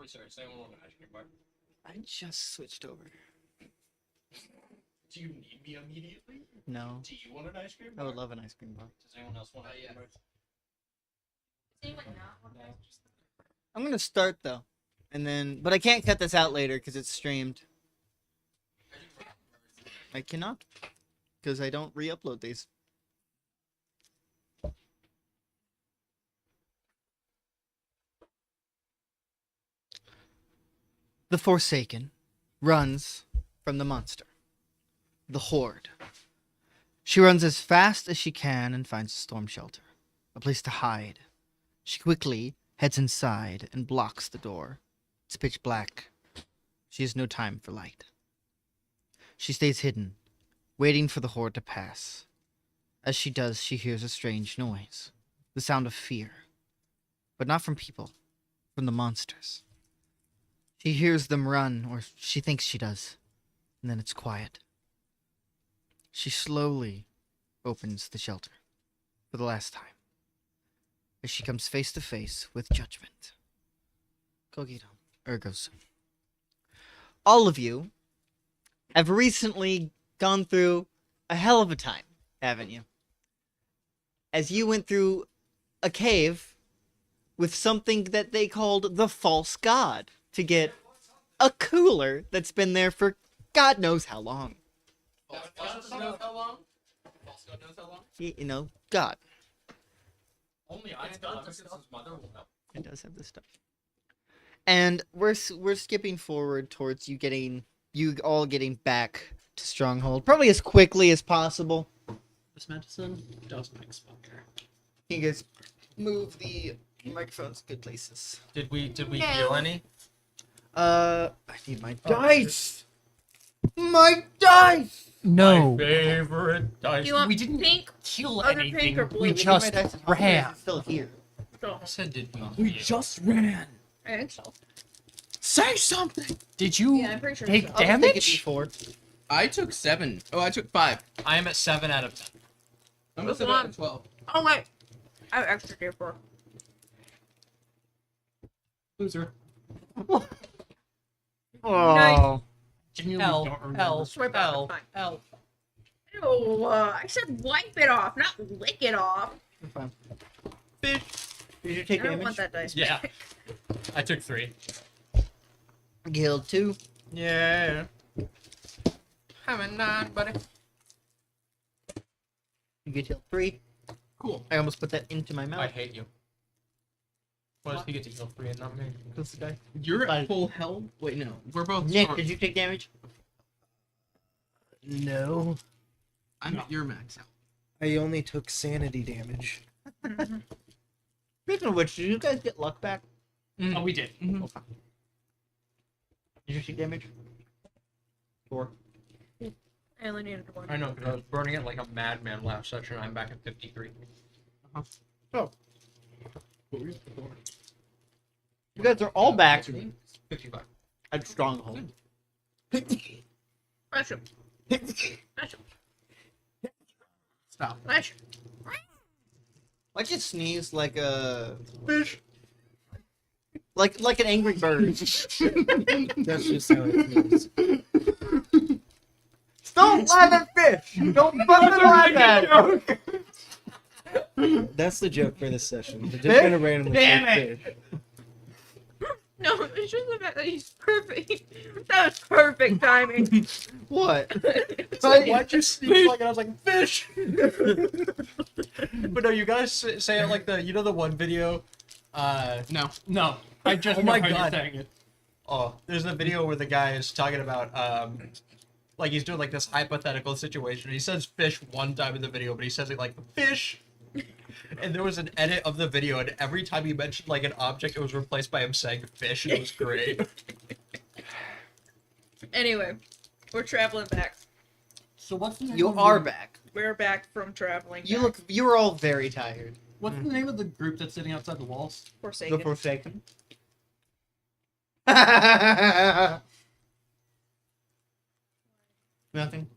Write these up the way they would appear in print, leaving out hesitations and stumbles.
Sorry, someone want an ice cream bar? I just switched over. Do you need me immediately? No. Do you want an ice cream bar? I would love an ice cream bar. Does anyone else want an ice cream bar? Does anyone not want that? I'm gonna start though, and then, but I can't cut this out later because it's streamed. I cannot, because I don't re-upload these. The Forsaken runs from the monster. The Horde. She runs as fast as she can and finds a storm shelter, a place to hide. She quickly heads inside and blocks the door. It's pitch black. She has no time for light. She stays hidden, waiting for the Horde to pass. As she does, she hears a strange noise, the sound of fear. But not from people, from the monsters. She hears them run, or she thinks she does, and then it's quiet. She slowly opens the shelter for the last time as she comes face to face with judgment. Cogitat, ergo sum. All of you have recently gone through a hell of a time, haven't you? As you went through a cave with something that they called the false god to get a cooler that's been there for God knows how long. False God knows how long? False God knows how long? You know, God. Only I know because his mother will know. It does have this stuff. And we're skipping forward towards you all getting back to Stronghold, probably as quickly as possible. This medicine doesn't expire. You guys move the microphones good places. Did we heal any? I need my dice. My dice. No, My favorite dice. Do you want we didn't pink? kill Other anything. pink or blue? We just ran. It's still here. Oh, I said did we? We just ran. I think so. Say something. Did you Yeah, I'm pretty sure take so. I'll take a damage? D4. I took 7. Oh, I took 5. I am at 7 out of 10. I'm Which at 7 out one? of 12. Oh wait, I have extra here for. Loser. Oh. Genuinely Hell, don't remember. hell, Swipe hell, off, fine. hell. Ew, I said wipe it off, not lick it off. Fine. Fish. Did you take I don't want damage? that dice. Yeah. I took 3. Guild 2. Yeah. I'm a 9, buddy. You get healed 3. Cool. I almost put that into my I mouth. hate you. Why does he get to heal 3 and not me? This guy. You're Fine. at full health? Wait, no. We're both Nick, strong. did you take damage? No, I'm at your max health. I only took sanity damage. Speaking of which, did you guys get luck back? Oh, we did. Mhm. Did you take damage? 4. I only needed one. I know, because I was burning it like a madman last session. I'm back at 53. You guys are all back 55. at Stronghold. Flash him. Flash him. Stop. Flash. Why'd you sneeze like a fish? Like an angry bird. That's just how it feels. Don't laugh at fish! Don't fucking laugh at it! That's the joke for this session. We're just Fish? gonna randomly Damn say it! fish. No, it's just the fact that he's perfect. That was perfect timing. What? Why'd you sneeze like it? I was like, fish! But no, you guys say it like the, you know the one video? No. No, I just Oh know my how you're God. saying it. Oh, there's a video where the guy is talking about, like he's doing like this hypothetical situation. He says fish one time in the video, but he says it like fish. And there was an edit of the video, and every time he mentioned like an object, it was replaced by him saying fish. It was great. Anyway, we're traveling back. So what's the name You of are the, back. We're back from traveling. You back. were all very tired. What's the name of the group that's sitting outside the walls? Forsaken. The Forsaken. Nothing.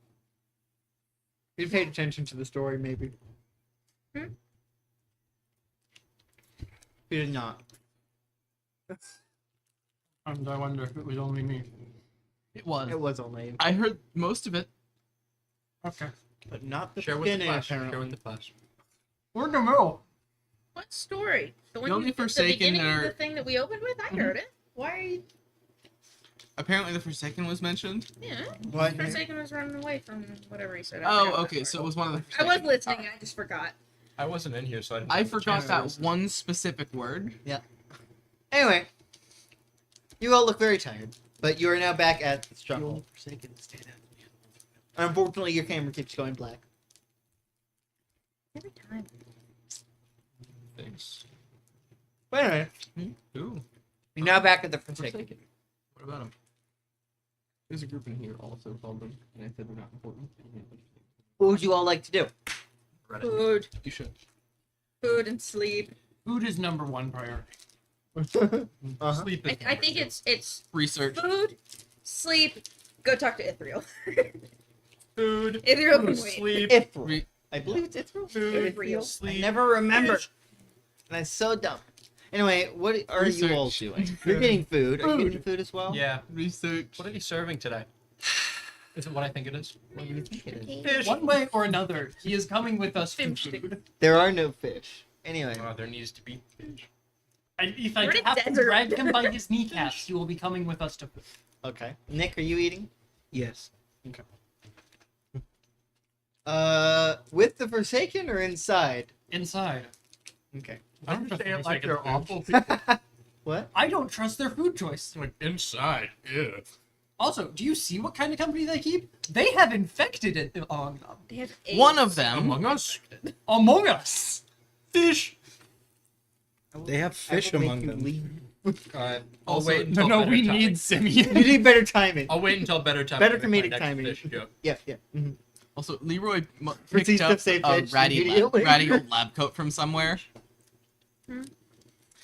You paid attention to the story, maybe. Hmm? You did not. And I wonder if it was only me. It was. It was only, I heard most of it. Okay. but not the Share with the beginning, class. Share apparently. with the class. We're in the middle. What story? The one only you, the Forsaken beginning of are- the thing that we opened with? I heard it. Why are you? Apparently the Forsaken was mentioned. Yeah. What? Forsaken was running away from whatever he said. I Oh, forgot okay, that so part. it was one of the I was Forsaken. listening. I just forgot. I wasn't in here, so I didn't. I forgot Yeah. that one specific word. Anyway, you all look very tired. But you are now back at the stronghold. Unfortunately, your camera keeps going black. Every time. Thanks. But anyway, Ooh. you're now back at the Forsaken. Forsaken. What about him? There's a group in here also called them, and I said they're not important. What would you all like to do? Food. You should. Food and sleep. Food is number one priority. Sleep is I think it's Research. food, sleep, go talk to Ithriel. food. Ithriel can wait. Sleep. Ithril. Re- I believe it's Ithril. Food. Ithriel. I Sleep. never remember. And I'm so dumb. Anyway, what are you all Research. doing? You're getting food. Are you getting food as well? Yeah. Research. What are you serving today? Is it what I think it is? What do you think it is? Fish. One way or another, he is coming with us to Fish. food. There are no fish. Anyway. Oh, there needs to be fish. And if I We're in a have to desert. drag him by his kneecaps, he will be coming with us to food. Okay. Nick, are you eating? Yes. With the Forsaken or inside? Inside. Okay. I don't Just say it for like the they're sake of awful people. What? I don't trust their food choice. Like inside. Yeah. Also, do you see what kind of company they keep? They have infected it among them. They have One AIDS. of them. Among us. Among us. Fish. They have fish among them. I'll Also, wait until No, better we timing. need Simeon. You need better timing. I'll wait until better time. Better to make comedic my next timing. Fish joke. Yeah, yeah. Mhm. Also, Leroy Proceeds picked to up say a fish ratty immediately. old lab coat from somewhere.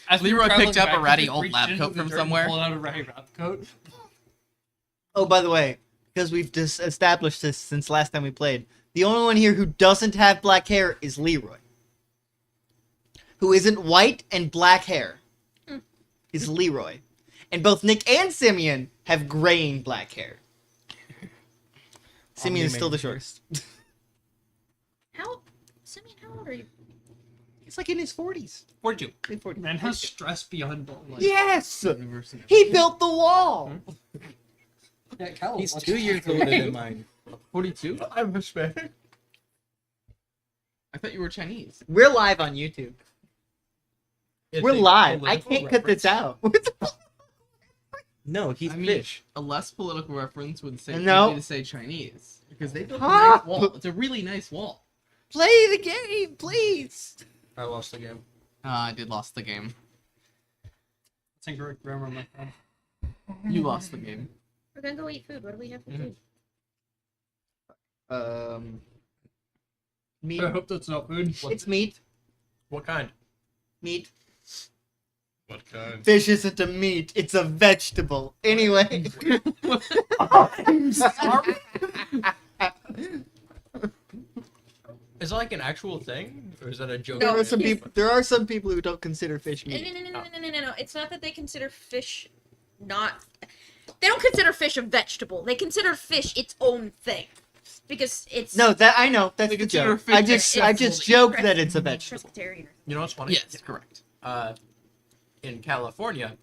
As we were Leroy picked traveling up a back, ratty he just old reached lab into coat the from dirt and somewhere. Pulled out a ratty lab coat. Oh, by the way, because we've just established this since last time we played, the only one here who doesn't have black hair is Leroy. Who isn't white and black hair. Is Leroy. And both Nick and Simeon have graying black hair. Simeon is still the shortest. How? Simeon, how old are you? He's like in his 40s. 42. Mid 40s. Man has stress beyond belief. Yes! He built the wall! Yeah, Cal, He's what's- 2 years older than mine. 42? I'm Hispanic. I thought you were Chinese. We're live on YouTube. It's We're a live. I political can't cut this reference. out. No, he's I mean, fish. a less political reference would say No. to say Chinese because they built a Huh? nice wall. It's a really nice wall. Play the game, please. I lost the game. I did lost the game. That's incorrect grammar, my friend. You lost the game. We're gonna go eat food. What do we have for food? Meat. I hope that's not food. It's meat. What kind? Meat. What kind? Fish isn't a meat, it's a vegetable. Anyway. I'm sorry. Is it like an actual thing, or is that a joke? No, There are some people who don't consider fish No, meat. no. It's not that they consider fish not. They don't consider fish a vegetable. They consider fish its own thing, because it's No, that I know. That's They the consider joke. fish I just acceptable. joke that it's a vegetable. pescatarian. You know what's funny? Yes, correct. In California,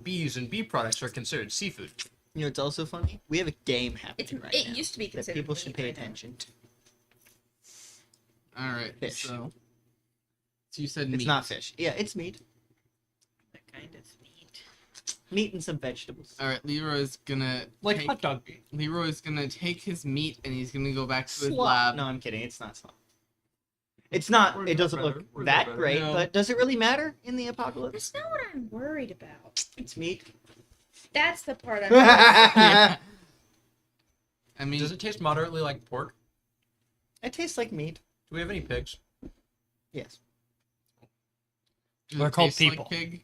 bees and bee products are considered seafood. You know, it's also funny. We have a game It's happening right it now used to be that considered. people should meat pay right now. attention to. All right. Fish. So you said It's meat. not fish. Yeah, it's meat. That kind of meat. Meat and some vegetables. All right. Leroy's gonna Like take, hot dog meat. Leroy's gonna take his meat and he's gonna go back to his Slop. lab. No, I'm kidding. It's not slop. It's not. Or It that doesn't better. look Or that that better. great, No. but does it really matter in the apocalypse? That's not what I'm worried about. It's meat. That's the part I'm. Yeah. I mean, Does it taste moderately like pork? It tastes like meat. Do we have any pigs? Yes. does They're it called taste like people. pig?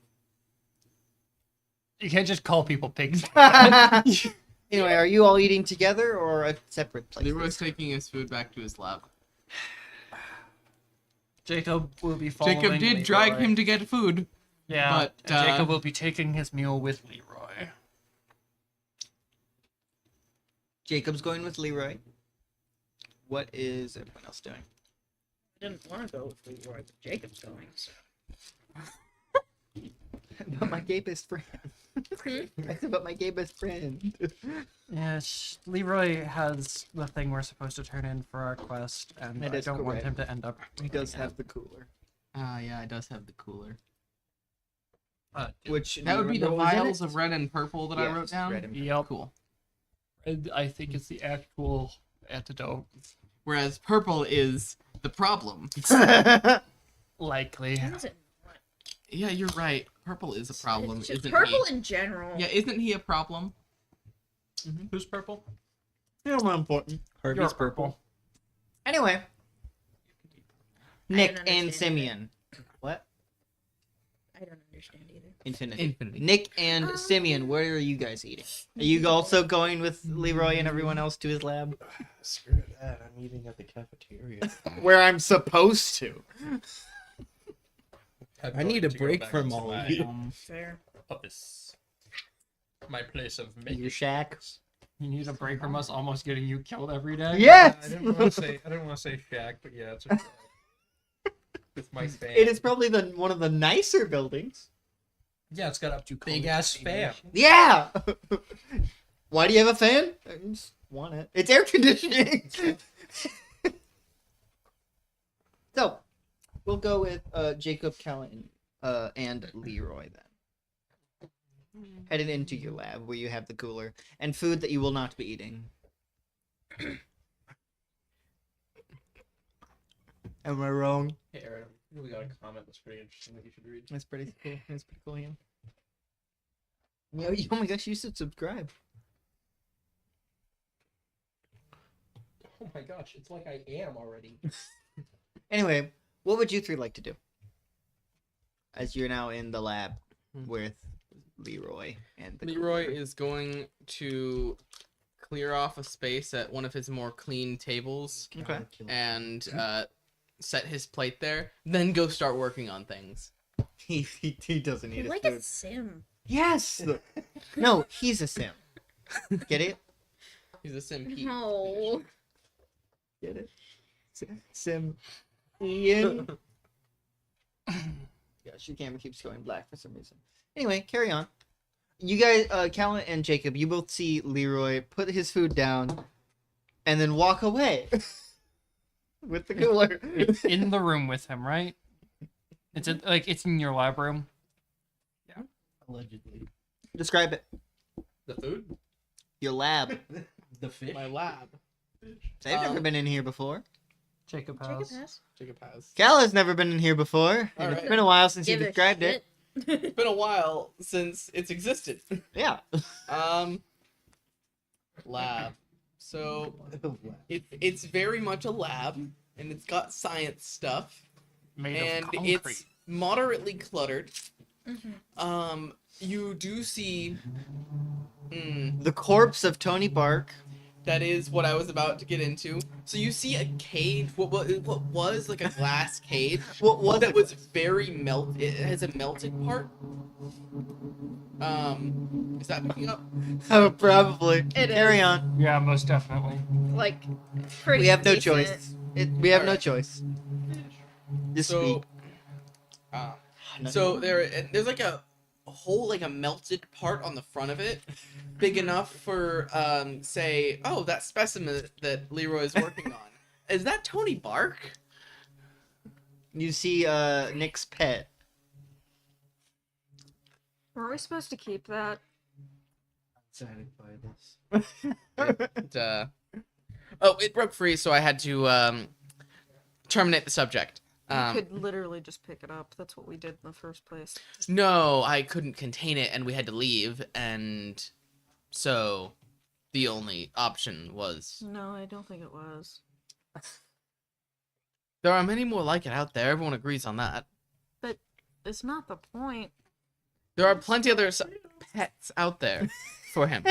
You can't just call people pigs. Anyway, are you all eating together or at separate places? Leroy's taking his food back to his lab. Jacob will be following Jacob did drag Leroy. him to get food. Yeah, but, and Jacob will be taking his meal with Leroy. Jacob's going with Leroy. What is everyone else doing? I didn't want to go with Leroy, but Jacob's going. So. About my gay best friend. I said about my gay best friend. Yes, Leroy has the thing we're supposed to turn in for our quest, and That I is don't want correct. him to end up. He does have the cooler. Ah, yeah, it does have the cooler. Which That would be the what was in vials it? of red and purple that I Yes, wrote down. red and Yep. Cool. I think it's the actual antidote. Whereas purple is the problem. Likely. What is it? Yeah, you're right. Purple is a problem, It's just isn't purple he? in general. Yeah, isn't he a problem? Who's purple? You're more important. Harvey's You're purple. Anyway, I Nick don't and understand Simeon. What? I don't understand either. Infinity. Infinity. Nick and Simeon, what are you guys eating? Are you also going with Leroy and everyone else to his lab? Screw that. I'm eating at the cafeteria. Where I'm supposed to. I need a break from all of you. Fair. Office. My place of Your making. shack. You need a break from us almost getting you killed every day? Yes! I didn't want to say shack, but yeah, it's a shack. With my fan. It is probably one of the nicer buildings. Yeah, it's got a big ass fan. Yeah! Why do you have a fan? I just want it. It's air conditioning! So, we'll go with Jacob, Callan, and Leroy then. Headed into your lab where you have the cooler and food that you will not be eating. Am I wrong? Hey, Aaron, we got a comment that's pretty interesting that you should read. That's pretty cool. That's pretty cool, yeah. Oh my gosh, you should subscribe. Oh my gosh, it's like I am already. Anyway, what would you three like to do? As you're now in the lab with Leroy and the Leroy is going to clear off a space at one of his more clean tables Okay. and set his plate there, then go start working on things. He doesn't need You're his like food. a sim. Yes. No, he's a sim. Get it? He's a simpy. No. Get it? Sim. Ian. Gosh, your camera keeps going black for some reason. Anyway, carry on. You guys, Callan and Jacob, you both see Leroy put his food down and then walk away with the cooler. It's in the room with him, right? It's in your lab room. Allegedly. Describe it. The food? Your lab. The fish. My lab. They've never been in here before. Jacob Jacob has. has. Jacob has. Cal has never been in here before. And Alright. it's been a while since you Give a described it. shit. It's been a while since it's existed. Yeah. Lab. So it's very much a lab, and it's got science stuff, Made and of concrete. it's moderately cluttered. Mhm. You do see. The corpse of Tony Bark. That is what I was about to get into. So you see a cage, what was like a glass cage, What was that it? was very It has a melted part. Is that picking up? Oh, probably. It Carry is. on. Yeah, most definitely. Like, pretty We have no decent. choice. We have no Alright. choice. Just So, speak. so there's like a whole like a melted part on the front of it, big enough for say, oh, that specimen that Leroy is working on. Is that Tony Bark? You see Nick's pet. Were we supposed to keep that? Excited by this. Oh, it broke free, so I had to terminate the subject. You could literally just pick it up. That's what we did in the first place. No, I couldn't contain it, and we had to leave, and so the only option was No, I don't think it was. there are many more like it out there. Everyone agrees on that. It's not the point. There are plenty other pets out there for him.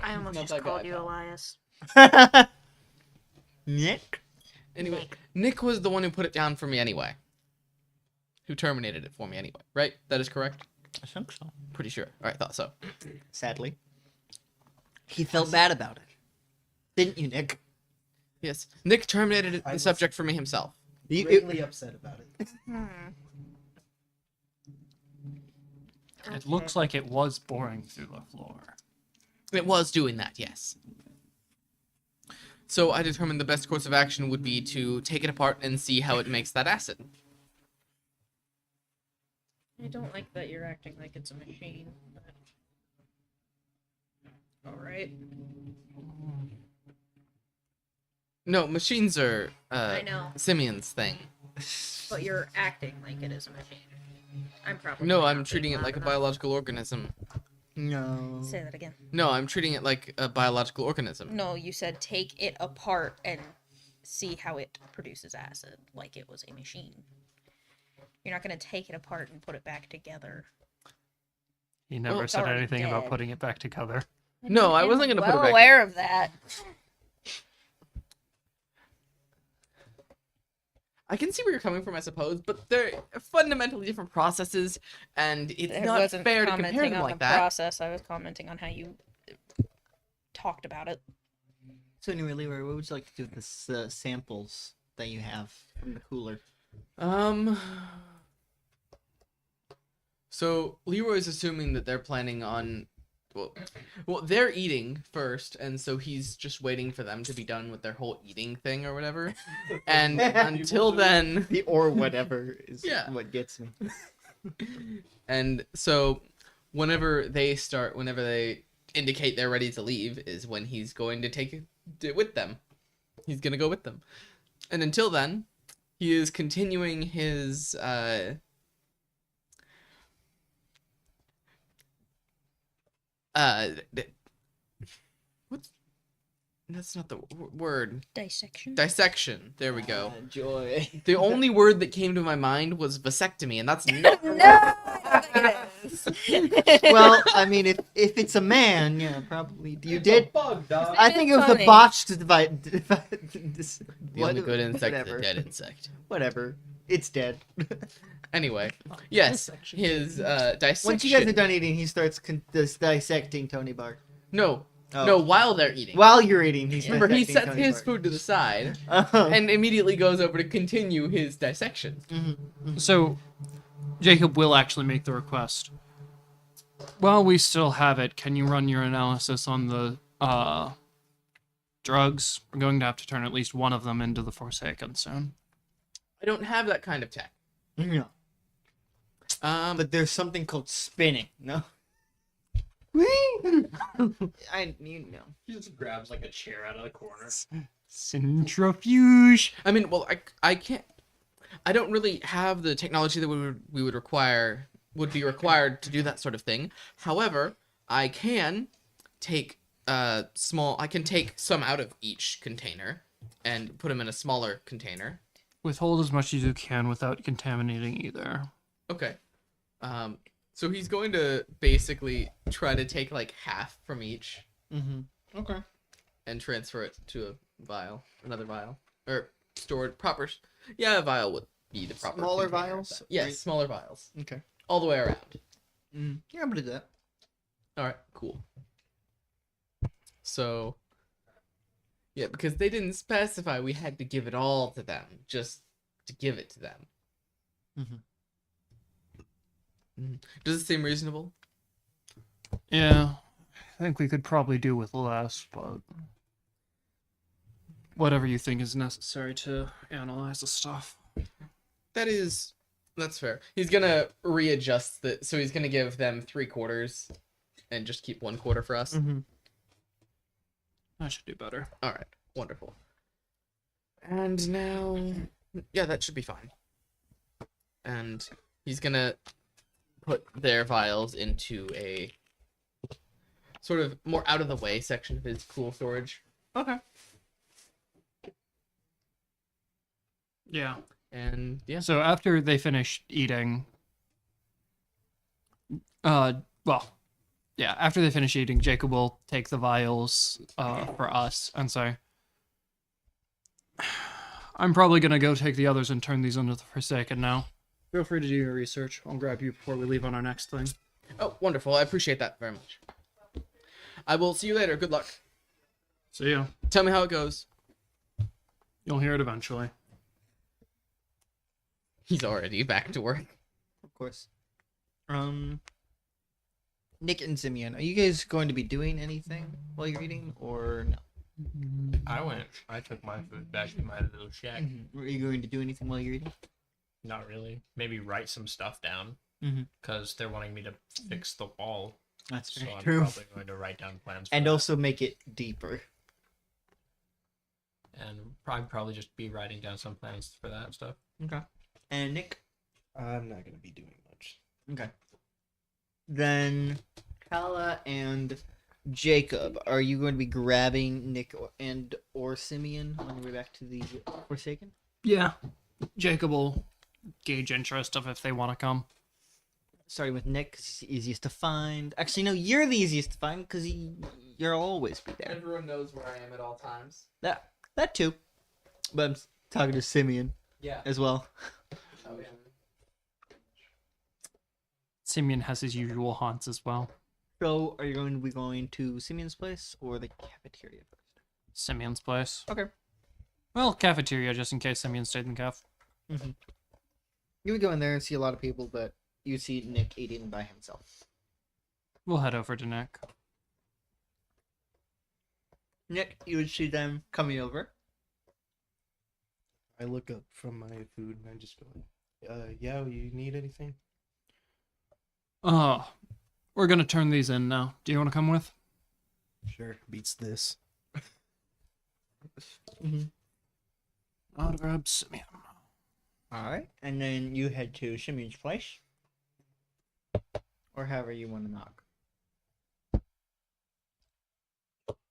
I almost Not just that called bad, you pal. Elias. Nick? Anyway, Nick was the one who put it down for me anyway. Who terminated it for me anyway, right? That is correct? I think so. Pretty sure. Alright, thought so. Sadly. He felt bad about it. Didn't you, Nick? Yes. Nick terminated I the was- subject for me himself. Greatly upset about it. It looks like it was boring through the floor. It was doing that, yes. So I determined the best course of action would be to take it apart and see how it makes that acid. I don't like that you're acting like it's a machine. Alright. No, machines are I know. Simeon's thing. But you're acting like it is a machine. I'm probably No, not I'm being treating it loud like a enough. biological organism. No. Say that again. No, I'm treating it like a biological organism. No, you said take it apart and see how it produces acid, like it was a machine. You're not gonna take it apart and put it back together. He never Well, it's said already anything about dead. putting it back together. No, I I'm wasn't gonna put it well back. aware of that. I can see where you're coming from, I suppose, but they're fundamentally different processes, and it's I not wasn't fair to compare commenting them on like the that. process. I was commenting on how you talked about it. So anyway, Leroy, what would you like to do with the samples that you have from the cooler? So Leroy's assuming that they're planning on, well, they're eating first, and so he's just waiting for them to be done with their whole eating thing or whatever. And until then, The or whatever is Yeah. what gets me. and so whenever they indicate they're ready to leave is when he's going to take it with them. He's gonna go with them, and until then, he is continuing his what? That's not the word. Dissection. Dissection. There we go. Joy. The only word that came to my mind was vasectomy, and that's not. No! Well, I mean, if it's a man, yeah, probably. You did. Bug, dog. I think it was funny. a botched The only good insect is a dead insect. Whatever. It's dead. Anyway, yes, his dissection. Once you guys are done eating, he starts dissecting Tony Bark. No, Oh. no, while they're eating. While you're eating, he's Remember, he dissecting sets Tony his Bark. food to the side Oh. and immediately goes over to continue his dissection. So, Jacob will actually make the request. While we still have it, can you run your analysis on the drugs? We're going to have to turn at least one of them into the Forsaken soon. I don't have that kind of tech. No. But there's something called spinning. No. You know. He just grabs like a chair out of the corner. Centrifuge. I mean, well, I can't. I don't really have the technology that would be required to do that sort of thing. However, I can take I can take some out of each container and put them in a smaller container. Withhold as much as you can without contaminating either. Okay. So he's going to basically try to take like half from each Okay. and transfer it to another vial, or stored proper. Yeah, a vial would be the proper. Smaller container of vials? that. Yes, Right. smaller vials, Okay. all the way around. Yeah, I'm gonna do that. All right, cool. So, yeah, because they didn't specify we had to give it all to them, just to give it to them. Does it seem reasonable? Yeah, I think we could probably do with less, but whatever you think is necessary to analyze the stuff. That's fair. He's gonna readjust so he's gonna give them 3/4 and just keep 1/4 for us. I should do better. All right, wonderful. And now, yeah, that should be fine. And he's gonna put their vials into a sort of more out of the way section of his cool storage. Okay. Yeah. And yeah, So after they finish eating, after they finish eating, Jacob will take the vials for us and say, I'm probably going to go take the others and turn these into the Forsaken now. Feel free to do your research. I'll grab you before we leave on our next thing. oh, wonderful. I appreciate that very much. I will see you later. Good luck. See ya. Tell me how it goes. You'll hear it eventually. He's already back to work. Of course. Nick and Simeon, are you guys going to be doing anything while you're eating, or no? I took my food back to my little shack. Are you going to do anything while you're eating? Not really. Maybe write some stuff down. Mhm. because they're wanting me to fix the wall. That's So very I'm true. probably going to write down plans for And that. also make it deeper. And I'd probably just be writing down some plans for that stuff. Okay. And Nick? I'm not gonna be doing much. Okay. Then Kala and Jacob, are you going to be grabbing Nick or Simeon on your way back to the Forsaken? Yeah. Jacob will gauge interest of if they want to come. Starting with Nick, 'cause he's the easiest to find. Actually, no, you're the easiest to find because you'll always be there. Everyone knows where I am at all times. That too. But I'm talking to Simeon Yeah. as well. Oh, yeah. Simeon has his usual haunts as well. So, are you going to be going to Simeon's place or the cafeteria first? Simeon's place. Okay. Well, cafeteria, just in case Simeon stayed in caf. You would go in there and see a lot of people, but you see Nick eating by himself. We'll head over to Nick. Nick, you would see them coming over. I look up from my food and I just go like, yeah, you need anything? We're gonna turn these in now. Do you want to come with? Sure, beats this. I'll grab Simeon. Alright, and then you head to Simeon's place. Or however you want to knock.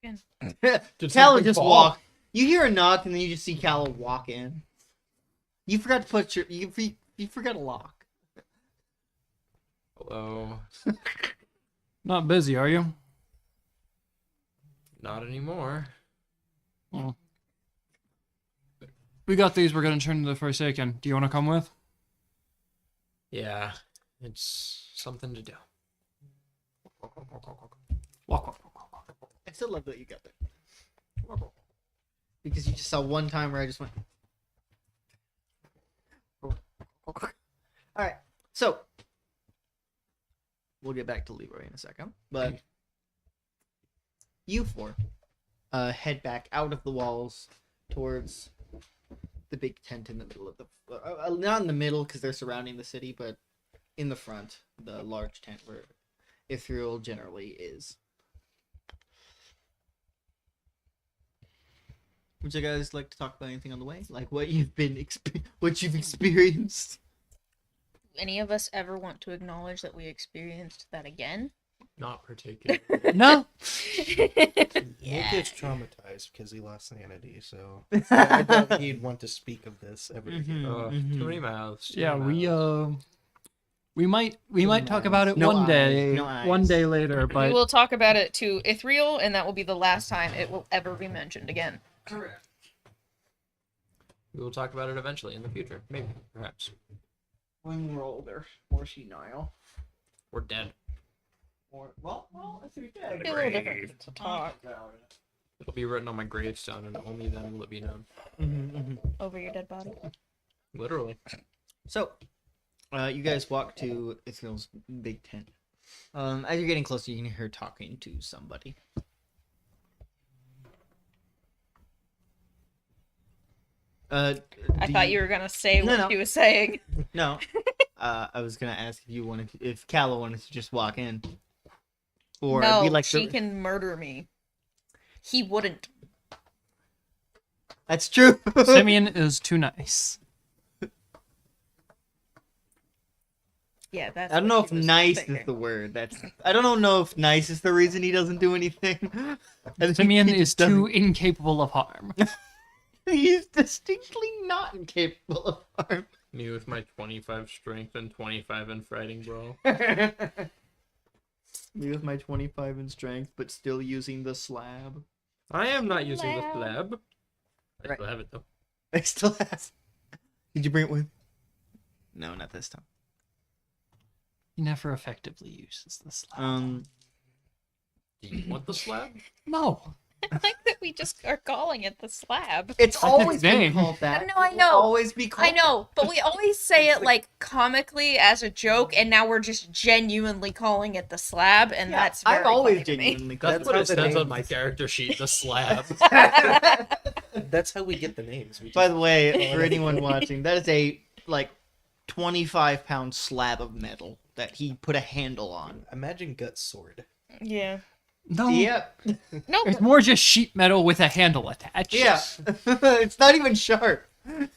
Did Calla something just fall? walk. You hear a knock, and then you just see Calla walk in. You forgot to put your... You forgot a lock. Hello. Not busy, are you? Not anymore. Well, we got these. We're gonna turn to the Forsaken. Do you want to come with? Yeah, it's something to do. Walk. I still love that you got that. Because you just saw one time where I just went... Alright, so... We'll get back to Leroy in a second, but... You four head back out of the walls towards the big tent in the middle of the... not in the middle, because they're surrounding the city, but in the front, the large tent where Ethereal generally is. Would you guys like to talk about anything on the way? Like what you've been what you've experienced? Any of us ever want to acknowledge that we experienced that again? Not particularly. No. Nick is traumatized because he lost sanity, so I doubt he'd want to speak of this ever again. Too many mouths. too Yeah, many mouths. we might talk about it No one eyes, day, no eyes. one day later. We But will talk about it to Ithriel, and that will be the last time it will ever be mentioned again. Correct. We will talk about it eventually in the future. Maybe, perhaps. When we're older, more senile. We're dead. Or well, if you're dead. Be a little different to talk It'll be written on my gravestone, and only then will it be known. over your dead body. Literally. So, you guys walk to Ethereal's big tent. As you're getting closer, you can hear her talking to somebody. I thought you were gonna say No, what no. she was saying. No. I was gonna ask if Calla wanted to just walk in, or No, be like she can murder me. He wouldn't. That's true. Simeon is too nice. Yeah, that's. I don't what know if she was nice thinking. is the word. I don't know if nice is the reason he doesn't do anything. I think Simeon he is just doesn't- too incapable of harm. He's distinctly not incapable of harm. Me with my 25 strength and 25 in fighting, bro. Me with my 25 in strength, but still using the slab. I am not using the Slab. slab. I Right. still have it, though. I still have. Did you bring it with? No, not this time. He never effectively uses the slab. Do you want the slab? No. I like that we just are calling it the slab. It's That's always its been name. called that. No, I It will know. always be called I know, but we always say it like comically as a joke, and now we're just genuinely calling it the slab, and Yeah, that's very I've always funny to me. genuinely called That's That's what how it the says name on my character sheet, the slab. That's how we get the names. We By just- the way, for anyone watching, that is a 25-pound slab of metal. that he put a handle on. Imagine gut sword. Yeah. No. Yep. Nope. It's more just sheet metal with a handle attached. Yeah. It's not even sharp. No,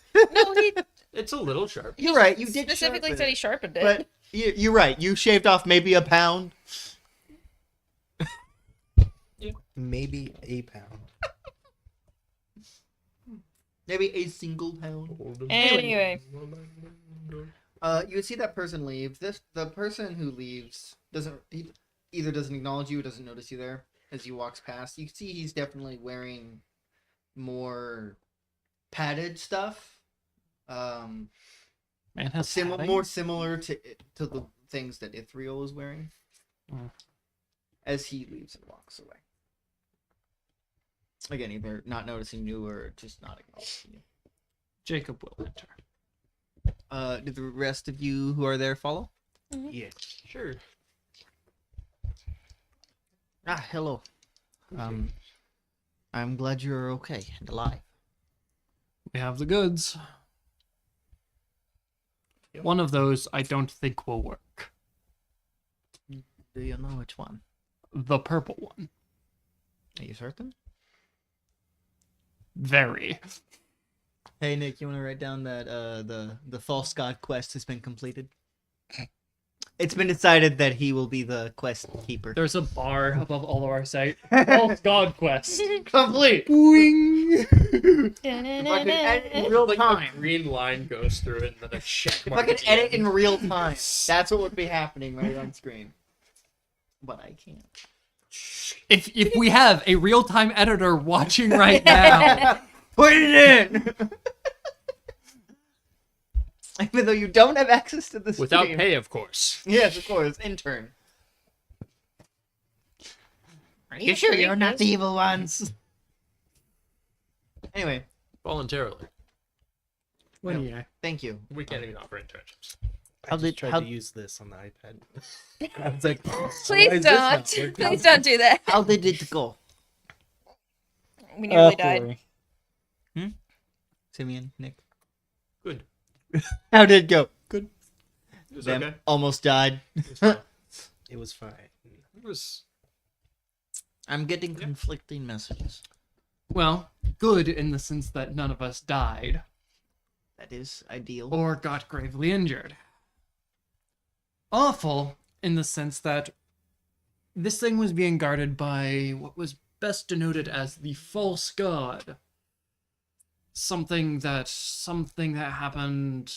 he It's a little sharp. You're right. You did specifically sharpen said it. he sharpened it. But you're right. You shaved off maybe a pound. Maybe a pound. Maybe a single pound. Anyway. You would see that person leave. The person who leaves either doesn't acknowledge you or doesn't notice you there as he walks past. You see he's definitely wearing more padded stuff. Man has padding? More similar to the things that Ithriel is wearing. Mm. As he leaves and walks away. Again, either not noticing you or just not acknowledging you. Jacob will enter. Do the rest of you who are there follow? Yeah. Sure. Ah, hello. I'm glad you're okay and alive. We have the goods. One of those I don't think will work. Do you know which one? The purple one. Are you certain? Very. Hey Nick, you want to write down that the false god quest has been completed? It's been decided that he will be the quest keeper. There's a bar above all of our site. False God Quest. Complete. If If I could edit in real time. Green line goes through it, and then a check If I could edit in real time, that's what would be happening right on screen. But I can't. If we have a real-time editor watching right now, Put it in. Even though you don't have access to the without stream. pay, of course. Yes, of course, intern. Are you sure you're not the evil ones? Anyway, Voluntarily. thank you. We can't even offer internships. I just tried to use this on the iPad. I was like, Please don't. Please don't do that. How did it go? We nearly died. Simeon, Nick. Good. How did it go? It was Them okay. almost died. It was fine. It was fine. It was. I'm getting conflicting messages. well, good in the sense that none of us died That is ideal. or got gravely injured. Awful in the sense that this thing was being guarded by what was best denoted as the false god. Something that happened,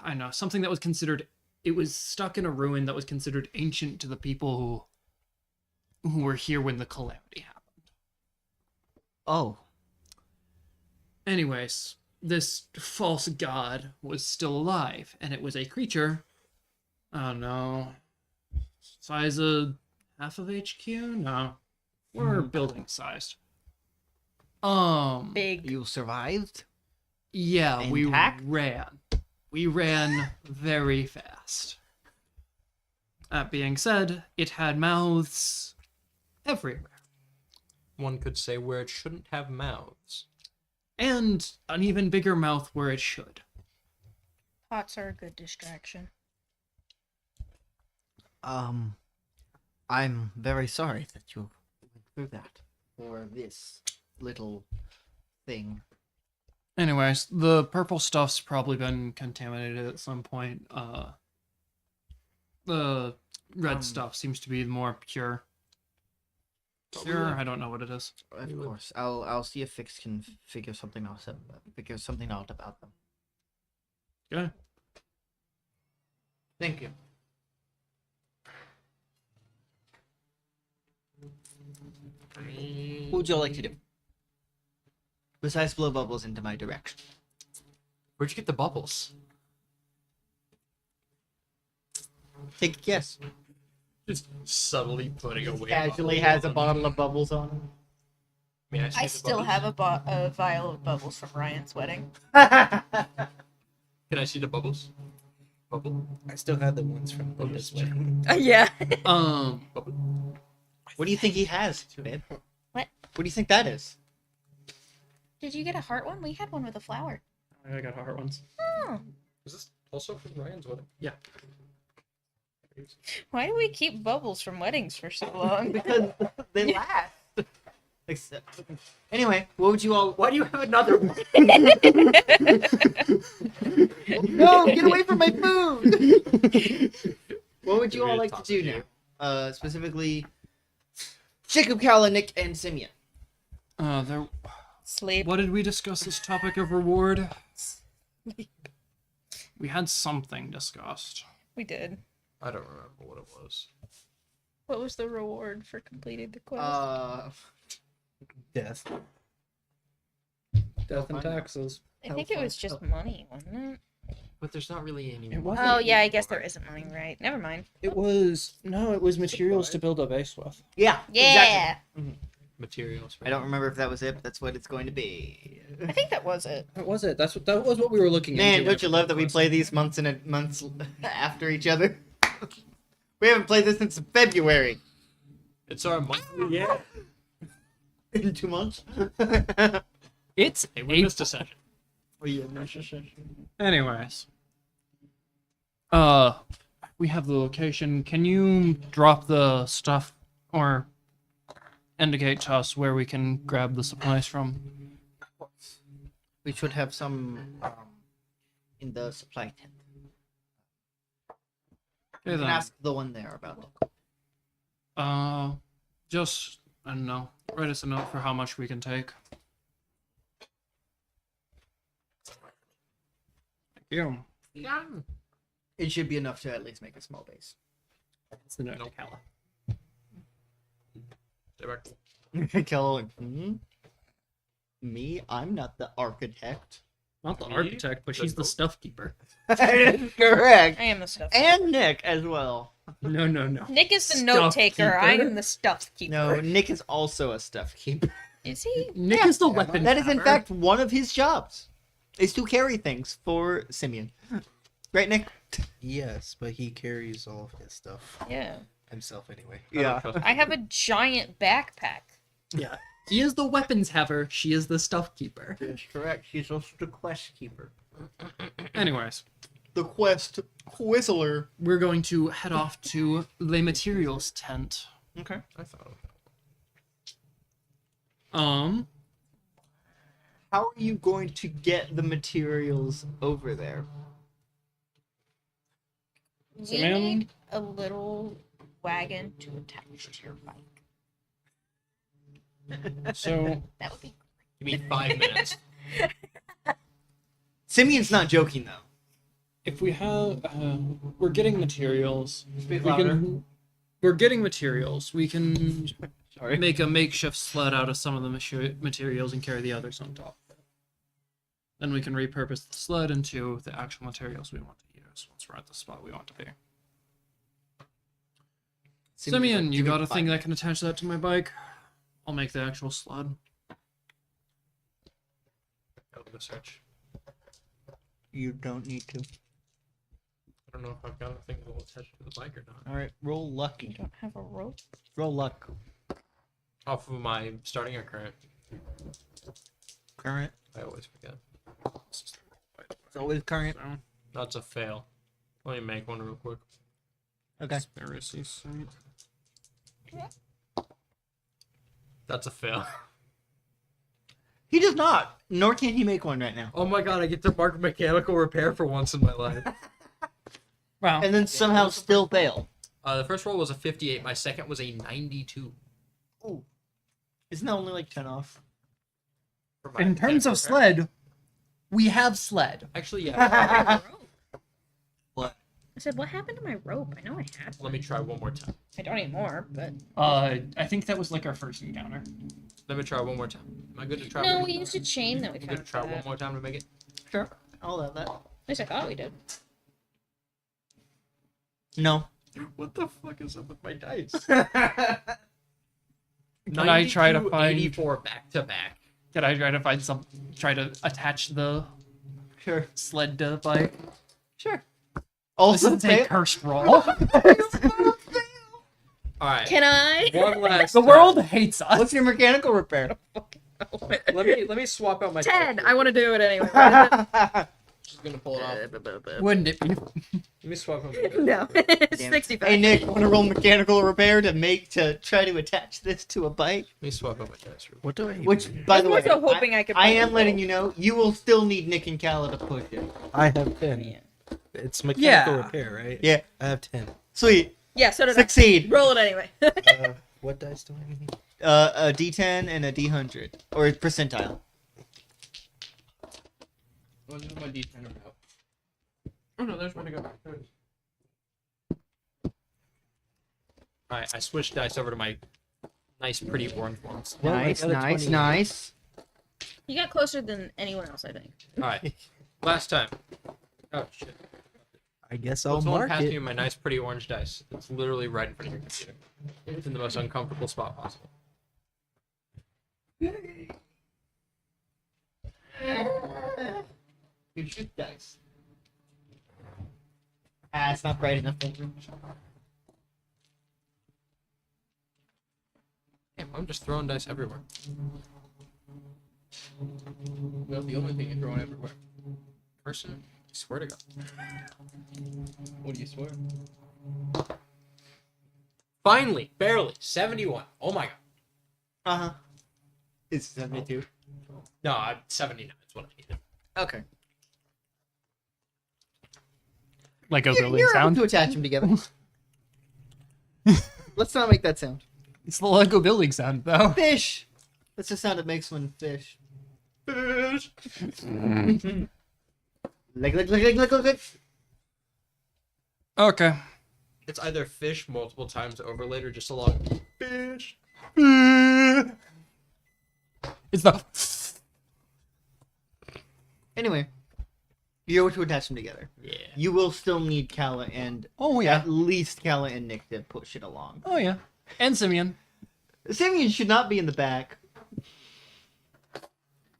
I know, something that was considered, it was stuck in a ruin that was considered ancient to the people who were here when the calamity happened. Oh. Anyways, this false god was still alive, and it was a creature, I don't know, size of half of HQ? No. We're building sized. Big. You survived? Yeah, Intact? We ran very fast. That being said, it had mouths everywhere. One could say where it shouldn't have mouths. And an even bigger mouth where it should. Pots are a good distraction. I'm very sorry that you went through that for this little thing. Anyways, the purple stuff's probably been contaminated at some point. The red stuff seems to be more pure. Pure? I don't know what it is. Of course. I'll see if Fix can figure something out about them. Okay. Thank you. What would you all like to do? Besides blow bubbles into my direction. Where'd you get the bubbles? Take a guess. Just subtly putting away. Casually has a bottle of bubbles on him. May I see I the still bubbles? have a vial of bubbles from Ryan's wedding. Can I see the bubbles? Bubble. I still had the ones from Linda's wedding. Yeah. Bubble. What do you think he has, babe? What? What do you think that is? Did you get a heart one? We had one with a flower. I got heart ones. Oh. Is this also from Ryan's wedding? Yeah. Why do we keep bubbles from weddings for so long? Because they last. Anyway, what would you all? Why do you have another one? No, get away from my food! What would you all like to do now? Specifically, Jacob, Kala, Nick, and Simeon. There. Sleep. What did we discuss this topic of reward? We had something discussed. We did. I don't remember what it was. What was the reward for completing the quest? Death. Death and taxes. I think it was just money, wasn't it? But there's not really any. It wasn't. Oh yeah, I guess there isn't money, right? Never mind. It was materials to build a base with. Yeah. Yeah, Exactly. Materials. I don't remember if that was it, but that's what it's going to be. I think that was it. What was it? That was what we were looking Man, into. don't you love that we play these months after each other? We haven't played this since February. It's our monthly. Yeah. In 2 months. It's Hey, we missed a session. Anyways. We have the location. Can you drop the stuff or indicate to us where we can grab the supplies from? We should have some in the supply tent. Okay, You can then. ask the one there about it. Just, I don't know, write us a note for how much we can take. Thank you. It should be enough to at least make a small base. It's the note to Kala. Stay back. Kello, me? I'm not the architect. Not the Me? architect, but she's the Nope. stuff keeper. Correct. I am the stuff. And Nick as well. No. Nick is the Stuff note taker. I keeper? am the stuff keeper. No, Nick is also a stuff keeper. Is he? Nick is the weapon. That is in grabber. fact one of his jobs. Is to carry things for Simeon. Right, Nick? Yes, but he carries all of his stuff Yeah. himself anyway. Yeah. I have a giant backpack. Yeah. He is the weapons haver. She is the stuff keeper. That's correct. She's also the quest keeper. Anyways, The quest whistler. we're going to head off to the materials tent. Okay. I thought. How are you going to get the materials over there? We Simeon? need a little wagon to attach to your bike. So That would be Give me 5 minutes. Simeon's not joking though. if we have, we're getting materials. Speak We louder. can, we're getting materials. We can Sorry. make a makeshift sled out of some of the materials and carry the others on top. Then we can repurpose the sled into the actual materials we want to use once we're at the spot we want to be. Simeon, you got a thing that can attach that to my bike? I'll make the actual sled. I'll go search. You don't need to. I don't know if I've got a thing that will attach to the bike or not. All right, roll lucky. don't have a rope. Roll luck. Off of my starting or current. Current. I always forget. It's always current. That's a fail. Let me make one real quick. Okay. Conspiracy site. That's a fail. He does not. Nor can he make one right now. Oh my god, I get to mark mechanical repair for once in my life. Wow. And then somehow still fail. The first roll was a 58. My second was a 92. Ooh. Isn't that only like 10 off? For my In terms mechanical of repair. sled, we have sled. Actually, yeah. What? I said, what happened to my rope? I know I had Let one. me try one more time. I don't anymore, but... I think that was like our first encounter. Let me try one more time. Am I good to try No, one we used a chain that we I'm found. good to try for one that. more time to make it. Sure. I'll have that. At least I thought we did. No. What the fuck is up with my dice? Can I try to 92, find- 84 back to back. Did I try to find try to attach the Sure. sled to the bike? Sure. This Also, is a fail. cursed roll. Alright. Can I? One last The time. world hates us. What's your mechanical repair? Let me swap out my 10. I want to do it anyway. Just gonna pull it off. Wouldn't it be? Let me swap them. No, it's Damn it. 65. Hey Nick, want to roll mechanical repair to try to attach this to a bike? Let me swap out my dice. What do I? Which, by the I'm way, also hoping I could I find am a letting roll. you know, you will still need Nick and Calla to push it. I have 10. It's mechanical repair, right? Yeah. I have 10. Sweet. Yeah, so did Succeed. I. Roll it anyway. What dice do I need? A D10 and a D100 or percentile. Well, this is my D10 out. Oh no, there's where to go. Alright, I switched dice over to my nice, pretty orange ones. Well, I Nice, got a nice, 28. nice. You got closer than anyone else, I think. Alright, last time. Oh shit. I guess I'll Someone mark passed it. me my nice, pretty orange dice. It's literally right in front of your computer. It's in the most uncomfortable spot possible. You shoot dice. Ah, it's not bright enough. Damn, I'm just throwing dice everywhere. Well, the only thing you're throwing everywhere. Person, I swear to God. What do you swear? Finally, barely, 71. Oh my God. Uh-huh. It's 72. No, 79 is what I needed. Okay. Lego building You're able sound. to attach them together. Let's not make that sound. It's the Lego building sound, though. Fish! That's the sound it makes when fish. Fish. Lick. Okay. It's either fish multiple times overlaid or just a long fish. It's the. Anyway, you're able to attach them together. Yeah. You will still need Calla and Oh yeah. at least Calla and Nick to push it along. Oh yeah. And Simeon. Simeon should not be in the back.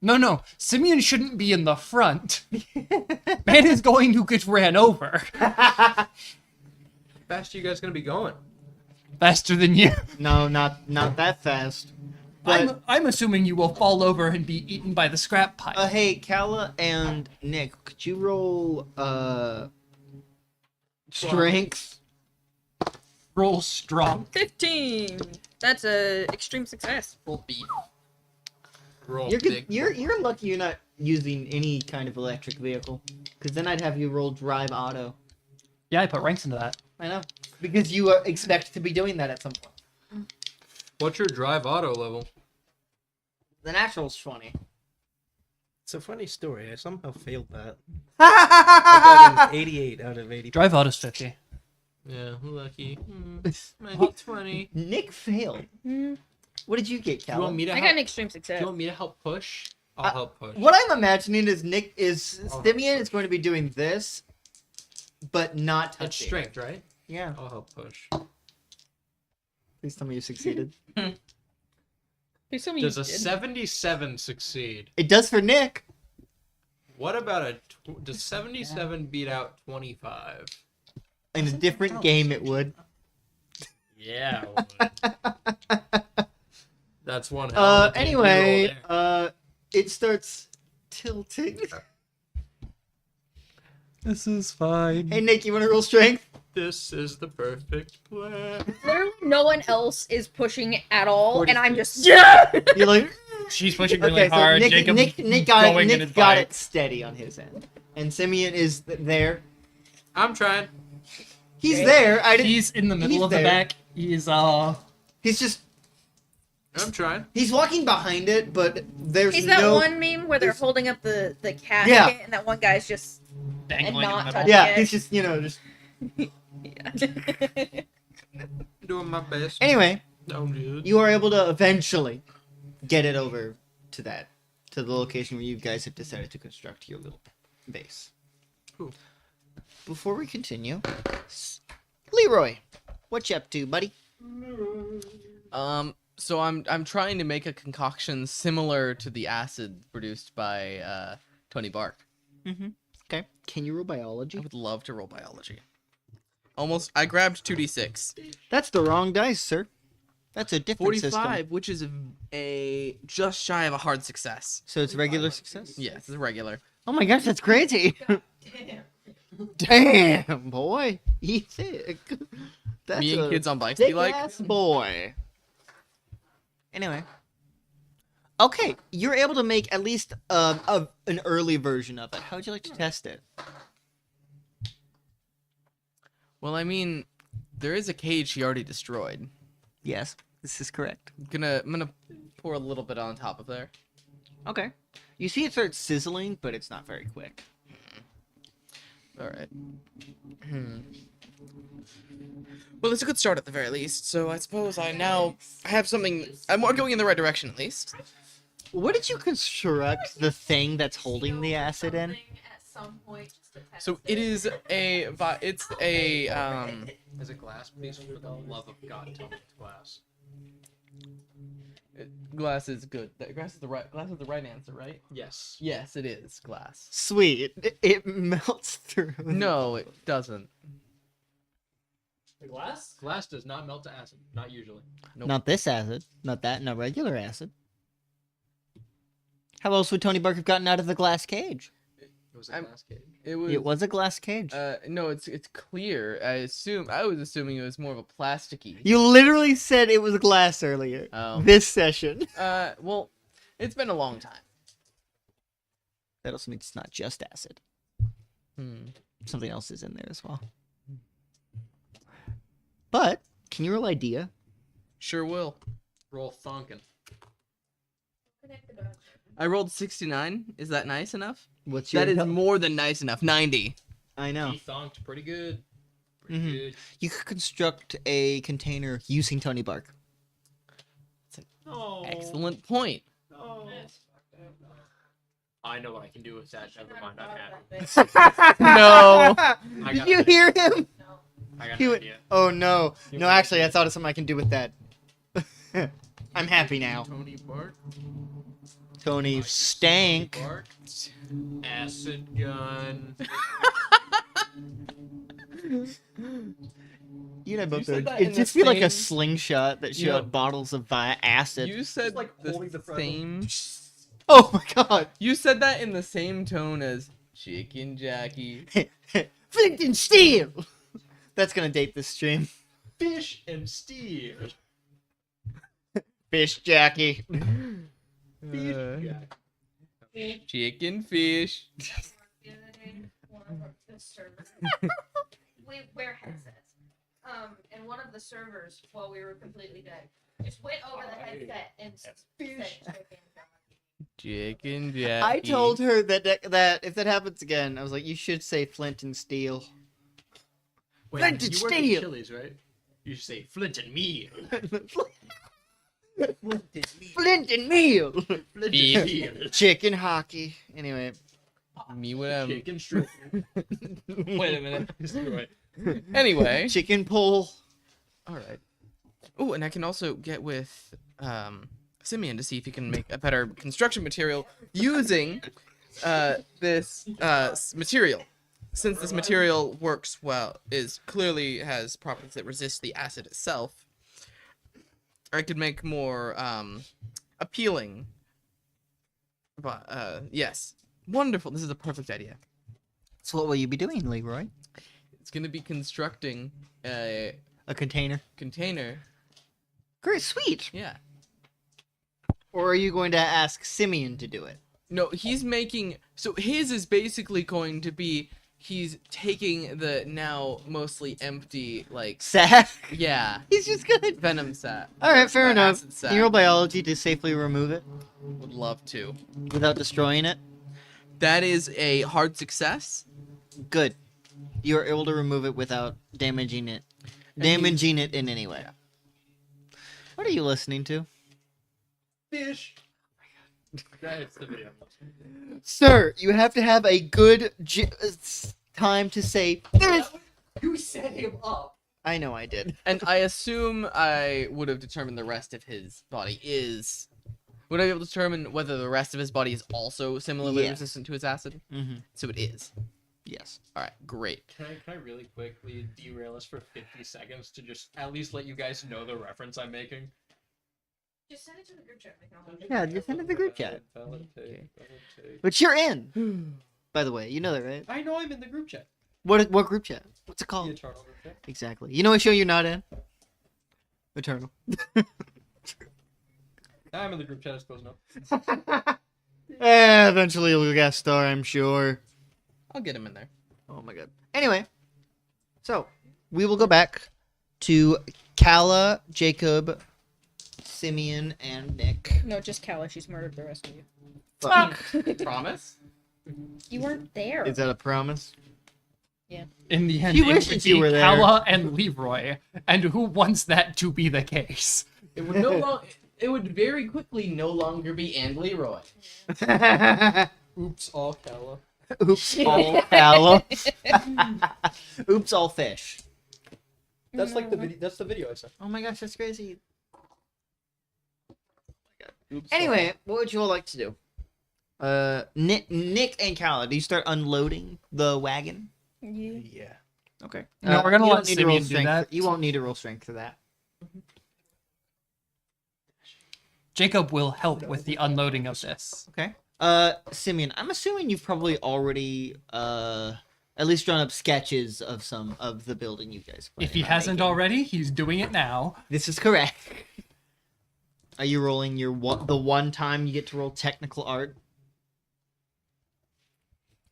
No. Simeon shouldn't be in the front. Man is going to get ran over Fast you guys gonna be going? faster than you. No, not that fast. But I'm assuming you will fall over and be eaten by the scrap pile. hey, Calla and Nick, could you roll strength? Roll strong. 15. That's a extreme success. Full beat. Roll You're big. you're lucky you're not using any kind of electric vehicle, because then I'd have you roll drive auto. Yeah, I put ranks into that. I know, because you expect to be doing that at some point. What's your drive auto level? The natural's 20. It's a funny story. I somehow failed that. I got an 88 out of 80. Drive auto's 50. Yeah, lucky. Maybe 20. Nick failed. What did you get, Do you want Calla? me to I help? got an extreme Do success. you want me to help push? I'll help push. What I'm imagining is Oh, Simeon is going to be doing this, but not touching. It's strength, right? Yeah. I'll help push. Please tell me you succeeded. Please tell me Does you a did. 77 succeed? It does for Nick. What about does 77 beat out 25? In a different game, it would. Yeah. it would. That's one. hell of a damn Anyway, roll there. it starts tilting. This is fine. Hey, Nick, you want to roll strength? This is the perfect plan. Literally no one else is pushing at all, and I'm 46. just yeah. You're like, She's pushing really okay, so hard. Nick, Jacob Nick got it. going in Nick his got bike. it steady on his end, and Simeon is there. I'm trying. He's there. I didn't. He's in the middle He's of the there. back. He's He's just. I'm trying. He's walking behind it, but there's Is that no. one meme where they're there's- holding up the casket Yeah. and that one guy's just dangling in not the middle. touching Yeah, it? he's just just. yeah. Doing my best. Anyway, No, dude. you are able to eventually get it over to the location where you guys have decided to construct your little base. Cool. Before we continue, Leroy, what you up to, buddy? So I'm trying to make a concoction similar to the acid produced by Tony Bark. Okay. Can you roll biology? I would love to roll biology. I grabbed 2d6. That's the wrong dice, sir. That's a different system. 45, which is a just shy of a hard success. So it's regular success? Yes, it's regular. Oh my gosh, that's crazy. Damn, boy. You thick. That's Me and a kids on bikes be like, thick-ass boy. Anyway. Okay, you're able to make at least an early version of it. How would you like to test it? well, I mean, there is a cage he already destroyed. Yes, this is correct. I'm gonna pour a little bit on top of there. Okay. You see it starts sizzling, but it's not very quick. All right. Well, it's a good start at the very least. So I suppose I have something. I'm going in the right direction at least. What did you construct the thing that's holding the acid in? So it is a. It's a. As a glass, please, for the love of God, tell me it's glass. Glass is good. Glass is the right answer, right? Yes. Yes, it is glass. Sweet. It melts through. No, it doesn't. The glass? Glass does not melt to acid. Not usually. Nope. Not this acid. Not that. Not regular acid. How else would Tony Burke have gotten out of the glass cage? It was a glass cage. It was a glass cage. No, it's clear. I was assuming it was more of a plasticky. You literally said it was glass earlier. Oh. This session. Well, it's been a long time. That also means it's not just acid. Something else is in there as well. But, can you roll idea? Sure will. Roll thunkin'. I rolled 69. Is that nice enough? What's your That is more than nice enough. 90. I know. He thunked pretty good. Pretty good. You could construct a container using Tony Bark. Oh. Excellent point. Oh. I know what I can do with that. Never mind, I'm happy. No. I Did got you an hear him? I got He an went, idea. oh no. You No, want actually, to- I thought of something I can do with that. I'm happy now. Tony Bark. Tony Stank. Bark. Acid gun. You and I both said know. that It'd in just the be like a same- slingshot that shot Yeah. bottles of acid. You said like holding the the front. same. Oh my god. You said that in the same tone as Chicken Jackie. Flint and steel. That's gonna date this stream. Fish and steel. Fish Jackie. Chicken fish. We wear headsets. And one of the servers, while we were completely dead, just went over the headset and said Chicken Jackie. I told her that if that happens again, I was like, you should say Flint and steel. Wait, Flint and you work at steel. Chili's, right? You should say flint and meal. Flint and meal. Flint and Beef. meal. Chicken hockey. Anyway. Me when Chicken strip. Wait a minute. Destroy. Anyway. Chicken pole. All right. Oh, and I can also get with Simeon to see if he can make a better construction material using this material. Since this material works well, clearly has properties that resist the acid itself, I could make more appealing. But yes, wonderful. This is a perfect idea. So what will you be doing, Leroy? It's gonna be constructing a A container. container. Great, sweet. Yeah. Or are you going to ask Simeon to do it? No, he's making. So his is basically going to be. He's taking the now mostly empty, like, Sack? yeah, He's just gonna... venom sac. Alright, fair enough. Acid sac. Can you roll biology to safely remove it Would love to. without destroying it? That is a hard success. Good. You are able to remove it without damaging it. Damaging it in any way. What are you listening to? Fish. That's the video. Sir, you have to have a good time to say fish. You set him up. I know I did. And I assume I would have determined the rest of his body is. Would I be able to determine whether the rest of his body is also similarly Yeah. resistant to his acid? Mm-hmm. So it is. Yes. All right, great. Can I really quickly derail us for 50 seconds to just at least let you guys know the reference I'm making? Just send it to the group chat. Yeah, just send it to the group chat. Validate. But you're in. By the way, you know that, right? I know I'm in the group chat. What group chat? What's it The called? Eternal group chat. Exactly. You know what show you're not in? Eternal. I'm in the group chat, I suppose, no. Eventually you'll guest star, I'm sure. I'll get him in there. Oh my god. Anyway, so we will go back to Kala, Jacob, Simeon, and Nick. No, just Kala. She's murdered the rest of you. Fuck. Promise? You weren't there. Is that a promise? In the end, She it wishes would you be were there. Kala and Leroy, and who wants that to be the case? It would no longer. It would very quickly no longer be and Leroy. Oops, all Kala. Oops, all Kala. Oops, all fish. That's like the video. That's the video I sent. Oh my gosh, that's crazy. Oops, Anyway, what would you all like to do? Nick and Kala, do you start unloading the wagon? Yeah. Yeah. Okay. No, we're gonna you let don't need to roll Simeon do strength that. You won't need to roll strength for that. Jacob will help with the unloading of this. Okay. Simeon, I'm assuming you've probably already at least drawn up sketches of some of the building you guys plan If he on hasn't making. already, he's doing it now. This is correct. Are you rolling the one time you get to roll technical art?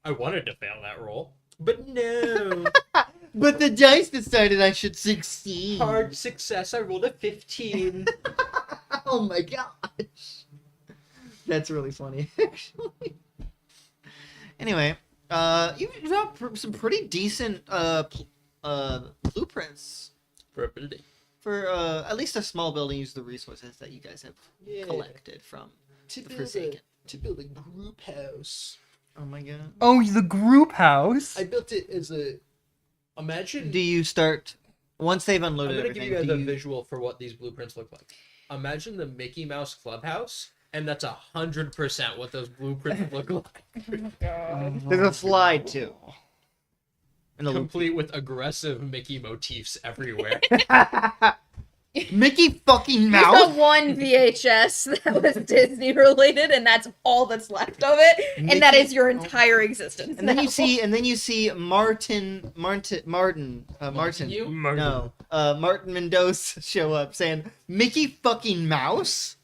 I wanted to fail that roll, but no. But the dice decided I should succeed. Hard success. I rolled a 15. Oh my gosh. That's really funny, actually. Anyway, you got some pretty decent blueprints For a building. for at least a small building. Use the resources that you guys have Yeah. collected from To the build Forsaken. to build a group house. Oh my god. Oh, the group house. I built it as a. Imagine. Do you start once they've I'm unloaded gonna give everything? you guys do a you... visual for what these blueprints look like. Imagine the Mickey Mouse Clubhouse, and that's 100% what those blueprints look like. Oh god. There's a slide too. And a loop. Complete with aggressive Mickey motifs everywhere. Mickey fucking There's Mouse. the one VHS that was Disney related, and that's all that's left of it, and that Mickey- is your entire existence. And then now. you see Martin, You? no, Martin Mendoza show up saying Mickey fucking Mouse.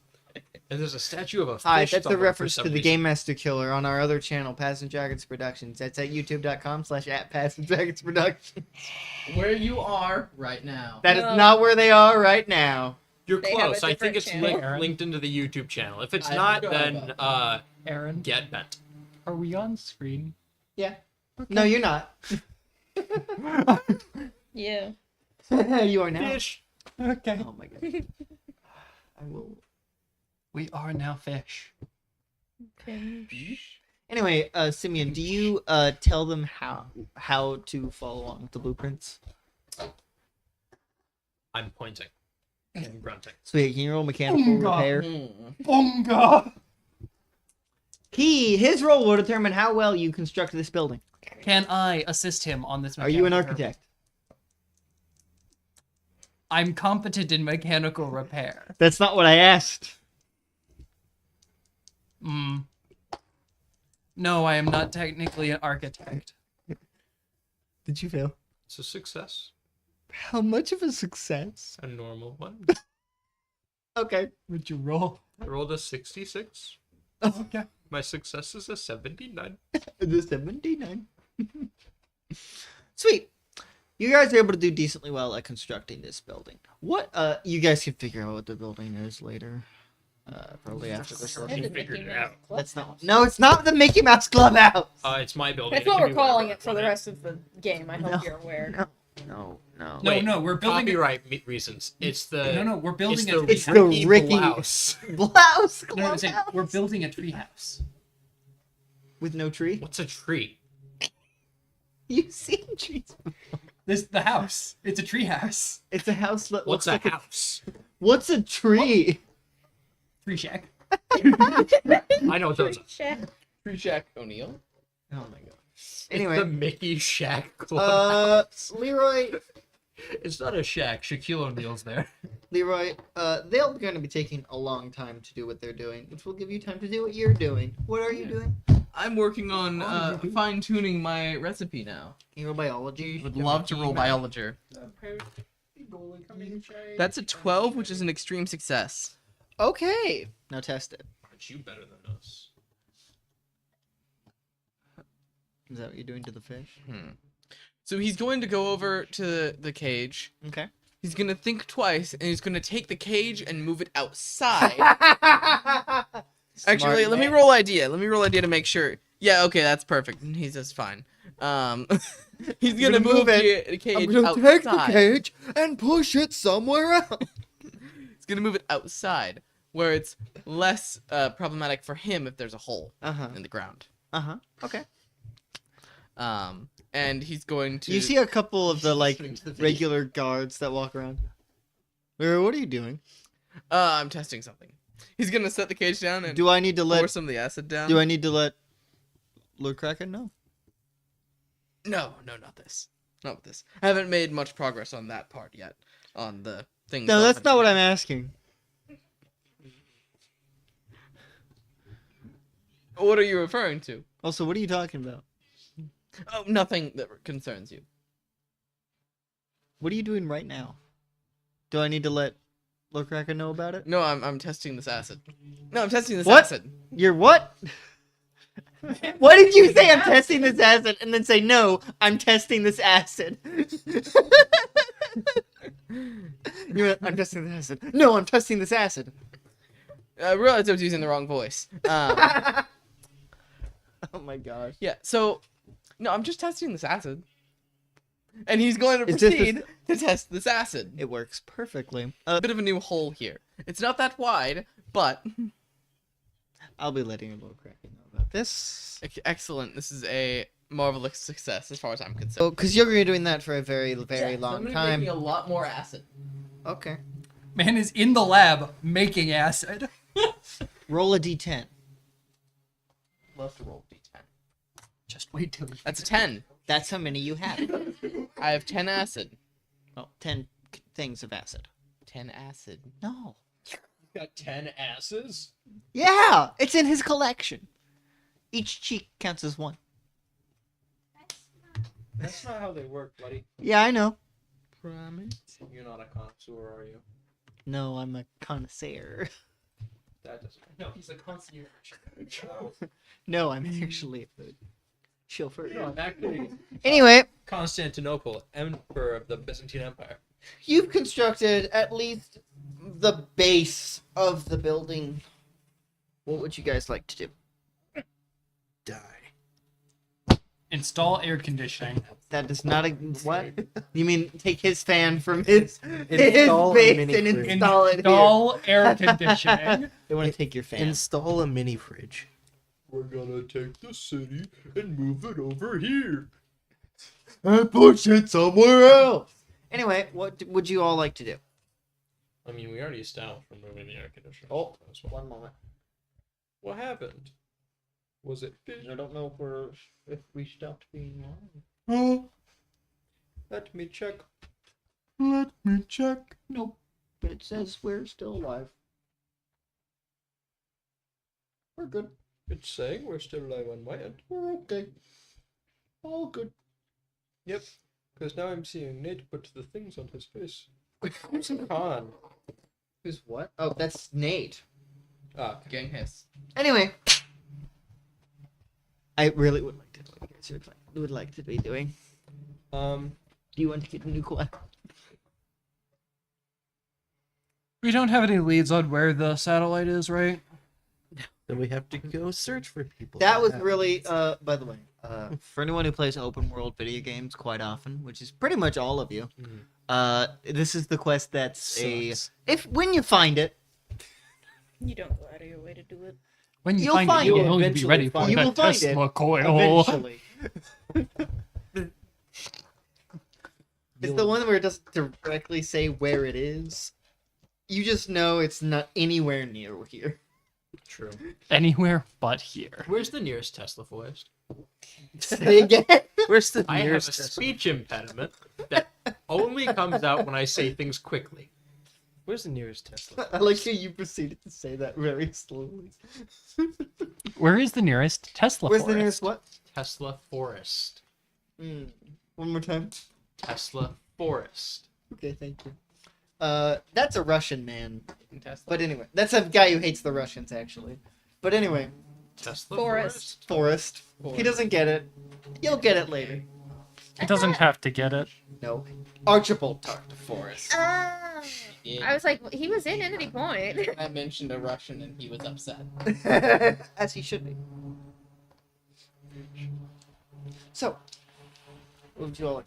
And there's a statue of a fish. Hi, that's a somewhere for reference some to the reason. Game Master Killer on our other channel, Pass and Dragons Productions. That's at youtube.com/@Pass and Dragons Productions. Where you are right now. That is No. not where they are right now. You're They have a close. I think different it's channel. linked into the YouTube channel. If it's I not, forgot then about Aaron, get bent. are we on screen? Yeah. No, you're not. Yeah. You are now. Fish. Okay. Oh my god. I will. We are now fish. Anyway, Simeon, do you tell them how to follow along with the blueprints? I'm pointing and grunting. Sweet, can you roll mechanical repair? Bunga! His role will determine how well you construct this building. Can I assist him on this? Are you an mechanical architect? I'm competent in mechanical repair. That's not what I asked. No, I am not technically an architect. Did you fail? It's a success. How much of a success? A normal one. Okay. Would you roll? I rolled a 66. Okay. My success is a 79. The 79. Sweet. You guys are able to do decently well at constructing this building. What you guys can figure out what the building is later. Probably after this You session. figured it out. That's not. No, it's not the Mickey Mouse Clubhouse. It's my building. That's It what can we're be calling whatever it for I the want. rest of the game. I hope No. you're aware. No. Wait, No, we're building. Copyright reasons. It's the. No, we're building It's a. the, It's the Ricky- blouse. Blouse No, I'm saying Clubhouse. we're building a treehouse. With no tree. What's a tree? You've seen trees. The house. It's a treehouse. It's a house that What's looks a like house? What's a tree? Tree shack. I know what those are. Shit. Free Jack O'Neill. Oh my god. It's Anyway, the Mickey Shack Clubhouse. Leroy, It's not a shack. Shaquille O'Neal's there. Leroy, they're going to be taking a long time to do what they're doing, which will give you time to do what you're doing. What are you doing? I'm working on fine-tuning my recipe now. Can you roll biology? Would love to roll biology. That's a 12, which is an extreme success. Okay. Now test it. Aren't you better than us? Is that what you're doing to the fish? So he's going to go over to the cage. Okay. He's going to think twice, and he's going to take the cage and move it outside. Actually, let me roll idea. Let me roll idea to make sure. Yeah, okay, that's perfect. He says fine. He's going to move the cage I'm gonna outside. take the cage and push it somewhere else. He's going to move it outside, where it's less problematic for him if there's a hole in the ground. Okay. And he's going to... You see a couple of the, like, regular guards that walk around. Leroy, what are you doing? I'm testing something. He's going to set the cage down and Do I need to pour let... some of the acid down. Do I need to let Lord Kraken know? No, not this. Not with this. I haven't made much progress on that part yet. On the things. No, that's not what I'm asking. What are you referring to? Also, what are you talking about? Oh, nothing that concerns you. What are you doing right now? Do I need to let Lord Kraken know about it? No, I'm testing this acid. No, I'm testing this What? acid. You're what? What did you say? I'm testing this acid, and then say no. I'm testing this acid. You went, I'm testing this acid. No, I'm testing this acid. I realized I was using the wrong voice. Oh my gosh. Yeah. So, no, I'm just testing this acid. And he's going to Is this proceed to test this acid. It works perfectly. A bit of a new hole here. It's not that wide, but I'll be letting Lord Kraken know about this. excellent. This is a marvelous success as far as I'm concerned. Oh, because you're going to be doing that for a very, very Yeah, so long I'm gonna be time. making a lot more acid. Okay. Man is in the lab making acid. Roll a d10. Love to roll d10. Just wait till That's a 10. That's how many you have. I have 10 acid. Oh, 10 things of acid. 10 acid. No. Got 10 asses? Yeah, it's in his collection. Each cheek counts as one. That's not how they work, buddy. Yeah, I know. Promise. You're not a connoisseur, are you? No, I'm a connoisseur. That doesn't. No, he's a concierge. No, I'm actually a chauffeur. No, I'm actually Anyway, Constantinople, emperor of the Byzantine Empire. you've constructed at least the base of the building. What would you guys like to do? Die. Install air conditioning. That is not a what? You mean take his fan from his Install a base mini and fridge. install it here? Install air conditioning. They want to take your fan. Install a mini fridge. We're gonna take the city and move it over here. And push it somewhere else. Anyway, what would you all like to do? I mean, we already established removing the air conditioner. Oh, as well. one moment. What happened? Was it fish? I don't know if we stopped being live. Oh, let me check. Let me check. Nope, but it says we're still alive. We're good. It's saying we're still alive on my end. We're okay. All good. Yep. Because now I'm seeing Nate put the things on his face. Who's Khan? Who's what? Oh, that's Nate. Ah, Gang hiss. Anyway, I really would like to know what you guys would like to be doing. Do you want to get a new quest? We don't have any leads on where the satellite is, right? Then we have to go search for people. That was really, by the way, for anyone who plays open world video games quite often, which is pretty much all of you, this is the quest that's when you find it, You don't go out of your way to do it. When you You'll find find it, it. you'll be Eventually ready for find it. You that will find it. Tesla coil. eventually. It's the one where it doesn't directly say where it is. You just know it's not anywhere near here. true. Anywhere but here. Where's the nearest Tesla forest? Say again. Where's the I have a nearest? speech impediment that only comes out when I say things quickly. Where's the nearest Tesla? I like how you proceeded to say that very slowly. Where is the nearest Tesla Where's the forest? nearest what? Tesla Forest. One more time. Tesla Forest. Okay, thank you. That's a Russian man. Tesla. But anyway, that's a guy who hates the Russians, actually. But anyway, Tesla Forest. Forest. He doesn't get it. You'll get it later. It doesn't have to get it. No. Archibald talked to Forest. Oh. Yeah. I was like, he was in Entity Point. I mentioned a Russian and he was upset. As he should be. So, what would you all like?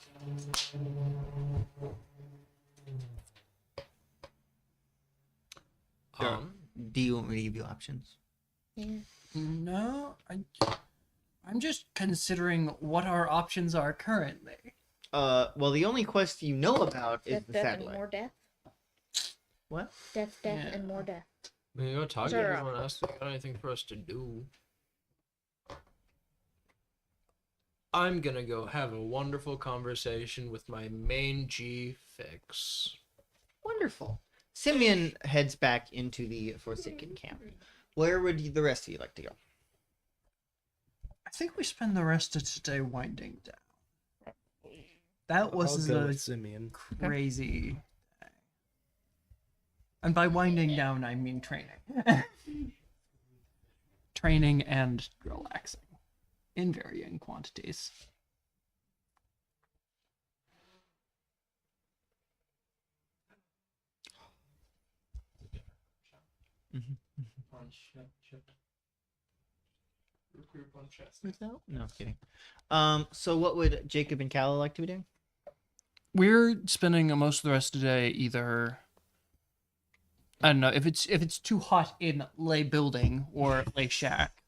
Do you want me to give you options? Yeah. No, I'm just considering what our options are currently. Well, the only quest you know about is Death, the death, and satellite. more death. What? Death, death, Yeah. and more death. We go talk to Sure. everyone else. We got anything for us to do? I'm gonna go have a wonderful conversation with my main G Fix. Wonderful. Simeon heads back into the Forsaken camp. Where would the rest of you like to go? I think we spend the rest of today winding down. That was I'll go a with Simeon. crazy day. And by winding down, I mean training. Training and relaxing in varying quantities. No, kidding. So what would Jacob and Calla like to be doing? We're spending most of the rest of the day either, I don't know, if it's too hot in lay building or lay shack.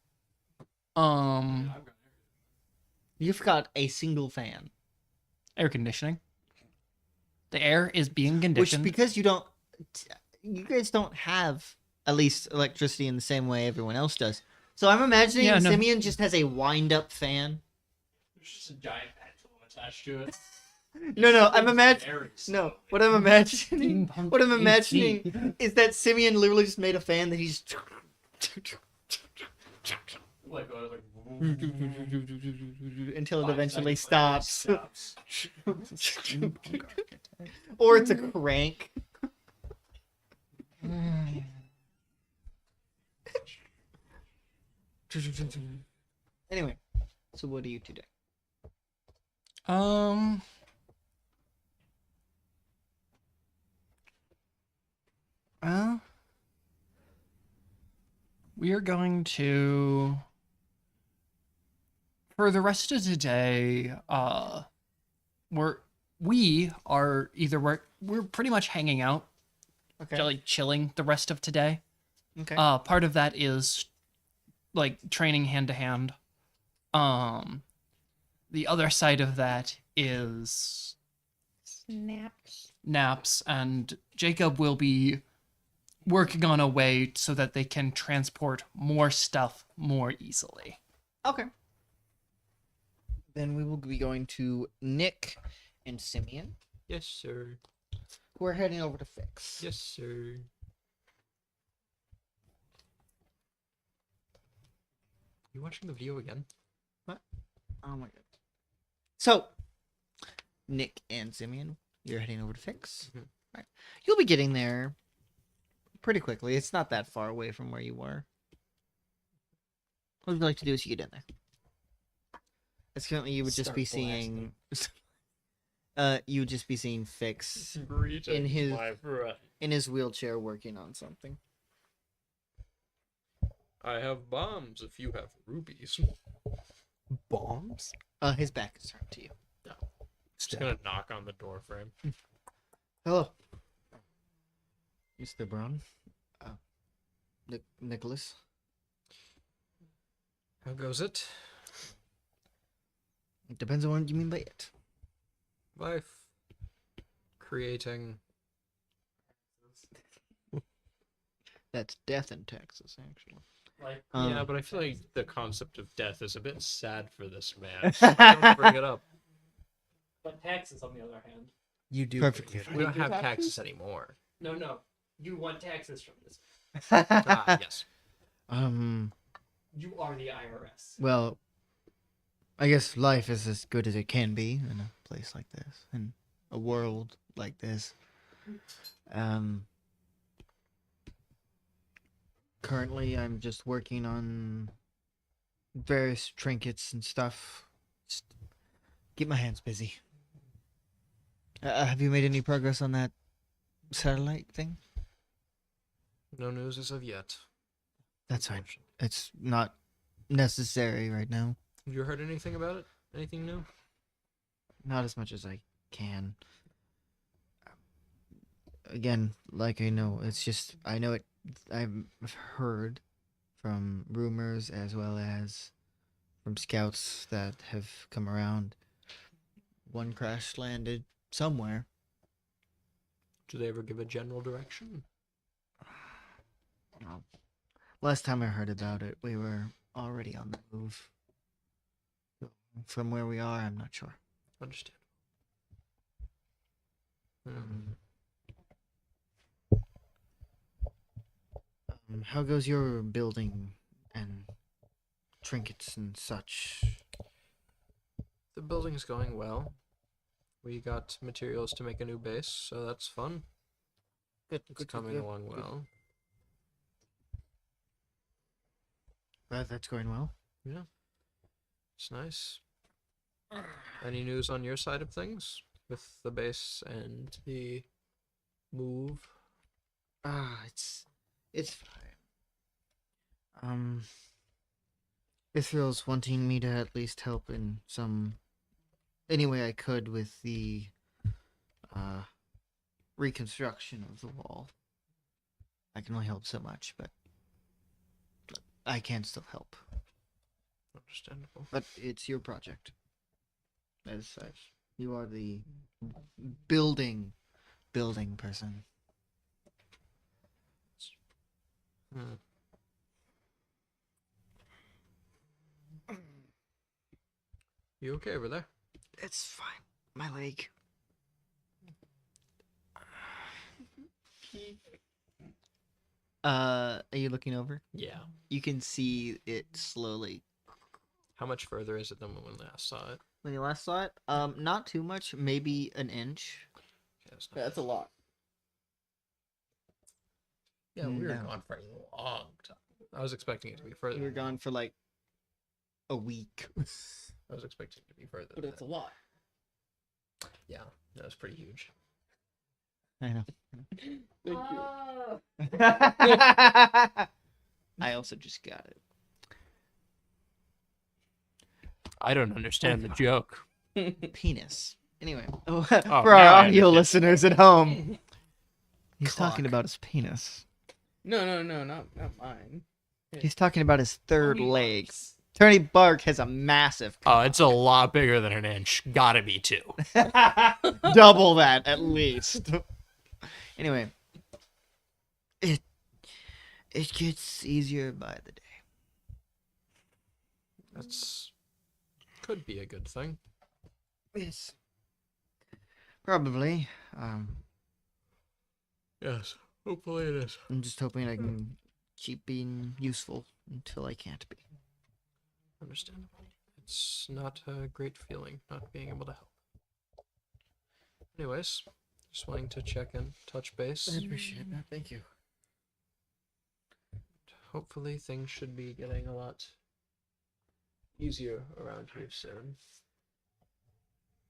You've got a single fan. Air conditioning. The air is being Which, conditioned. because you guys don't have, at least, electricity in the same way everyone else does. So I'm imagining Yeah, no. Simeon just has a wind-up fan. There's just a giant pendulum attached to it. No, I'm imagining. No, what I'm imagining. Steampunk What I'm AC. imagining is that Simeon literally just made a fan that he's. Like, Until it eventually stops. Or it's a crank. Anyway, so what do you two do? Well, we are going to, for the rest of the day, we're pretty much hanging out, Okay. like chilling the rest of today. Okay. Part of that is like training hand to hand. The other side of that is Snaps. naps, and Jacob will be working on a way so that they can transport more stuff more easily. Okay. Then we will be going to Nick and Simeon, yes, sir. who are heading over to Fix. Yes, sir. You watching the video again? Oh my god. So, Nick and Simeon, you're heading over to Fix. Mhm. Right. You'll be getting there pretty quickly. It's not that far away from where you were. What would you like to do as you get in there? As currently you would just be seeing you would just be seeing Fix in his wheelchair working on something. I have bombs if you have rubies. Bombs? His back is turned to you. Just gonna knock on the door frame. Hello. Mr. Brown. Nicholas. How goes it? It depends on what you mean by it. Life. Creating. That's death in Texas, actually. Yeah, but I feel like the concept of death is a bit sad for this man. So don't bring it up. But taxes, on the other hand. You do. Perfectly get fine. We don't have taxes anymore. No. You want taxes from this. Ah, yes. You are the IRS. Well, I guess life is as good as it can be in a place like this, in a world like this. Currently, I'm just working on various trinkets and stuff. Just keep my hands busy. Have you made any progress on that satellite thing? No news as of yet. That's fine. It's not necessary right now. Have you heard anything about it? Anything new? Not as much as I can. Again, like I know, it's just I know it. I've heard from rumors as well as from scouts that have come around. One crash landed somewhere. Do they ever give a general direction? Well, last time I heard about it, we were already on the move. From where we are, I'm not sure. Understand. How goes your building and trinkets and such? The building's going well. We got materials to make a new base, so that's fun. Good, It's coming along well. Glad that's going well. Yeah. It's nice. Any news on your side of things with the base and the move? It's fine. Israel's wanting me to at least help in any way I could with the reconstruction of the wall. I can only help so much, but I can still help. Understandable. But it's your project. As such, you are the building person. You okay over there? It's fine. My leg. Are you looking over? Yeah. You can see it slowly. How much further is it than when we last saw it? When you last saw it, not too much, maybe an inch. Okay, that's not That's a lot. Yeah, we were No. gone for a long time. I was expecting it to be further. We were gone for like a week. I was expecting it to be further. than that. a lot. Yeah, that was pretty huge. I know. Oh. I also just got it. I don't understand the joke. Penis. Anyway, Oh, for now our I audio understand. listeners at home, he's Clock. talking about his penis. No, not mine. He's talking about his third leg. Tony Bark has a massive Oh, it's a lot bigger than an inch. Gotta be 2. double that at least. Anyway, it gets easier by the day. That's could be a good thing. Yes. Probably. Yes, hopefully it is. I'm just hoping I can keep being useful until I can't be. Understandable. It's not a great feeling not being able to help. Anyways, just wanting to check in, touch base. I appreciate that. Thank you. Hopefully things should be getting a lot easier around here soon.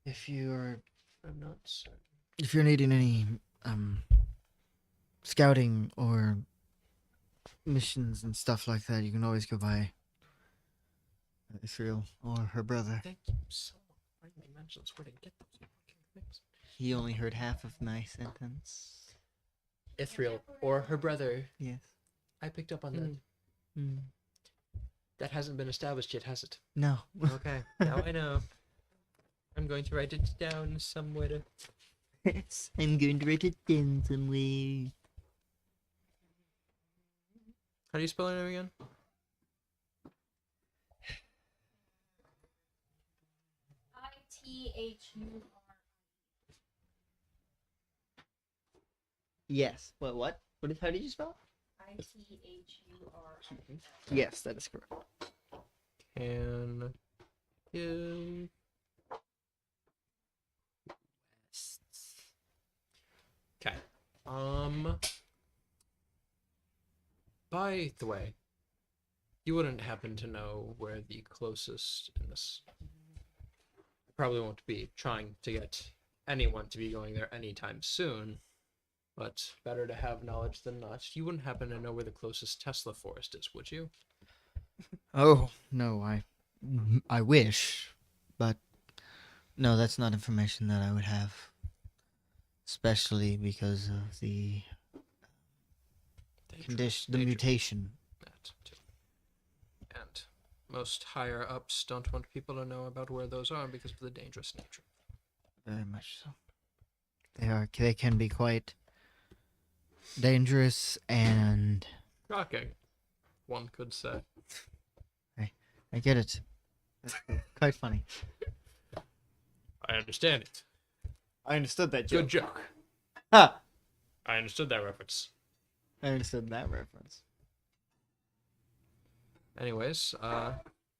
If you're I'm not certain. needing any scouting or missions and stuff like that, you can always go by Israel or her brother. Thank you so much. Why didn't they mention where to get those fucking things? He only heard half of my sentence. Ithriel or her brother. Yes. I picked up on that. Mm. That hasn't been established yet, has it? No. Okay, now I know. I'm going to write it down somewhere. I'm going to write it down somewhere. How do you spell your name again? ITHUR. Yes. What? How did you spell it? ITHUR. Yes, that is correct. Can give okay. By the way, you wouldn't happen to know where the closest in this. I probably won't be trying to get anyone to be going there anytime soon, but better to have knowledge than not. You wouldn't happen to know where the closest Tesla forest is, would you? Oh no, I wish, but no, that's not information that I would have, especially because of the condition, the Danger. mutation. That too. And most higher ups don't want people to know about where those are because of the dangerous nature. Very much so. They can be quite dangerous, and Shocking, one could say. I get it. That's quite funny. I understand it. I understood that Good joke. Ha! I understood that reference. I understood that reference. Anyways,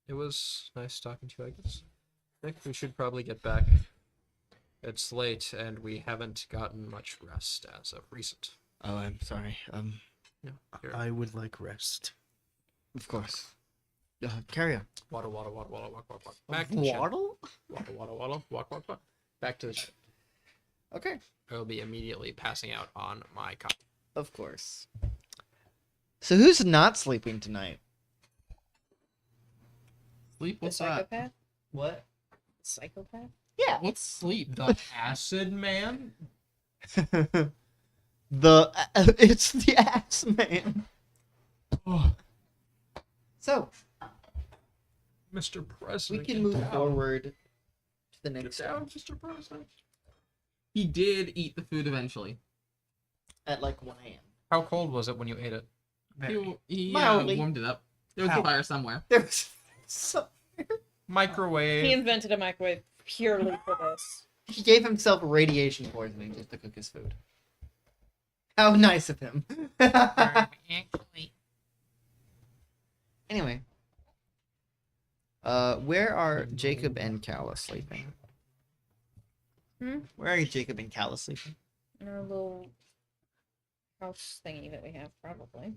it was nice talking to you, I guess. I think we should probably get back. It's late, and we haven't gotten much rest as of recent. Oh, I'm sorry. Yeah, here. I would like rest. Of course. Carry on. Waddle, waddle, waddle, waddle, walk, walk, walk. Back to the ship. Waddle? Waddle, waddle, waddle, walk, walk, walk. Back to the ship. Okay. I will be immediately passing out on my cot. Of course. So who's not sleeping tonight? Sleep? The What's that? psychopath? What? Psychopath? Yeah. What's sleep? The acid man? It's the ass man. So Mr. we President. can get move down. forward to the Get next down, one Mr. President. He did eat the food eventually. at like 1 a.m. How cold was it when you ate it? He Mildly. warmed it up. There was How? a fire somewhere. There was so Microwave. He invented a microwave purely for this. he gave himself radiation poisoning just to cook his food. How nice of him. Anyway. Where are Jacob and Calla sleeping? Hmm? Where are Jacob and Calla sleeping? In our little house thingy that we have, probably.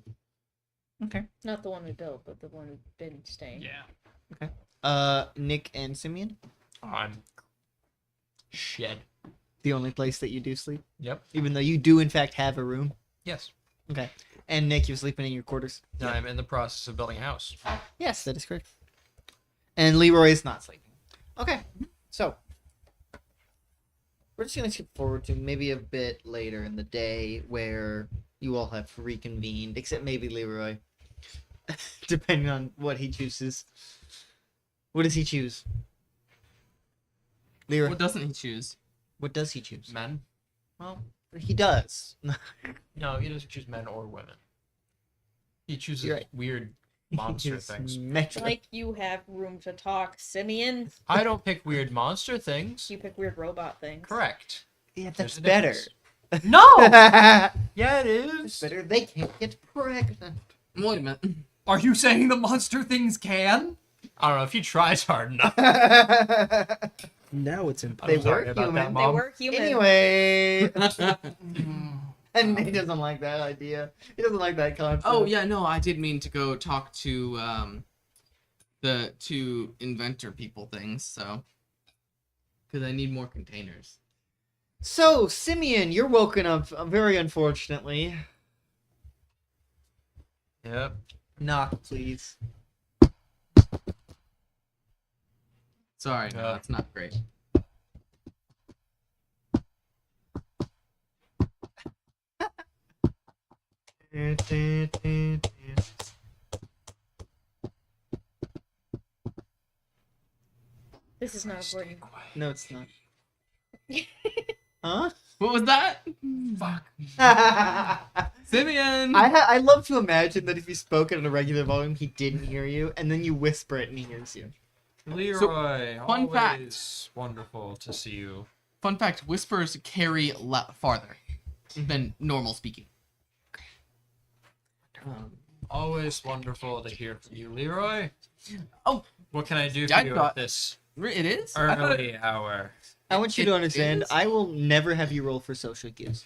Okay. Not the one we built, but the one we've been staying. Yeah. Nick and Simeon? On shed. The only place that you do sleep? Yep. Even though you do in fact have a room? Yes. Okay. And Nick, you're sleeping in your quarters? I'm in the process of building a house. Yes, that is correct. And Leroy is not sleeping. Okay. So we're just gonna skip forward to maybe a bit later in the day where you all have reconvened, except maybe Leroy. Depending on what he chooses. What does he choose? Leroy, What doesn't he choose? what does he choose? Men? Well, he does. No, he doesn't choose men or women. He chooses You're right. weird monster His things. metric. Like you have room to talk, Simeon. I don't pick weird monster things. You pick weird robot things. Correct. Yeah, There's that's a better. difference. No! That's Yeah, it is. better. They can't get pregnant. Wait a minute. Are you saying the monster things can? I don't know if he tries hard enough. Now it's in. They I'm sorry were about that, human. They Mom. work human. Anyway, and he doesn't like that idea. He doesn't like that concept. Oh yeah, no, I did mean to go talk to the two inventor people things, so because I need more containers. So, Simeon, you're woken up very unfortunately. Yep. Knock, please. Sorry, no, that's not great. This is not important. No, it's not. Huh? What was that? Fuck. Simeon! I love to imagine that if you spoke at a regular volume, he didn't hear you, and then you whisper it and he hears you. Leroy, fun always wonderful to see you. Fun fact: whispers carry farther. than normal speaking. Always wonderful to hear from you, Leroy. Oh, What can I do for I you thought- at this it is? I thought early hour? I want you It to understand, is? I will never have you roll for social cues.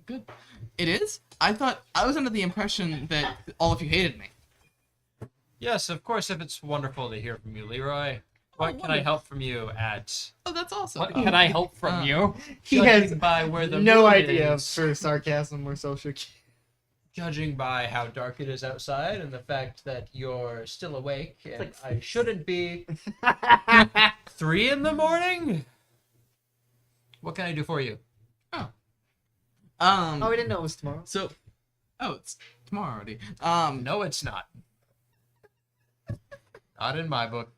it is? I thought I was under the impression that all of you hated me. Yes, of course, if it's wonderful to hear from you, Leroy. What can I help from you at... Oh, that's awesome. What can I help from you? He Judging has by where the no moon idea is, for sarcasm or social cues. judging by how dark it is outside and the fact that you're still awake and I shouldn't be 3 in the morning. What can I do for you? Oh, we didn't know it was tomorrow. So, it's tomorrow already. No, it's not. Not in my book.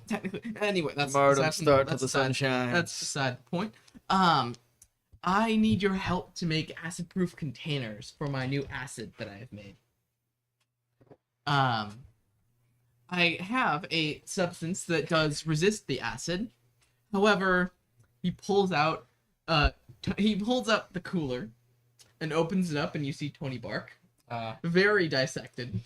Technically, anyway, that's Tomorrow start that's till the a side- sun shines. That's a side point. I need your help to make acid-proof containers for my new acid that I have made. I have a substance that does resist the acid. However, he pulls out the cooler and opens it up, and you see Tony bark. Very dissected.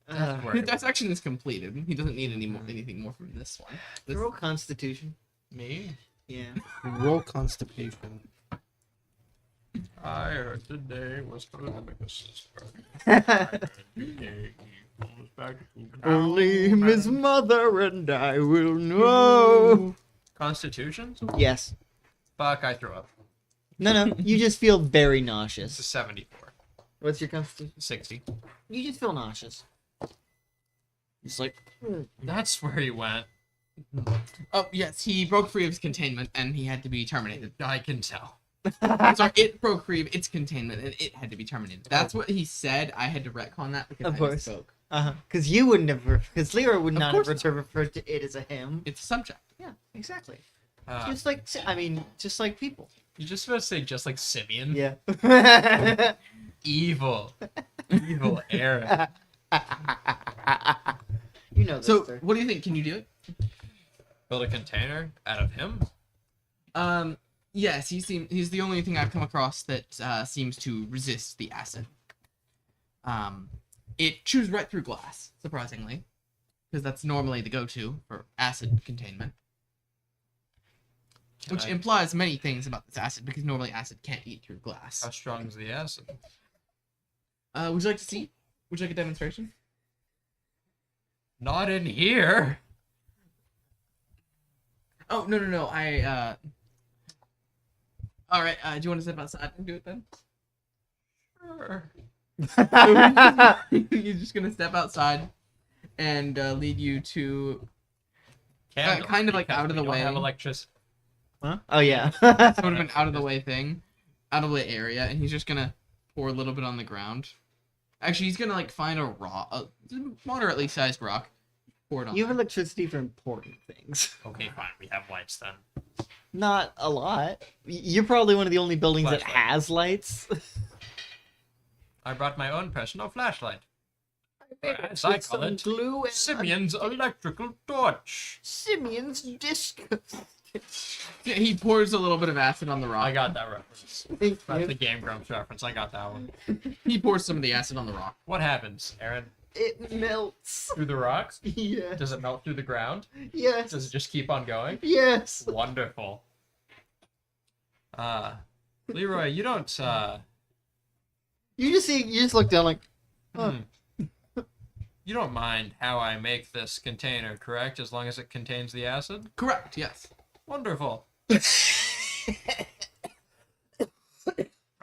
Where- His dissection is completed. He doesn't need anything more from this one. This- Roll Constitution. Me? Yeah. Roll constipation. I heard today was Columbus. Only his mother and I will know. Constitution? Yes. Fuck, I threw up. No, you just feel very It's a nauseous. 74. What's your constitution? 60. You just feel nauseous. It's like, That's where he went. Oh, yes, he broke free of his containment, and he had to be terminated. I can tell. Sorry, it broke free of its containment, and it had to be terminated. That's what he said. I had to retcon that because Of I course. misspoke. because you wouldn't have, because Leroy would Of not course have referred to it as a him. It's a subject. Yeah, exactly. Uh, Just like, just like people. you just about to say just like Simeon? Yeah. Evil. Evil Aaron. You know this. So, sir. what do you think? Can you do it? Build a container out of him? Yes, he's the only thing I've come across that seems to resist the acid. It chews right through glass, surprisingly, because that's normally the go-to for acid containment. Which implies many things about this acid, because normally acid can't eat through glass. How strong is the acid? Would you like to see? Would you like a demonstration? Not in here. Oh, no, Alright, do you want to step outside and do it then? Sure. He's just gonna step outside and lead you to Candle, kind of like because out of we the don't way. have electricity. Huh? Oh yeah. sort of an out of the way thing, out of the way area, and he's just gonna pour a little bit on the ground. Actually, he's gonna like find a moderately sized rock, pour it on. You have there. electricity for important things. Okay, fine. We have lights then. Not a lot. You're probably one of the only buildings that Flashlight. has lights. I brought my own personal flashlight. As I call it, glue and Simeon's electrical torch. Simeon's disc. Yeah, he pours a little bit of acid on the rock. I got that reference. Thank That's you. the Game Grumps reference. I got that one. He pours some of the acid on the rock. What happens, Aaron? It melts. Through the rocks? Yeah. Does it melt through the ground? Yes. Does it just keep on going? Yes. Wonderful. Leroy, you don't, You just look down like, huh. you don't mind how I make this container, correct? As long as it contains the acid? Correct. Yes. Wonderful.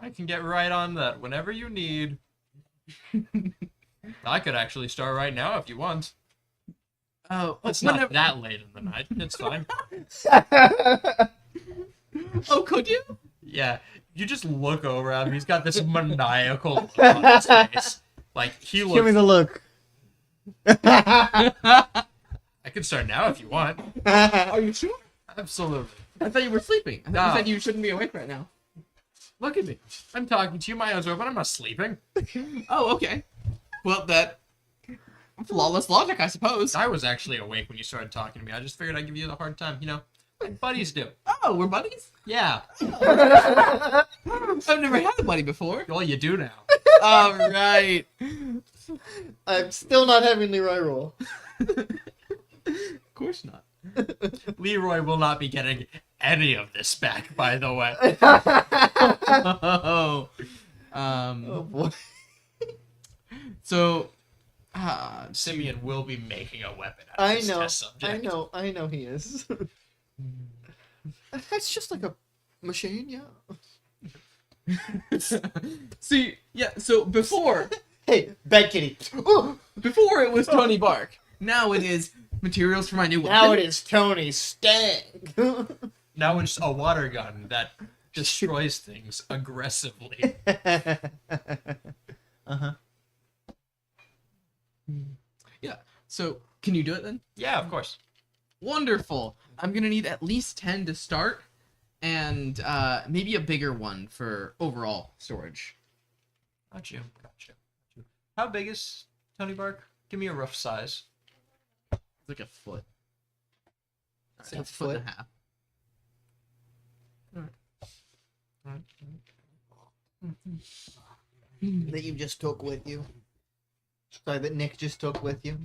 I can get right on that whenever you need. I could actually start right now if you want. Oh, It's not that late in the night. It's fine. Oh, could you? Yeah, you just look over at him. He's got this maniacal look on his face. Like, he Give me looks... the look. I can start now if you want. Are you sure? Absolutely. I thought you were sleeping. I thought No. you said you shouldn't be awake right now. Look at me. I'm talking to you. My eyes are open. I'm not sleeping. Oh, okay. Well, that flawless logic, I suppose. I was actually awake when you started talking to me. I just figured I'd give you the hard time. You know, like buddies do. Oh, Oh, we're buddies? Yeah. I've never had a buddy before. Well, you do now. All right. I'm still not having Leroy roll. Of course not. Leroy will not be getting any of this back, by the way. Oh. Oh boy. So, Simeon will be making a weapon out of I this know. test subject. I know he is. That's just like a machine, yeah. see, yeah. So before Hey, bad kitty. Ooh, it was Tony Bark. Now it is materials for my new weapon. now it is Tony Stang. Now it's a water gun that destroys things aggressively. Uh-huh. Yeah. So can you do it then? Yeah, of course. Wonderful. I'm gonna need at least 10 to start, and maybe a bigger one for overall storage. Got you. How big is Tony Bark? Give me a rough size. It's like a foot. Say A foot and a half. That you just took with you. Sorry, that Nick just took with you.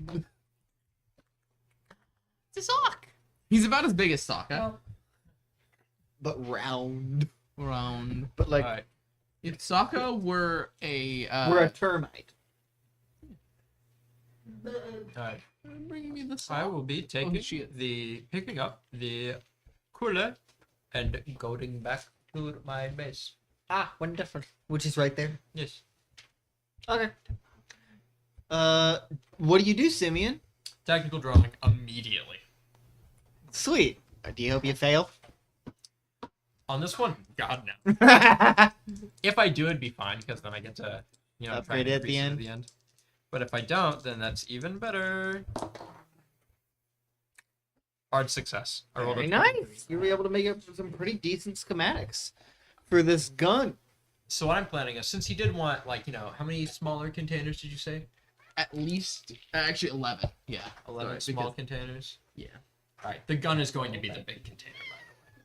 It's a sock. He's about as big as Sokka. But round. Round. But like, Alright. If Sokka were a we're a termite. Alright. bring me the sock. I will be taking picking up the Currere and going back to my base. Ah, wonderful. Which is right there. Yes. Okay. What do you do, Simeon? Tactical drawing immediately. Sweet. Do you hope you fail? On this one, God no. If I do, it'd be fine because then I get to, try Upgrade and at the increase it end. at the end. But if I don't, then that's even better. Hard success. I rolled Very a nice. 23. You were able to make up some pretty decent schematics for this gun. So what I'm planning is, since he did want, how many smaller containers did you say? At least, actually 11. Yeah. 11 Sorry, small because- containers? Yeah. Alright, the gun is going to be the big container,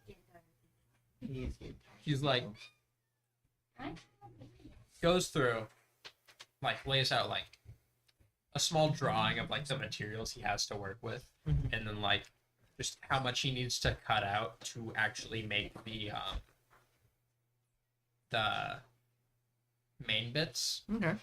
by the way. He's like, goes through, lays out, a small drawing of, the materials he has to work with, and then, just how much he needs to cut out to actually make the main bits. Okay.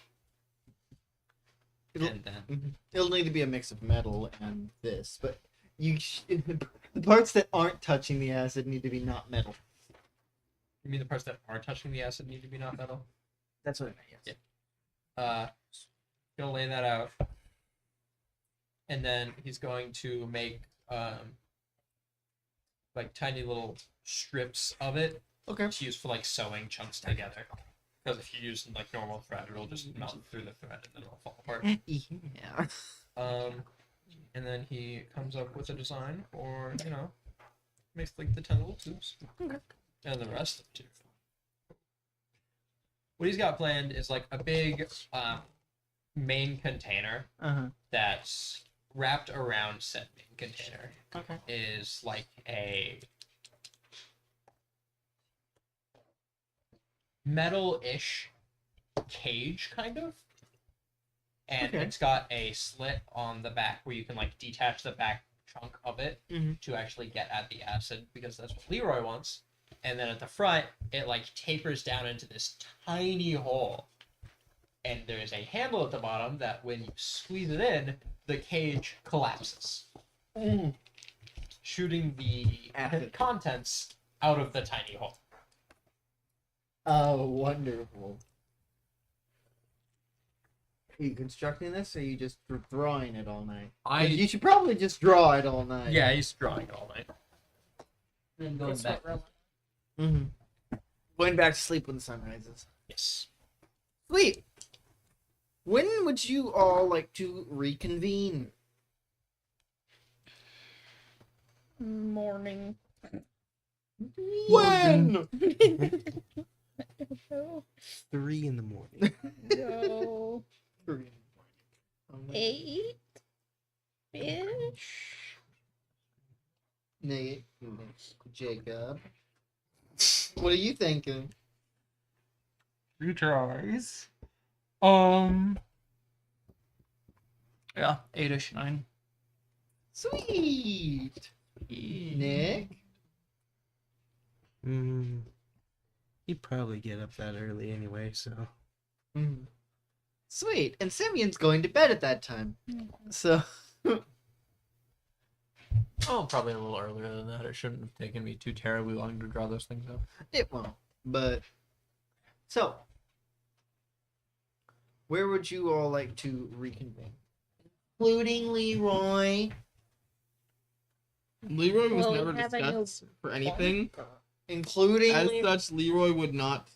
And then, It'll need to be a mix of metal and this, but the parts that aren't touching the acid need to be not metal. you mean the parts that are touching the acid need to be not metal? That's what I meant, yes. Gonna lay that out, and then he's going to make tiny little strips of it Okay. to use for sewing chunks together. Because if you use normal thread, it'll just melt through the thread and then it'll fall apart. Yeah. And then he comes up with a design for makes the 10 little tubes. Okay. And the rest of it too. What he's got planned is a big main container Uh-huh. that's wrapped around said main container. Okay. Is a metal-ish cage, kind of. And Okay. it's got a slit on the back where you can detach the back chunk of it to actually get at the acid, because that's what Leroy wants. And then at the front, it tapers down into this tiny hole. And there's a handle at the bottom that when you squeeze it in, the cage collapses. Shooting the Acid. contents out of the tiny hole. Oh, wonderful. Are you constructing this, or are you just drawing it all night? You should probably just draw it all night. Yeah, he's drawing all night. Then going That's back. what Going back to sleep when the sun rises. Yes. Sweet. When would you all like to reconvene? morning. When? 3 in the morning. No. 8 ish. Nate, Jacob. What are you thinking? 3 tries. Yeah, 8ish, 9. Sweet. Nick. He'd probably get up that early anyway, so. Sweet. And Simeon's going to bed at that time. So. Oh, probably a little earlier than that. It shouldn't have taken me too terribly long to draw those things up. It won't. But. So. Where would you all like to reconvene? Including Leroy. Leroy was Well, we never have a new discussed for anything. Including As such, Leroy would not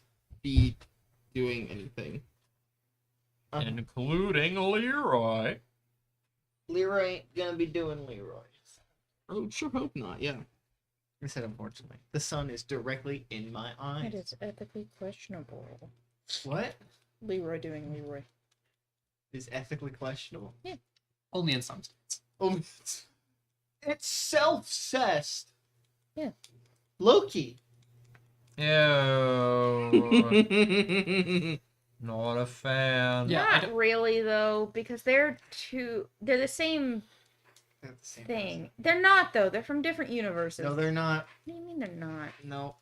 be doing anything. Including Leroy. Leroy ain't gonna be doing Leroy. I would sure hope not, yeah. I said unfortunately. The sun is directly in my It eyes. is ethically questionable. What? Leroy doing Leroy. Is ethically questionable? Only in some states. Oh, it's self-cessed. Yeah. Loki. Ew. Not a fan. Yeah, I Not really though, because they're the same They're the same thing. They're not though. They're from different universes. No, they're not. What do you mean they're not? No.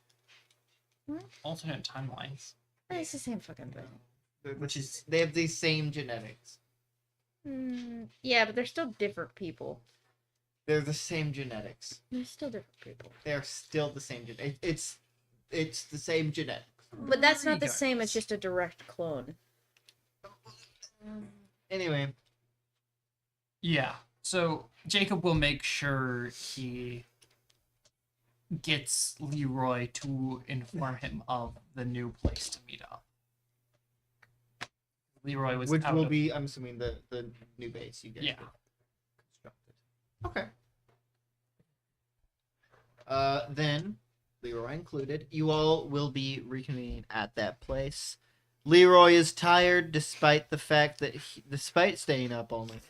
Alternate timelines. It's the same fucking thing. Which is, they have the same genetics. Yeah, but they're still different people. They're the same genetics. They're still different people. They're still the same genetics. It's the same genetics. But that's not the Regardless. same as just a direct clone. Anyway, Yeah. So Jacob will make sure he gets Leroy to inform him of the new place to meet up. Leroy was which out will of- be, I'm assuming, the new base you get Yeah. constructed. Okay. Then, Leroy included, you all will be reconvening at that place. Leroy is tired despite the fact that despite staying up all night.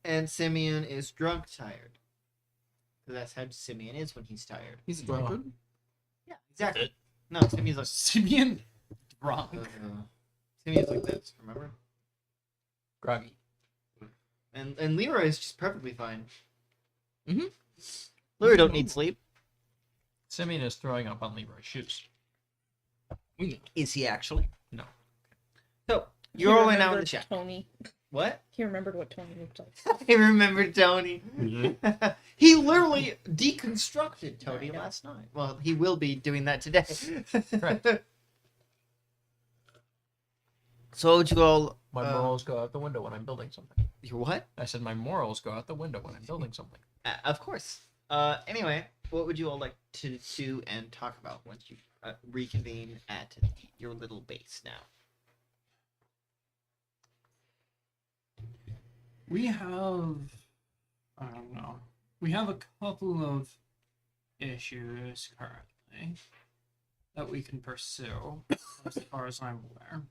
And Simeon is drunk tired. Because that's how Simeon is when he's tired. He's a drunkard. Yeah, exactly. No, Simeon's like Simeon drunk. Simeon's like this, remember? Groggy. And Leroy is just perfectly fine. Mhm. Leroy don't need sleep. Simeon is throwing up on Leroy's shoes. We know. Is he actually? No. So, you're all in now in the remembered chat. Tony. What? He remembered what Tony looked like. I remember Tony. He literally deconstructed Tony I know. last night. Well, he will be doing that today. Right. So, what would you all... My morals go out the window when I'm building something. Your what? I said my morals go out the window when I'm building something. Of course. Anyway, what would you all like to do and talk about once you reconvene at your little base now? We have, I don't know, we have a couple of issues currently that we can pursue, as far as I'm aware.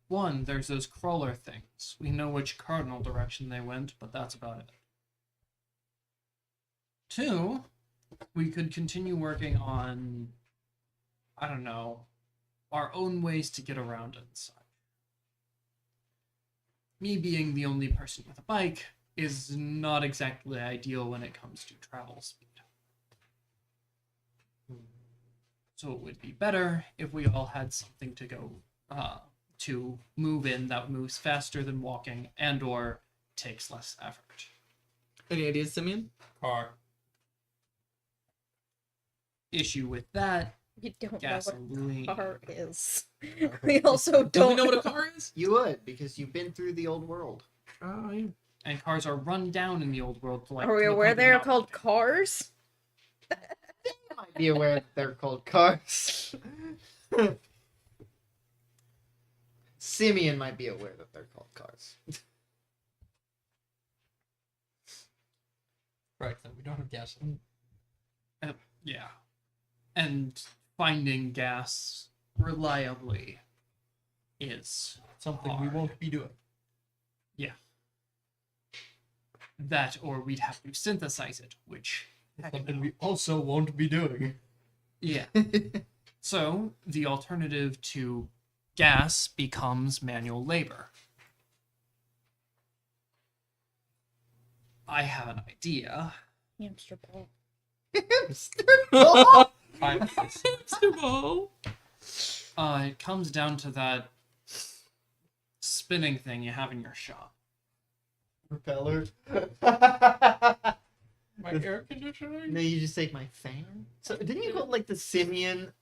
One, there's those crawler things. We know which cardinal direction they went, but that's about it. Two, we could continue working on, I don't know, our own ways to get around and such. Me being the only person with a bike is not exactly ideal when it comes to travel speed. So it would be better if we all had something to go to move in that moves faster than walking and or takes less effort. Any ideas, Simeon? Car. Issue with that, You don't gasoline. know what a car is. We also Do don't we know what a car is? You would, because you've been through the old world. Oh, yeah. And cars are run down in the old world. Like, Are we to the aware point of they're not called working. cars? You might be aware that they're called cars. Simeon might be aware that they're called cars. Right, then we don't have gasoline. Yeah. And finding gas reliably is Something we hard. won't be doing. Yeah. That, or we'd have to synthesize it, which, Something we also won't be doing. yeah. So, the alternative to gas becomes manual labor. I have an idea. Hamster ball. I'm It comes down to that spinning thing you have in your shop. Propeller. my air conditioning. No, you just take my fan. So didn't you call it like the simian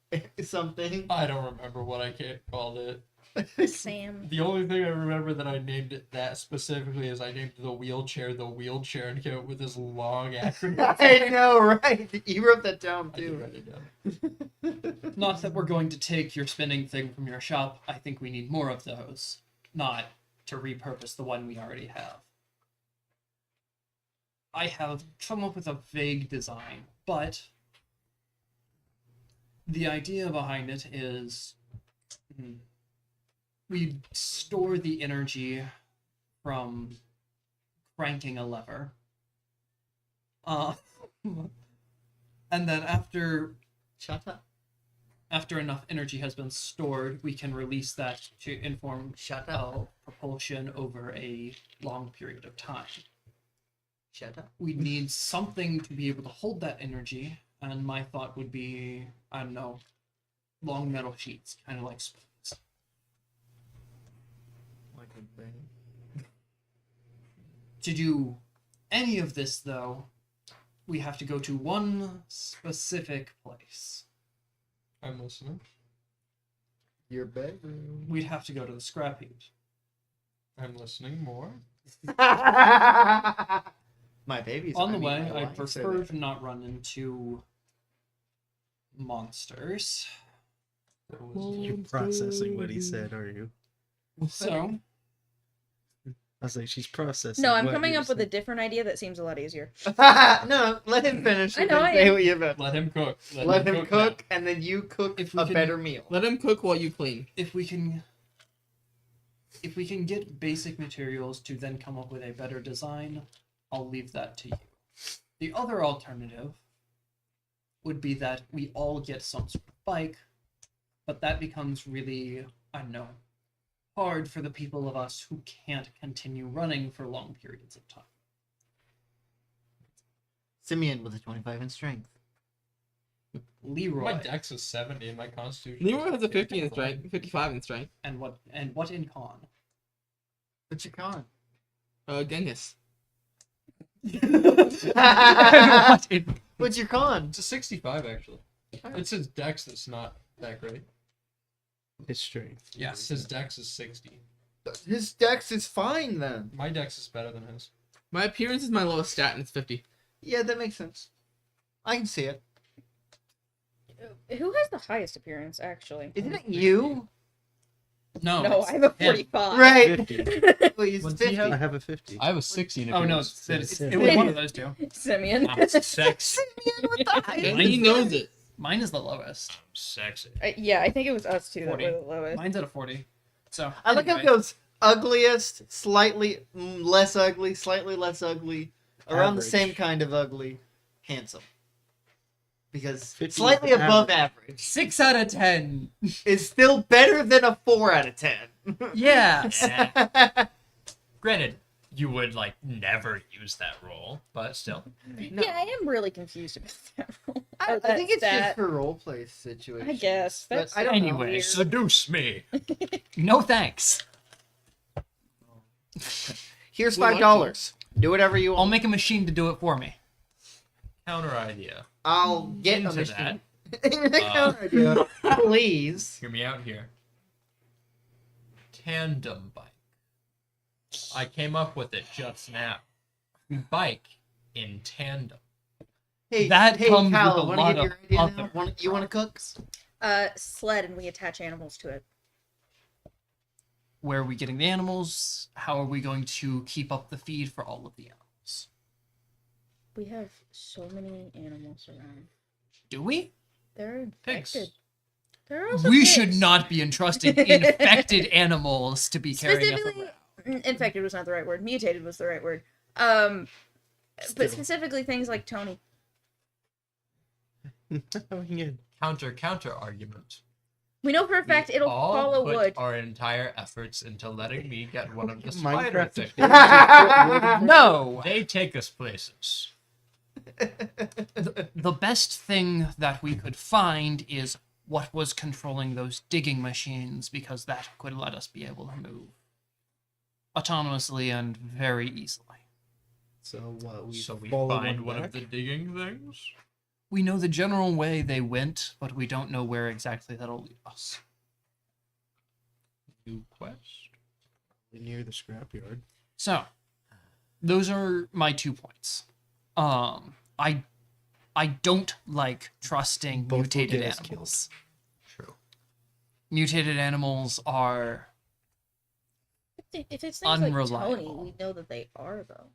something? I don't remember what I called it. Sam. The only thing I remember that I named it that specifically is I named the wheelchair, and came up with this long acronym. I know, right? You wrote that down I did too. write it down. Not that we're going to take your spinning thing from your shop. I think we need more of those, not to repurpose the one we already have. I have come up with a vague design, but the idea behind it is we store the energy from cranking a lever. And then Shut up. after enough energy has been stored, we can release that to inform Shut up. propulsion over a long period of time. Shut up. We need something to be able to hold that energy, and my thought would be, I don't know, long metal sheets, kind of like spoons. Like a bang. To do any of this, though, we have to go to one specific place. I'm listening. Your bedroom. We'd have to go to the scrap heap. I'm listening more. My baby's On the I mean, way, my I wife said prefer it. to not run into monsters. You're processing what he said, are you? So, I was like, she's processing. No, I'm what coming you're up with a saying. different idea that seems a lot easier. No, let him finish. I and know, then I say am. what you're about. Let him cook. Let him now. cook, and then you cook If we a can- better meal. Let him cook while you clean. if we can get basic materials to then come up with a better design, I'll leave that to you. The other alternative would be that we all get some sort of bike, but that becomes really, I don't know, hard for the people of us who can't continue running for long periods of time. Simeon with a 25 in strength. Leroy, My dex is 70 and my constitution. Leroy has a 50 in is strength, 55 in strength. and what in con? What's your con? Genghis. What in What's your con? It's a 65 actually. It's his dex that's not that great. His strength. Yes, his dex is 60. His dex is fine then. My dex is better than his. My appearance is my lowest stat, and it's 50. Yeah, that makes sense. I can see it. Who has the highest appearance, actually? Isn't it you? No, No, it's I have a him. 45. Right. 50. Well, he's What's he 50. have? I have a 50. I have a 60 in Oh no, it was one of those two. Simeon. I'm sexy. Simeon with the highest. And he knows it. Mine is the lowest. Sexy. Yeah, I think it was us two that 40. were the lowest. Mine's at a 40. So I like how it anyway. goes ugliest, slightly less ugly, slightly less ugly, around the Average. same kind of ugly, handsome. Because 50 is slightly the above average 6 out of 10. is still better than a 4 out of 10. Yeah. Granted, you would like never use that roll, but still. No. Yeah, I am really confused about that. I that think it's stat. just for roleplay situation. I guess. But That's I don't know. Anyway, weird. Seduce me. No thanks. Here's We'd like $5. Do whatever you I'll want. make a machine to do it for me. Counter idea. I'll get a Into machine. that, Counter idea, please. hear me out here. Tandem bike. I came up with it just now. We bike in tandem. Hey, That hey, comes Kyle, with a wanna lot get your of idea other now? You want to cook? Sled, and we attach animals to it. Where are we getting the animals? How are we going to keep up the feed for all of the animals? We have so many animals around. Do we? They're Pigs. infected. They're also We pigs. should not be entrusting infected animals to be carrying us Specifically, around. infected was not the right word. Mutated was the right word. But Still. specifically things like Tony. Counter argument. We know for a fact it'll all follow put wood. our entire efforts into letting me get one of the Minecraft spider things. No! They take us places. The best thing that we could find is what was controlling those digging machines, because that could let us be able to move autonomously and very easily. So what? So we follow find one back? of the digging things. We know the general way they went, but we don't know where exactly that'll lead us. New quest. Near the scrapyard. So, those are my 2 points. I don't like trusting Both will mutated get us animals. True. Mutated animals are If it's things like Tony, unreliable. we know that they are though.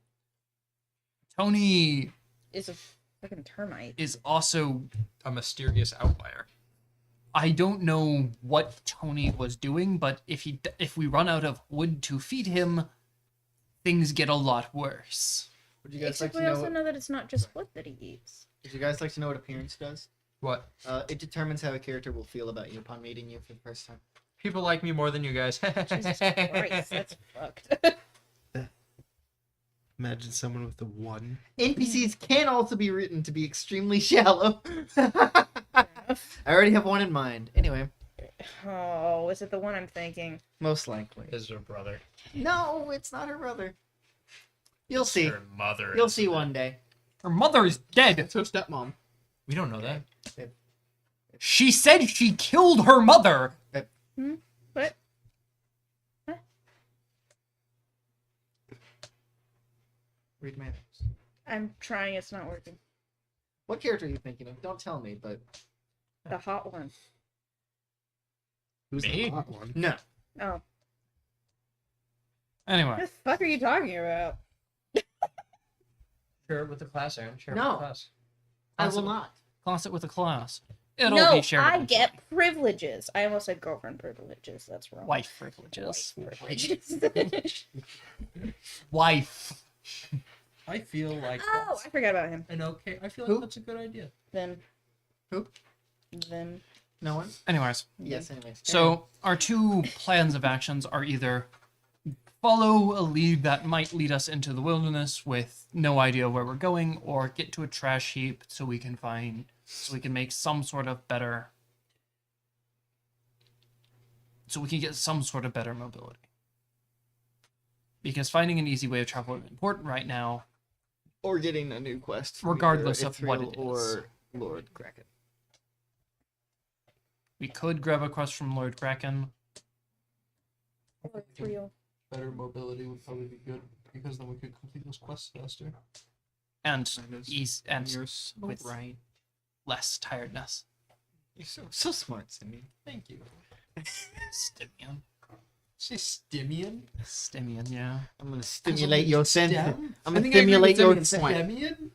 Tony Is a fucking termite. is also. A mysterious outlier. I don't know what Tony was doing, but if we run out of wood to feed him, things get a lot worse. Would you guys Except like we to also know? know that it's not just wood that he eats. Would you guys like to know what appearance does? What? It determines how a character will feel about you upon meeting you for the first time. People like me more than you guys. Jesus Christ, that's fucked. Imagine someone with a 1. NPCs can also be written to be extremely shallow. I already have one in mind. Anyway, Oh, is it the one I'm thinking? most likely. Is her brother. No, it's not her brother. You'll see. Her mother. You'll is see it? one day. Her mother is dead. It's her stepmom. We don't know that. She said she killed her mother. What? Read my notes. I'm trying, it's not working. What character are you thinking of? Don't tell me, but The hot one. Who's Me? the hot one? no. Oh. Anyway, What the fuck are you talking about? Share it with the class, Aaron. Share it No. with the class. I will not. class it with a class. It'll No, be shared. I eventually. get privileges. I almost said girlfriend privileges. That's wrong. wife privileges. Privileges. Wife. I feel like Oh, I forgot about him. an okay. I feel Who? like that's a good idea. Them. Who? Them. No one? Anyways, Yes, anyways. so our 2 plans of actions are either follow a lead that might lead us into the wilderness with no idea where we're going, or get to a trash heap so we can make some sort of better. So we can get some sort of better mobility. Because finding an easy way of travel is important right now. Or getting a new quest. from Regardless either of what Ithril it is. Or Lord Kraken. We could grab a quest from Lord Kraken. Or real. Better mobility would probably be good because then we could complete those quests faster. And You're so with right. less tiredness. You're so smart, Cindy. Thank you. Stimian. Say Stimian? Stimian, yeah. I'm gonna stimulate your sense. Stem? I'm I gonna think I agree stimulate with your Simeon's point. Stemian?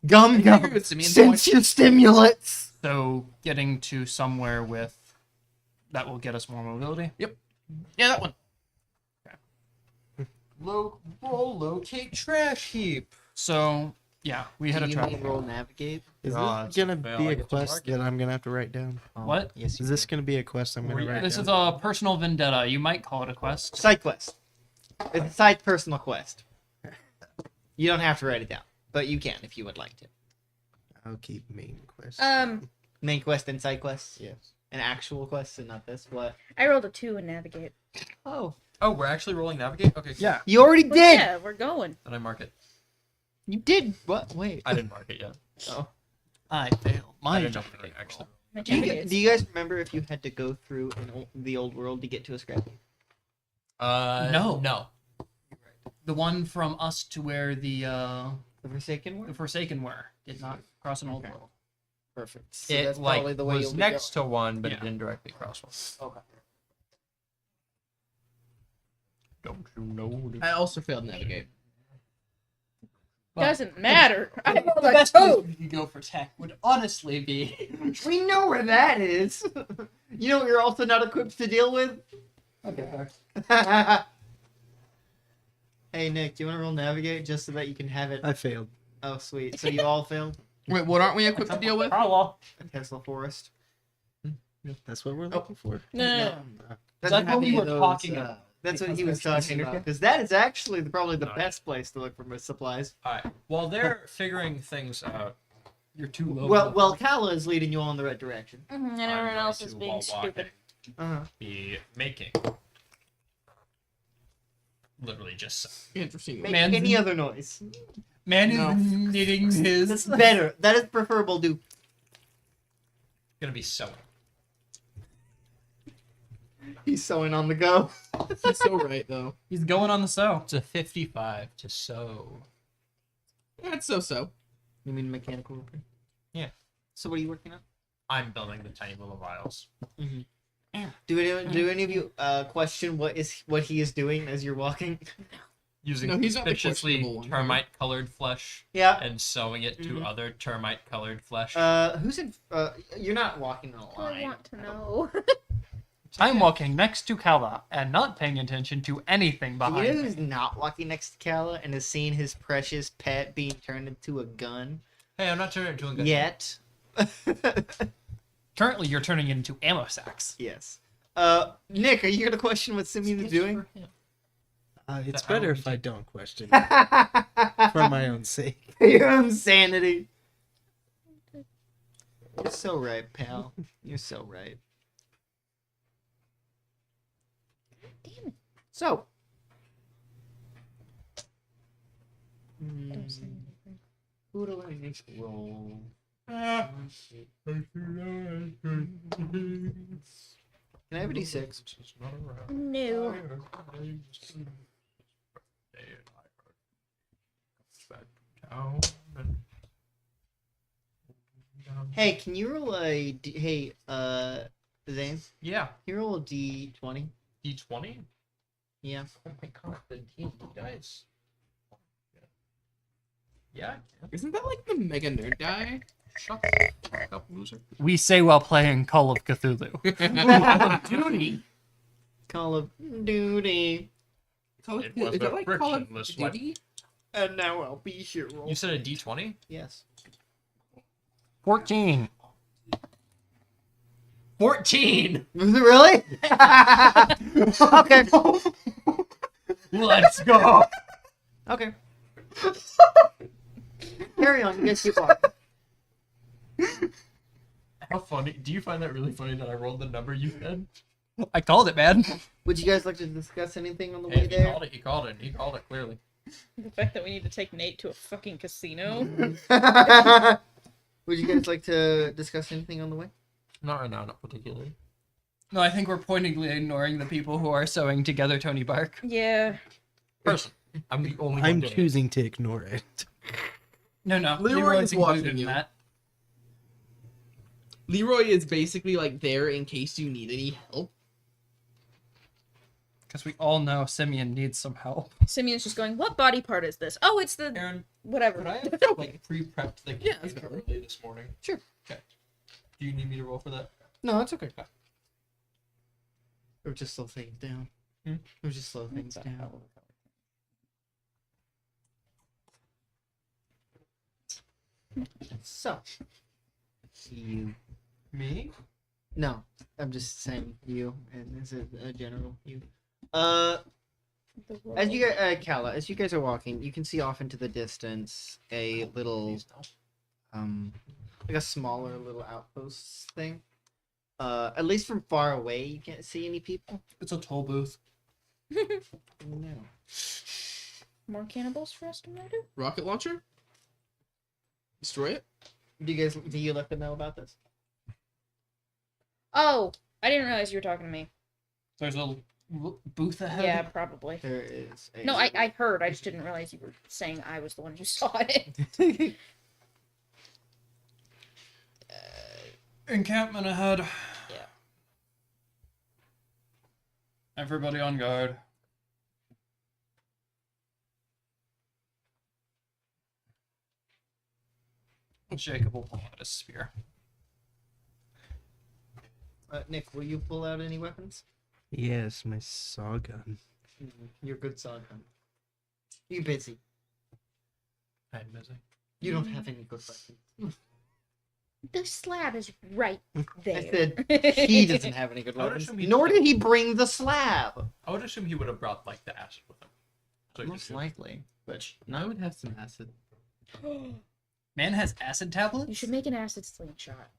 gum I agree gum. with Simeon's Sense your stimulants. So getting to somewhere with that will get us more mobility. Yeah, that one. Locate trash heap. So yeah, we had a Do you travel. mean roll navigate? Is Oh, this it's gonna fail. be I a get to quest mark it. that I'm gonna have to write down? Oh, What? Yes. Is this gonna be a quest I'm gonna write This down? is a personal vendetta. You might call it a quest. Side quest. It's a side personal quest. You don't have to write it down, but you can if you would like to. I'll keep main quest. Main quest and side quests. Yes. An actual quest and not this. What? I rolled a 2 in navigate. Oh, Oh, we're actually rolling navigate. Okay. Cool. Yeah. you already Well, did. yeah, we're going. Did I mark it? You did. What? Wait. I didn't mark it yet. I failed. I My didn't know if I actually. My Do you, navigate's- do you guys remember if you had to go through the old world to get to a scrap heap? No. No. the one from us to where the The Forsaken the world? Forsaken were did not cross an old Okay. world. Perfect. So It that's like probably the way was you'll be next to one, but Yeah. it didn't directly cross one. Okay. Don't you know? I also failed navigate. Doesn't matter. I rolled The a best 2. place you could go for tech would honestly be. We know where that is. You know what you're also not equipped to deal with? Okay. Hey Nick, do you want to roll navigate just so that you can have it? I failed. Oh sweet. So you all failed? Wait, what aren't we equipped to deal with? Hello. A Tesla Forest. That's what we're looking for. No. Doesn't That's have what we any were of those, talking about. That's what Because he was there's talking just- about. Because that is actually probably the No. best place to look for supplies. All right. While they're figuring things out, You're too low. Well, Kala is leading you all in the right direction. And I'm everyone going else to, is while being stupid. Uh-huh. be making. Literally just Interesting. Make Man's- any other noise. Man is No. knitting his. That's better. That is preferable. Do gonna be sewing. he's sewing on the go. He's so right though. He's going on the sew. It's a 55 to sew. That's so. You mean mechanical repair? Yeah. So what are you working on? I'm building the tiny little vials. Do any of you question what he is doing as you're walking? Using No, he's not the suspiciously questionable one, right? termite-colored flesh Yeah. and sewing it to Mhm. other termite-colored flesh. Who's in? You're not walking in a I line. want to know. I'm walking next to Kala and not paying attention to anything You behind know me. who's not walking next to Kala and has seen his precious pet being turned into a gun Hey, I'm not turning it into a gun. yet? Currently, you're turning it into ammo sacks. Yes. Nick, are you gonna question what Simeon is doing? It's The better hell if I don't question it, for my own sake. Your own sanity. You're so right, pal. You're so right. Damn. So. Don't say anything. Who do I need to roll? Can I have a d6? No. Hey, can you roll a hey, Zane? Yeah. Can you roll a d20? D20? Yeah. Oh my god, the D&D dice. Yeah. Isn't that like the mega nerd die? Shut the fuck up, loser. We say while playing Call of Cthulhu. Duty. Call of Duty. It was Is a that like Call of frictionless weapon. Duty? And now I'll be here. You said a D20? Yes. 14. 14! Was it really? Okay. Let's go! Okay. Carry on. You guys keep walking. How funny. Do you find that really funny that I rolled the number you said? I called it, man. Would you guys like to discuss anything on the Hey, way he there? called it, he called it, he called it clearly. The fact that we need to take Nate to a fucking casino. Would you guys like to discuss anything on the way? Not right now, not particularly. No, I think we're pointedly ignoring the people who are sewing together Tony Bark. Yeah. Person. I'm the only one I'm doing it. choosing to ignore it. No, Leroy Leroy's is watching included in you. that. Leroy is basically like there in case you need any help. Because we all know Simeon needs some help. Simeon's just going, what body part is this? Oh, it's the Aaron, whatever. could I have like pre-prepped the Yeah, game that's better. early this morning? Sure. Okay. Do you need me to roll for that? No, it's okay. Or just slow things down. Hmm? Or just slow things down. So. You. Me? No, I'm just saying you, and this is a general you. As you guys, Kala, as you guys are walking, you can see off into the distance a little, like a smaller little outpost thing. At least from far away, you can't see any people. It's a toll booth. No. More cannibals for us to murder? Rocket launcher? Destroy it? Do you let them know about this? Oh, I didn't realize you were talking to me. There's a booth ahead. Yeah, probably. There is. A... No, I heard. I just didn't realize you were saying I was the one who saw it. Encampment ahead. Yeah. Everybody on guard. Jacob will pull out a spear. Nick, will you pull out any weapons? Yes, my saw gun. Your good saw gun. You busy. I'm busy. You don't have any good weapons. The slab is right there. I said he doesn't have any good I would weapons. assume he Nor does. did he bring the slab. I would assume he would have brought like the acid with him. So he Most could- likely. But I would have some acid. Man has acid tablets? You should make an acid slingshot.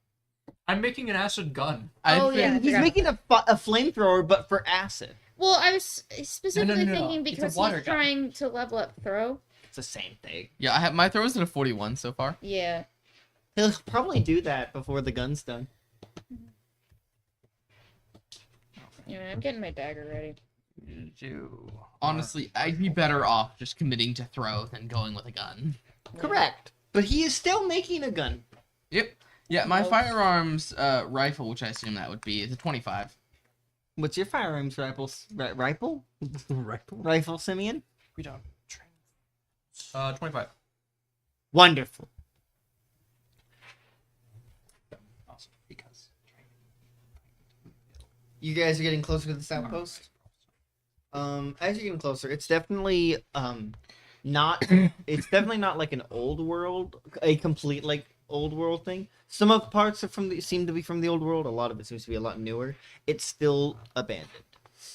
I'm making an acid gun. Oh, yeah. he's making a flamethrower, but for acid. Well, I was specifically no. thinking It's a because water he's gun. trying to level up throw. It's the same thing. Yeah, I have my throw is at a 41 so far. Yeah. He'll probably do that before the gun's done. Yeah, I'm getting my dagger ready. Honestly, I'd be better off just committing to throw than going with a gun. Correct. But he is still making a gun. Yep. Yeah, my Nope. firearms rifle, which I assume that would be, is a 25. What's your firearms rifle? Rifle? Rifle? Rifle, Simeon? We don't train. 25. Wonderful. Awesome. Because You guys are getting closer to this outpost. As you're getting closer, it's definitely not. It's definitely not like an old world, a complete like old world thing. Some of the parts are seem to be from the old world. A lot of it seems to be a lot newer. It's still abandoned.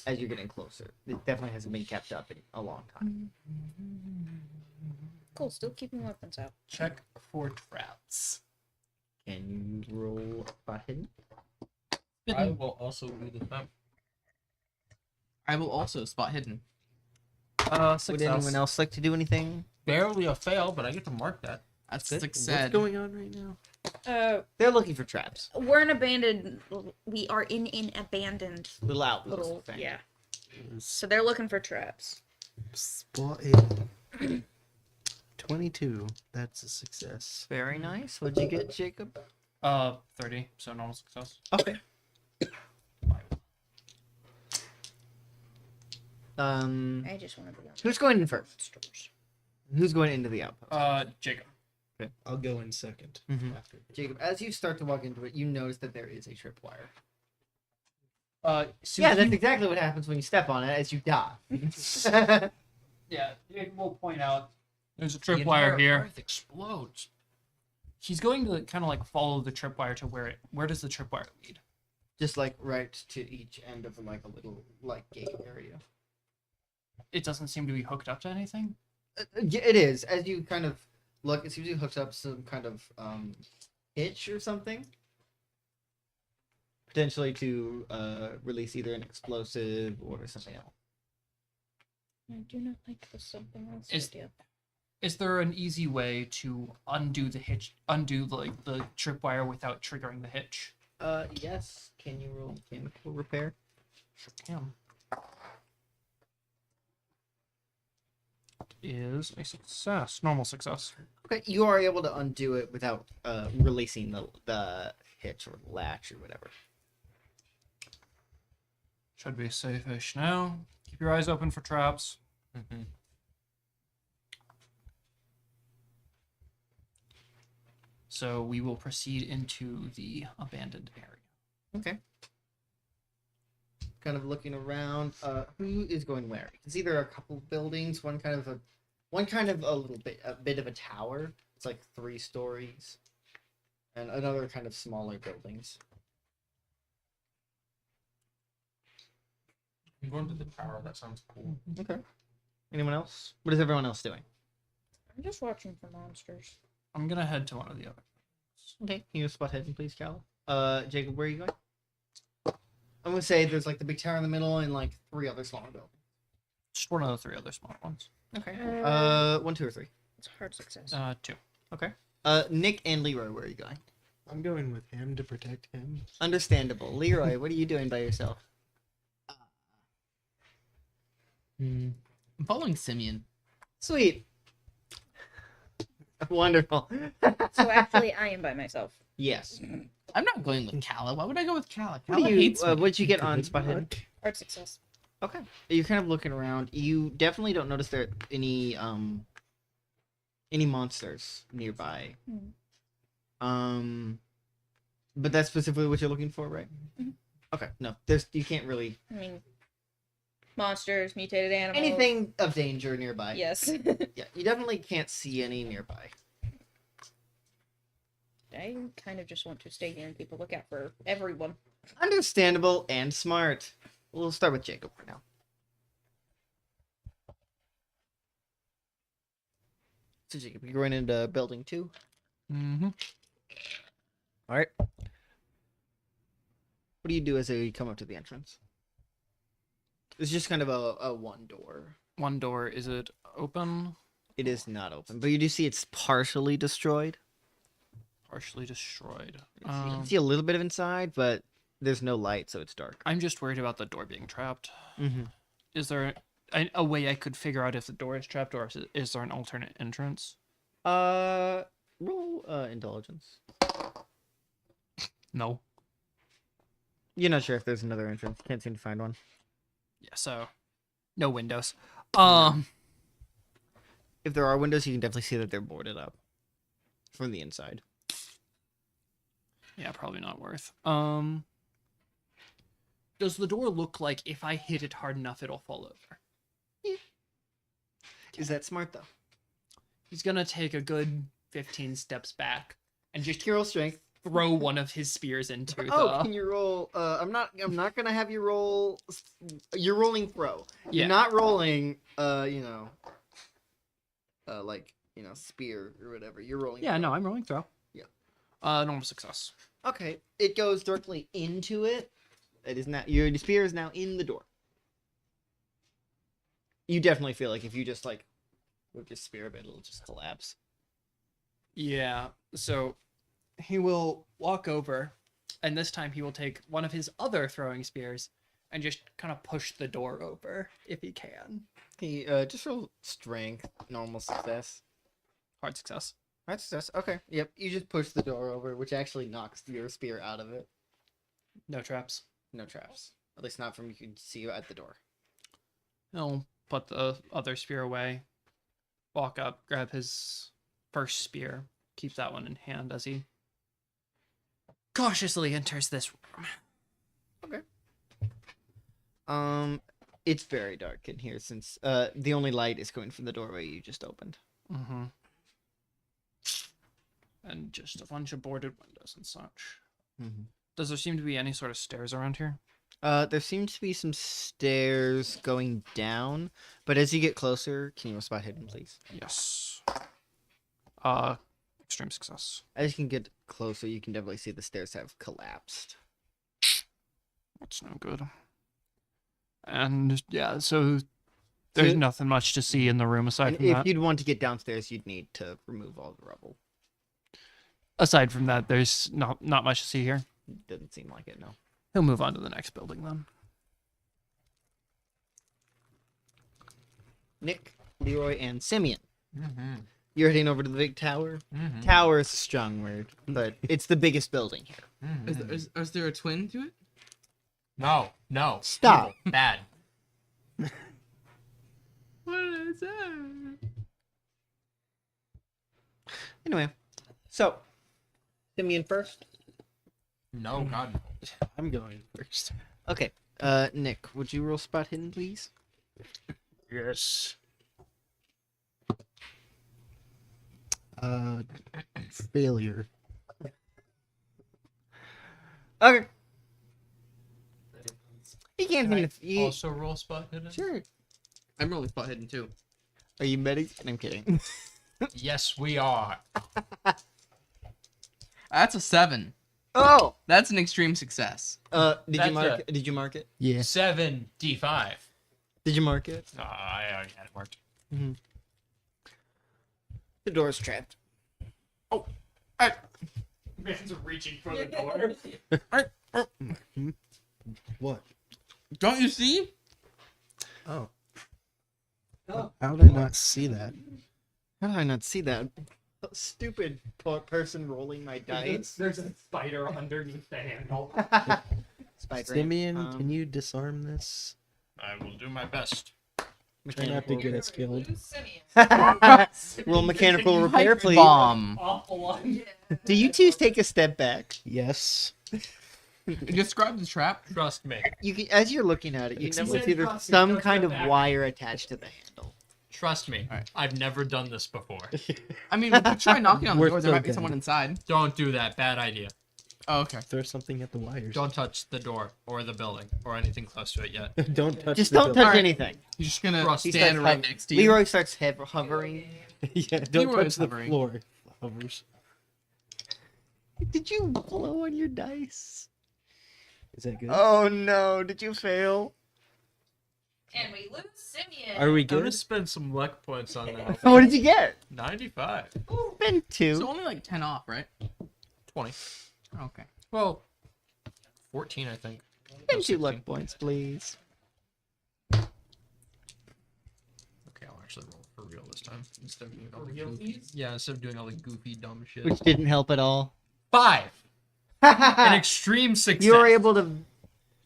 As you're getting closer, it definitely hasn't been kept up in a long time. Cool, still keeping weapons out. check for traps. Can you roll spot hidden? I will also do the map. I will also spot hidden. Would Success. anyone else like to do anything? Barely a fail, but I get to mark that. That's Good. success. What's going on right now? They're looking for traps. We're in abandoned. We are in an abandoned Little outpost little. thing. Yeah. So they're looking for traps. Spot hidden. 22. That's a success. Very nice. What'd you get, Jacob? 30, so normal success. Okay. I just want to be on Who's going in first? monsters. Who's going into the outpost? Jacob. I'll go in second. Mhm. After. Jacob, as you start to walk into it, you notice that there is a tripwire. So Yeah, that's exactly what happens when you step on it as you die. yeah, Jacob will point out there's a The tripwire entire here. Earth explodes. He's going to kind of like follow the tripwire to where does the tripwire lead? Just like right to each end of like a little like gate area. It doesn't seem to be hooked up to anything. Yeah, it is. As you kind of look, it seems to be hooked up some kind of hitch or something. Potentially to release either an explosive or something else. I do not like the something else Is- idea. Is there an easy way to undo the tripwire without triggering the hitch? Yes. Can you roll mechanical repair? Sure can. Is a success, normal success. Okay, you are able to undo it without releasing the hitch or latch or whatever. Should be safe-ish now. Keep your eyes open for traps. So we will proceed into the abandoned area. Okay. Kind of looking around. Who is going where? It's either a couple buildings, one kind of a bit of a tower. It's like 3 stories, and another kind of smaller buildings. I'm going to the tower. That sounds cool. Okay. Anyone else? What is everyone else doing? I'm just watching for monsters. I'm gonna head to one of the other. Okay. Can you spot hidden, please, Cal? Jacob, where are you going? I'm gonna say there's like the big tower in the middle and like 3 other smaller buildings. Just one of the 3 other small ones. Okay. 1, 2, or 3. It's a hard success. 2. Okay. Nick and Leroy, where are you going? I'm going with him to protect him. Understandable. Leroy, what are you doing by yourself? I'm following Simeon. Sweet. Wonderful. So actually, I am by myself. Yes. I'm not going with Kala. Why would I go with Kala? What Kala do you? hates me. What'd you get on spot hidden? Hard success. Okay. You're kind of looking around. You definitely don't notice there any monsters nearby. But that's specifically what you're looking for, right? Mhm. Okay. No, you can't really. I mean, Monsters, mutated animals. Anything of danger nearby. Yes. Yeah, you definitely can't see any nearby. I kind of just want to stay here and keep a lookout for everyone. Understandable and smart. We'll start with Jacob for now. So Jacob, you're going into building 2. Mm-hmm. All right. What do you do as you come up to the entrance? It's just kind of a one door. One door, is it open? It is not open, but you do see it's partially destroyed. Partially destroyed. You can see a little bit of inside, but there's no light, so it's dark. I'm just worried about the door being trapped. Mm-hmm. Is there a way I could figure out if the door is trapped, or is there an alternate entrance? Roll intelligence. No. You're not sure if there's another entrance. Can't seem to find one. Yeah, so no windows. If there are windows, you can definitely see that they're boarded up from the inside. Yeah, probably not worth. Does the door look like if I hit it hard enough, it'll fall over? Is that smart though? He's gonna take a good 15 steps back and just Can you roll strength? throw one of his spears into Oh, the. can you roll? I'm not gonna have you roll. You're rolling throw. Yeah. You're not rolling. Spear or whatever. You're rolling. Yeah, throw. no, I'm rolling throw. Yeah. Normal success. Okay, it goes directly into it. It is not. Your spear is now in the door. You definitely feel like if you just like move your spear a bit, it'll just collapse. Yeah, so he will walk over, and this time he will take one of his other throwing spears and just kind of push the door over if he can. He just roll strength, normal success. Hard success. Hard success. Okay. Yep. You just push the door over, which actually knocks your spear out of it. No traps. No traps. At least not from you can see you at the door. He'll put the other spear away, walk up, grab his first spear, keep that one in hand as he cautiously enters this room. It's very dark in here since the only light is coming from the doorway you just opened. Mm-hmm. And just a bunch of boarded windows and such. Mm-hmm. Does there seem to be any sort of stairs around here? There seems to be some stairs going down, but as you get closer, can you spot hidden, please? Yes. Extreme success. As you can get closer, you can definitely see the stairs have collapsed. That's no good. And yeah, so there's nothing much to see in the room aside And from if that. you'd want to get downstairs, you'd need to remove all the rubble. Aside from that, there's not much to see here. Doesn't seem like it, no. He'll move on to the next building then. Nick, Leroy, and Simeon. Mm-hmm. You're heading over to the big tower. Mm-hmm. Tower is a strong word, but it's the biggest building here. Mm-hmm. Is there a twin to it? No. Stop. Evil. Bad. What is that? Anyway, so Simeon first. No, God. no. I'm going first. Okay. Nick, would you roll spot hidden, please? Yes. Failure. Okay. You can't Can even. I also roll spot hidden? Sure. I'm rolling spot hidden too. Are you betting? I'm kidding. Yes, we are. That's a 7. Oh. That's an extreme success. Did you That's mark? Did you mark it? Yeah. 7d5. Did you mark it? I already had it marked. The door's trapped. Man's reaching for the door. What? Don't you see? Oh. How did I not see that? How did I not see that? Stupid person rolling my dice. There's a spider underneath the handle. Spider. Simeon, can you disarm this? I will do my best. Try not to get us killed. Roll mechanical repair, please. Bomb. Awful one. Do you two take a step back? Yes. Describe the trap. Trust me. You can, as you're looking at it, you can Said see there's trust me, some trust kind the of back. wire attached to the handle. Trust me. Alright. I've never done this before. I mean, we could try knocking on the We're door. There so might be good. someone inside. Don't do that. Bad idea. Oh, okay. Throw something at the wires. Don't touch the door or the building or anything close to it yet. Don't touch. Just the don't building. touch anything. You're just gonna Trust He stand starts right hov- next to you. Leroy starts hovering. Yeah, don't Leroy touch is the hovering. floor. Hovers. Did you blow on your dice? Is that good? Oh no! Did you fail? And we lose Simeon. Are we I'm gonna good? spend some luck points on that. What did you get? 95. Been two. So only like 10 off, right? 20. Okay. Well, 14, I think. Been No, 2 luck 16. points, please. Okay, I'll actually roll for real this time. Instead of doing all the goofy, instead of doing all the goofy, dumb shit. Which didn't help at all. 5! An extreme success. You were able to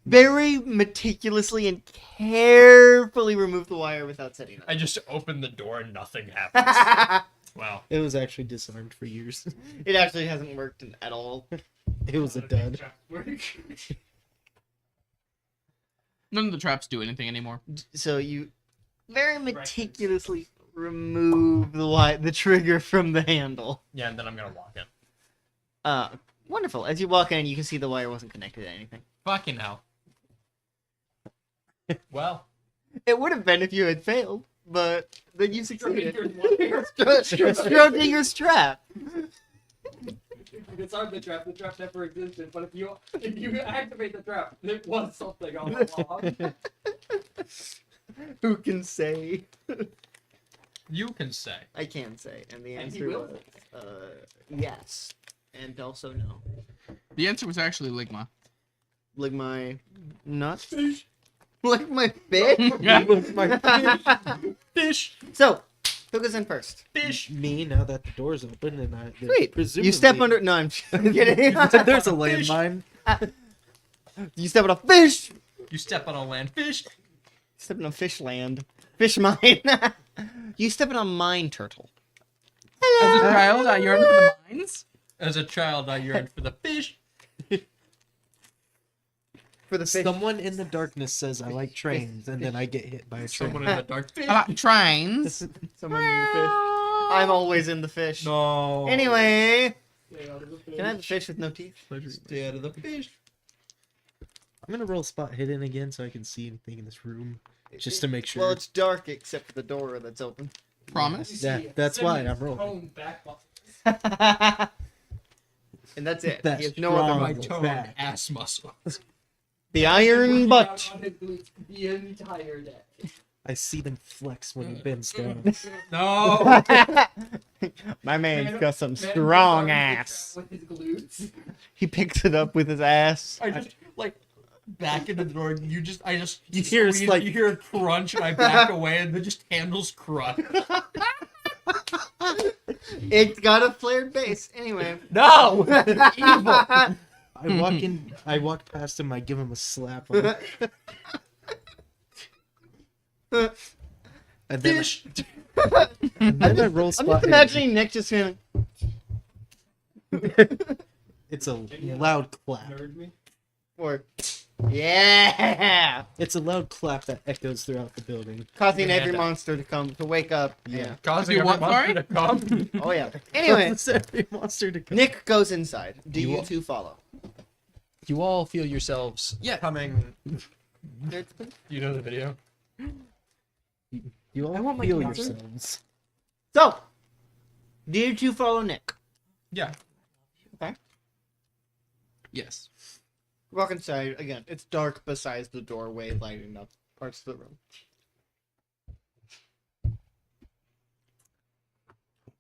very meticulously and carefully remove the wire without setting it. I just opened the door and nothing happens. Wow. It was actually disarmed for years. It actually hasn't worked at all. It was a dud. None of the traps do anything anymore. So you very meticulously remove the trigger from the handle. Yeah, and then I'm gonna walk in. Wonderful. As you walk in, you can see the wire wasn't connected to anything. Fucking hell. Well, It would have been if you had failed, but then you succeeded. Stroking your strap. Disarm the trap never existed, but if you activate the trap, it was something all along. Who can say? you can say. I can say, and the And he answer will was yes, and also no. The answer was actually Ligma. Like my nuts. Like my fish. Fish! So, who goes in first? Fish! Me, now that the door's open and I Sweet. presumably You step under. No, I'm kidding. There's a landmine. You step on a fish. You step on a land fish. Step on a fish land. Fish mine. You step on a mine turtle. As a child, I yearned for the mines. As a child, I yearned for the fish. For the fish. Someone in the darkness says I like trains, and then I get hit by a train. Someone in the dark fish. I like trains. Someone in the fish. I'm always in the fish. No. Anyway, can I have a fish with no teeth? Stay out of the fish. I'm gonna roll spot hidden again so I can see anything in this room, just to make sure. Well, it's dark except for the door that's open. Promise. That's why I'm rolling. Home back button. And that's it. That's He has no other strong. My muscles. tongue, Back. ass muscle. The iron butt. On his glutes the entire day. I see them flex when he bends down. No. My man's got some Man strong starts ass. with his glutes. He picks it up with his ass. I just like back into the door. You hear squeeze, like- you hear a crunch, and I back away, and then just handles crunch. It's got a flared base. Anyway. No. I walk past him. I give him a slap. On it. And then, Fish. and then I roll I'm spot just hidden. imagining Nick just feeling. It's a loud clap. Nerd me. Or, yeah! It's a loud clap that echoes throughout the building. Causing every Amanda. monster to come, to wake up. Yeah. Causing Do every what, monster to come. Oh, yeah. Anyway, Causes every monster to come. Nick goes inside. Do You you will- two follow? You all feel yourselves coming. You know the video. You all I want my feel cancer. yourselves. So, do you two follow Nick? Yeah. Yes. Walk inside. Again, it's dark besides the doorway lighting up parts of the room.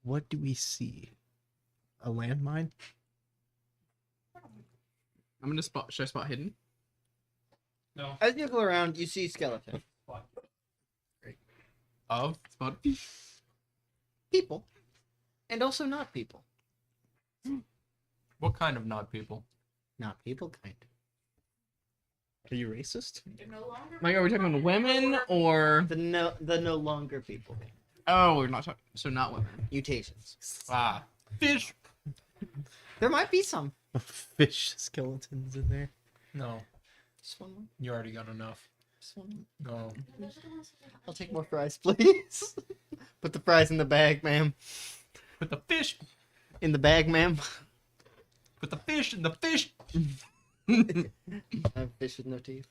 What do we see? A landmine? I'm gonna spot. Should I spot hidden? No. As you go around, you see skeleton. Of spot. People. And also not people. What kind of not people? Not people kind. Are you racist? Like, are we talking about women or? The no longer people. Oh, we're not talking. So not women. Mutations. Fish. There might be some. Fish skeletons in there. No, Just one more. you already got enough. Just one No. more. I'll take more fries, please. Put the fries in the bag, ma'am. Put the fish. In the bag, ma'am. Put the fish in the fish. I have fish with no teeth.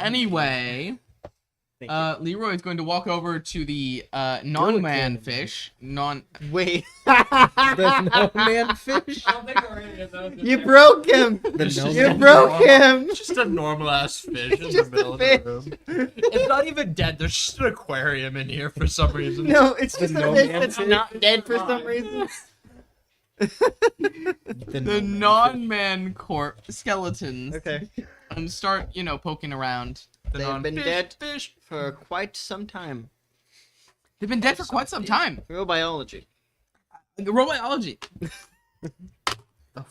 Anyway, Thank you. Leroy is going to walk over to the non-man again. fish. Non. Wait. The no man fish. I don't think there are any of those. You broke him. The no You man broke him. Just a normal ass fish in the Just a middle of fish. the room. It's not even dead. There's just an aquarium in here for some reason. No, it's just no a fish man that's fish? not dead for some reason. The The non-man skeletons Okay. and start, poking around. They've been Fish, dead fish. for quite some time. They've been dead for quite some time. Real biology. Robobiology.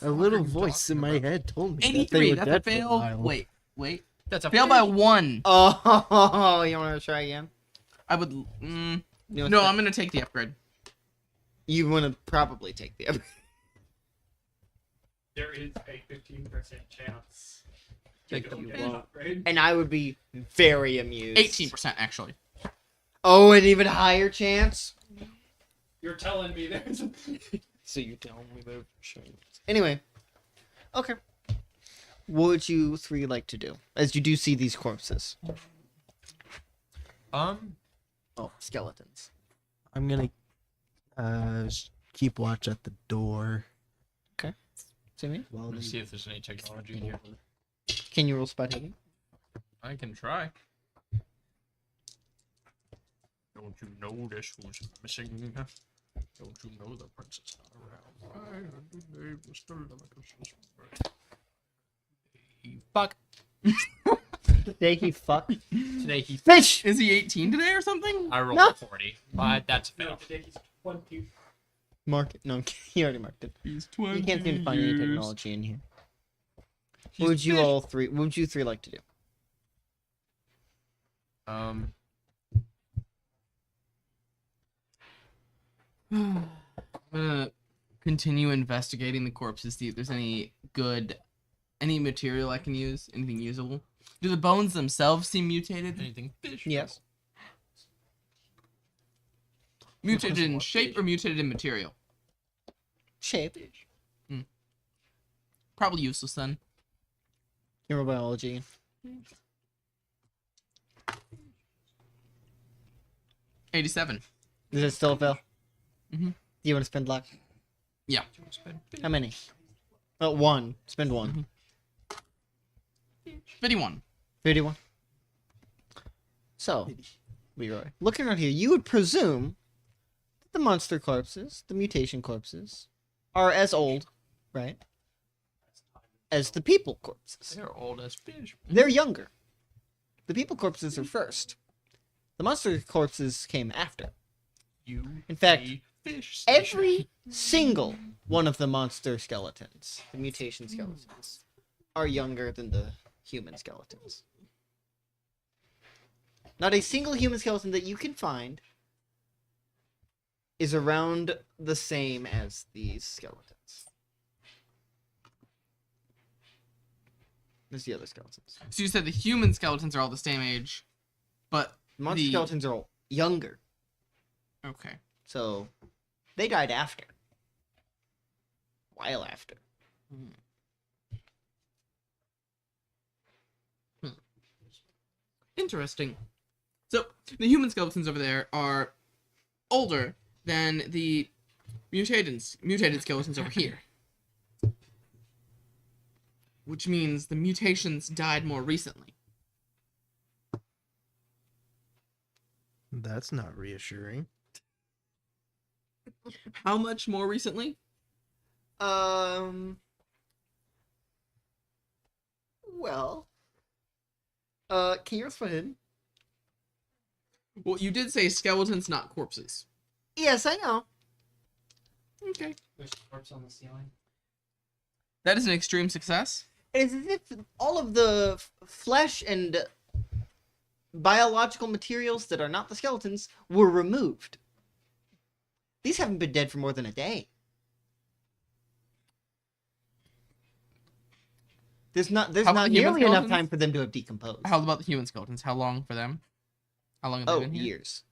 A little voice in my head told me that they 83. were That's a dead for a fail. while. Wait. That's a Fail by 1. Oh, you want to try again? I would. You wanna No, try- I'm gonna take the upgrade. You want to probably take the other. There is a 15% chance. Take Don't the get an upgrade. And I would be very amused. 18% actually. Oh, an even higher chance? You're telling me there's a... So you tell me they're showing. Anyway. Okay. What would you three like to do? As you do see these corpses. Oh, Skeletons. I'm gonna keep watch at the door. See me? While let's they- see if there's any technology in here. Can you roll spot hidden? I can try. Don't you know this who's missing? Don't you know the prince is not around? Why are the name Mr. Limicus? Fuck. Today he fucked. Today he. Fish! Is he 18 today or something? I rolled No. a 40, but that's a No, fail. today he's 20. Mark it. No, he already marked it. He's You 20. can't seem to find any years. technology in here. He's What would you fish. all three? What would you three like to do? I'm gonna continue investigating the corpses, see if there's any material I can use, anything usable. Do the bones themselves seem mutated? Anything fish? Yes. Mutated in shape or mutated in material? Shape. Probably useless then. Neurobiology. $87. Is it still a fail? Mhm. Do you want to spend luck? Yeah. How many? Oh, one. Spend one. 51. 51. So, Leroy, looking around here, you would presume that the monster corpses, the mutation corpses, are as old, right, as the people corpses. They're old as fish. They're younger. The people corpses are first. The monster corpses came after. You. In fact, a fish. every single one of the monster skeletons, the mutation skeletons, are younger than the human skeletons. Not a single human skeleton that you can find is around the same as these skeletons. There's the other skeletons. So you said the human skeletons are all the same age, but Monster The- skeletons are all younger, okay. so they died after. While after. Interesting. So the human skeletons over there are older than the mutated skeletons over here. Which means the mutations died more recently. That's not reassuring. How much more recently? Well. Can you respond? Well, you did say skeletons, not corpses. Yes, I know. Okay. There's a corpse on the ceiling. That is an extreme success. It is as if all of the flesh and biological materials that are not the skeletons were removed. These haven't been dead for more than a day. There's How not about human nearly enough skeletons? time for them to have decomposed. How about the human skeletons? How long for them? How long have they been here? Years.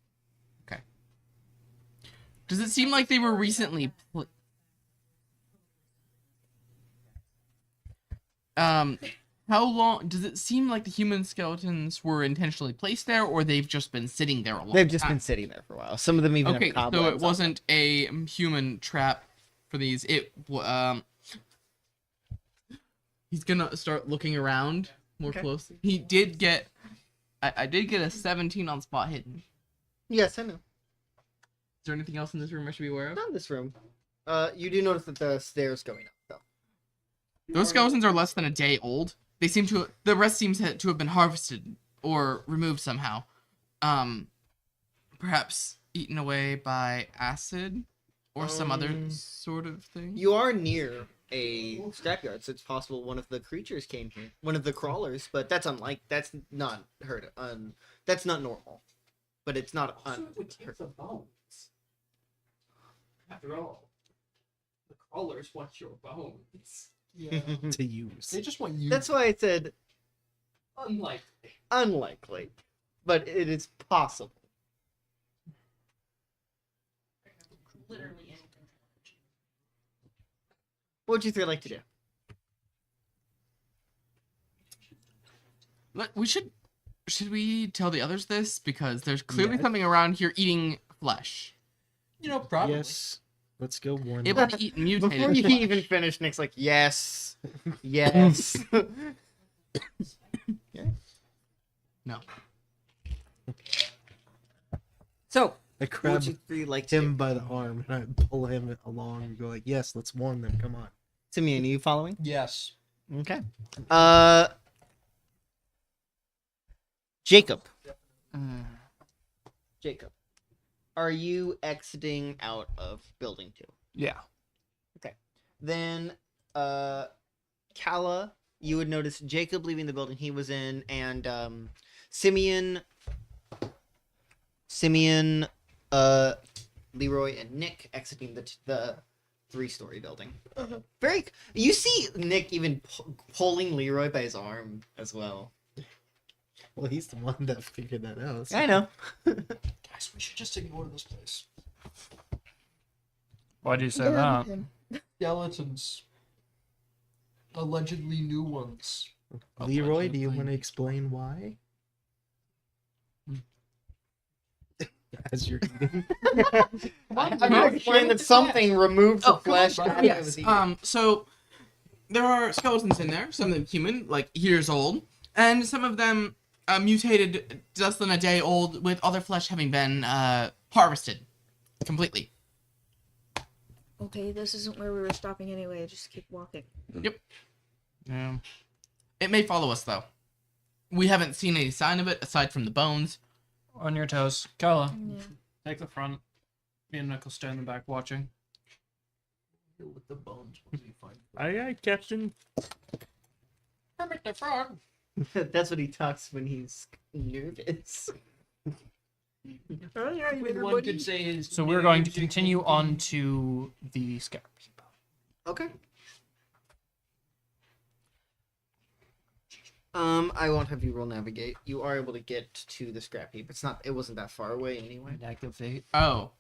Does it seem like they were recently how long does it seem like the human skeletons were intentionally placed there, or they've just been sitting there a long They've just time? been sitting there for a while. Some of them even Okay, have cobwebs so on it them. wasn't a human trap for these. He's gonna start looking around more Okay. closely. He did get I did get a 17 on spot hidden. Yes, I know. Is there anything else in this room I should be aware of? Not in this room. You do notice that the stairs going up, though. Those skeletons are less than a day old. They seem to the rest seems to have been harvested or removed somehow. Perhaps eaten away by acid or some other sort of thing. You are near a scrapyard, so it's possible one of the creatures came here. One of the crawlers, but that's not heard of. That's not normal. But it's not Also, it would take the bones. After all, the crawlers want your bones. Yeah. to use. They just want you. That's why I said Unlikely. unlikely, but it is possible. Literally anything. What would you three like to do? Should we tell the others this, because there's clearly Yes. something around here eating flesh, You know, probably. Yes. Let's go warn able them. to eat mutated Before you flesh. even finish, Nick's like, yes, yes. No. So, I what would grab you three like to do? him by the arm and I pull him along and go like, yes, let's warn them. Come on. Simeon, are you following? Yes. Okay. Jacob. Jacob. Are you exiting out of building 2? Yeah. Then, Kala, you would notice Jacob leaving the building he was in, and, Simeon, Leroy, and Nick exiting the 3-story building. You see Nick even pulling Leroy by his arm as well. Well, he's the one that figured that out. so- I know. Guys, we should just ignore this place. Why do you say that? Skeletons. Allegedly new ones. Leroy, do you want to explain why? As you're eating. I'm going to explain that something removed the flesh. come on, out bro. of Yes. his ear. So there are skeletons in there. Some of them human, like years old, and some of them mutated, less than a day old, with other flesh having been harvested completely. Okay, this isn't where we were stopping anyway. Just keep walking. Yeah. It may follow us though. We haven't seen any sign of it aside from the bones. On your toes. Kala, Yeah. take the front. Me and Nick will stay in the back watching. With the bones, what do you find? Aye, aye, Captain. Kermit the Frog. That's what he talks when he's nervous. One could say his So we're going to continue on to the scarab heap. Okay. I won't have you roll navigate. You are able to get to the scrap heap. It wasn't that far away anyway. Activate. Oh.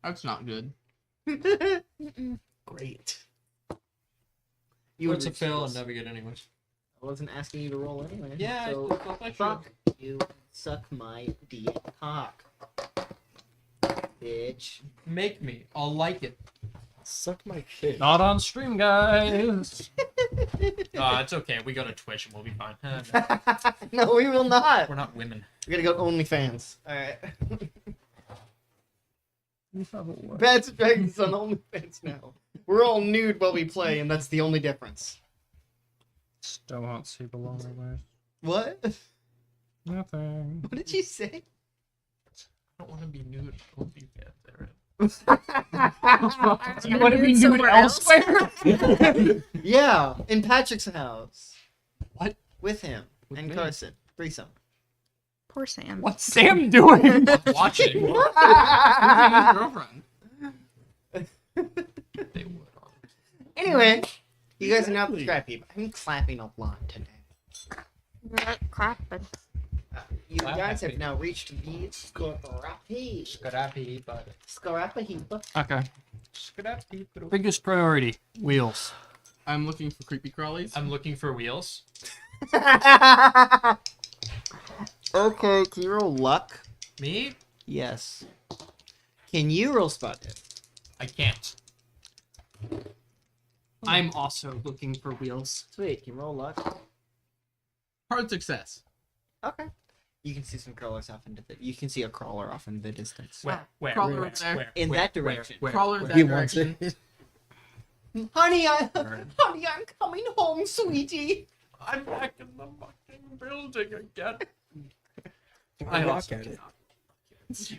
That's not good. Great. You What's a would reach fail this. and navigate anyways? I wasn't asking you to roll anyway. Yeah, so I thought I should. fuck you. Suck my D cock. Bitch. Make me. I'll like it. Suck my fish. Not on stream, guys. It's okay. We go to Twitch and we'll be fine. No, we will not. We're not women. We're gonna go OnlyFans. Alright. Bad Dragons on OnlyFans now. We're all nude while we play, and that's the only difference. Still won't see below my waist. What? Nothing. What did you say? I don't want to be nude. OnlyFans there. You want to be nude elsewhere? Yeah, in Patrick's house. What? With him With and me? Carson. Threesome. Poor Sam. What's Sam doing? Watching. His girlfriend. They would. Anyway, You guys are now the scrap heap. I'm clapping a lot today. Clapping. You guys have now reached the Scrappy, but scrap heap. Okay. scrappy. Biggest priority: wheels. I'm looking for creepy crawlies. I'm looking for wheels. Okay, can you roll luck? Me? Yes. Can you roll spot hit? I can't. I'm also looking for wheels. Sweet, can you roll luck? Hard success. Okay. You can see some crawlers off into the. You can see a crawler off in the distance. Where? Crawler Where? over there. Where? In Where? that direction. Where? Crawler Where? that He wants direction. it. Honey, honey, I'm coming home, sweetie. I'm back in the fucking building again. I walk at it.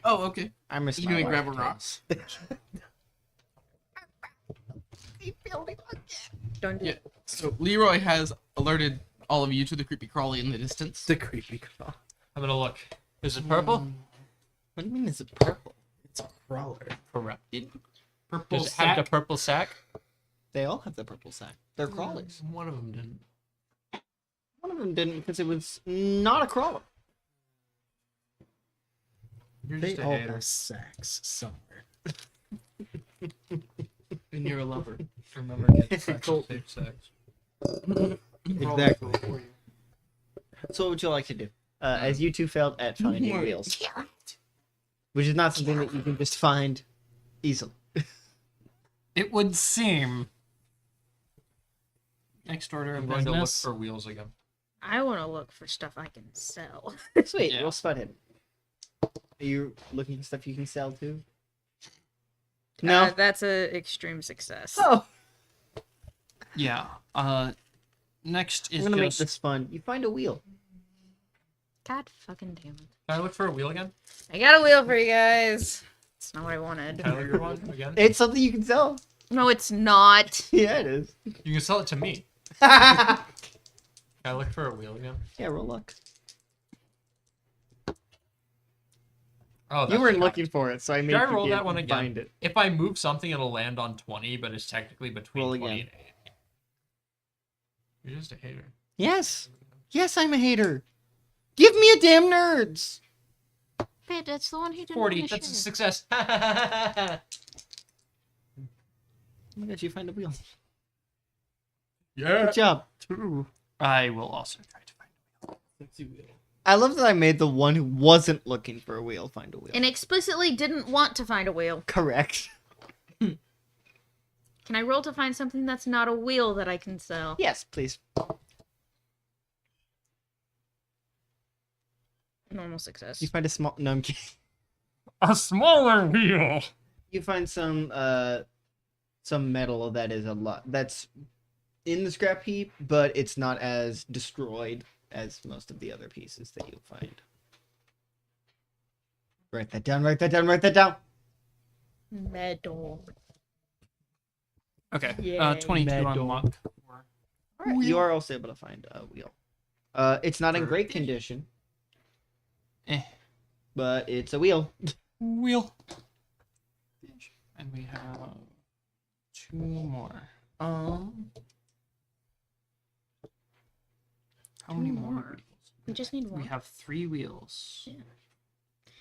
Oh, okay. I'm a You can grab a rock. Don't do Yeah. So Leroy has alerted all of you to the creepy crawly in the distance. The creepy crawl. I'm gonna look. Is it purple? What do you mean? Is it purple? It's a crawler. Corrupted. Purple Does it have the sack. purple sack? They all have the purple sack. They're crawlers. One of them didn't. One of them didn't because it was not a crawler. You're They just a all hater. have sacks somewhere. And you're a lover. Remember, get freckle tape sacks. Exactly. So what would you like to do? As you two failed at finding wheels. Which is not something that you can just find easily. It would seem. Next order I'm of going to look business. for wheels again. I want to look for stuff I can sell. Sweet, Yeah. roll spot hidden. Are you looking for stuff you can sell too? No. That's a extreme success. Oh, Yeah. Next I'm is gonna make just this fun. You find a wheel. God fucking damn it. Can I look for a wheel again? I got a wheel for you guys. It's not what I wanted. Can I look for one again? It's something you can sell. No, it's not. Yeah, it is. You can sell it to me. Yeah, Can I look for a wheel again? roll luck. Oh, You that's weren't not- looking for it, so I made Should I you roll get- that one again? find it. If I move something, it'll land on 20, but it's technically between Roll 20 again. and 80. You're just a hater. Yes. Yes, I'm a hater. Give me a damn nerds. Hey, that's the one who didn't 40. wanna That's a share. success. Oh my god, you find a wheel. Yeah. Good job. I will also try to find. I love that I made the one who wasn't looking for a wheel find a wheel. And explicitly didn't want to find a wheel. Correct. Can I roll to find something that's not a wheel that I can sell? Yes, please. Normal success. You find a small. No, I'm kidding. A smaller wheel. You find some metal that is a lot. That's in the scrap heap, but it's not as destroyed as most of the other pieces that you'll find. Write that down. Write that down. Write that down. Metal. Okay. Yay. 22 on Metal. luck. All right. You are also able to find a wheel. It's not in great condition, Eh. but it's a wheel. Wheel. And we have 2 more. How many more wheels? We just need one. We have 3 wheels.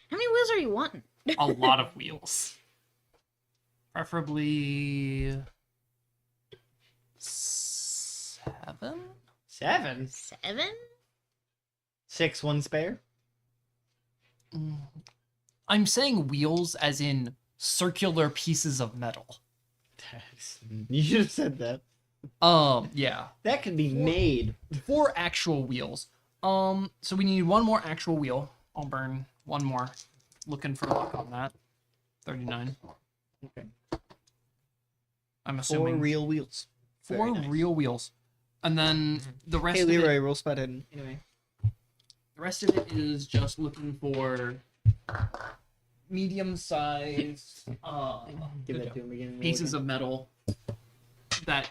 How many wheels are you wanting? A lot of wheels. Preferably 7? 7. 7? 6, 1 spare. I'm saying wheels as in circular pieces of metal. You should have said that. Yeah. That could be made. 4 actual wheels. So we need 1 more actual wheel. I'll burn 1 more. Looking for luck on that. 39. Okay. I'm 4 assuming real wheels. 4 Very nice. real wheels. And then the rest Hey of it, Leroy, roll spot hidden. Anyway. the rest of it is just looking for medium size Give that to him again. pieces of metal that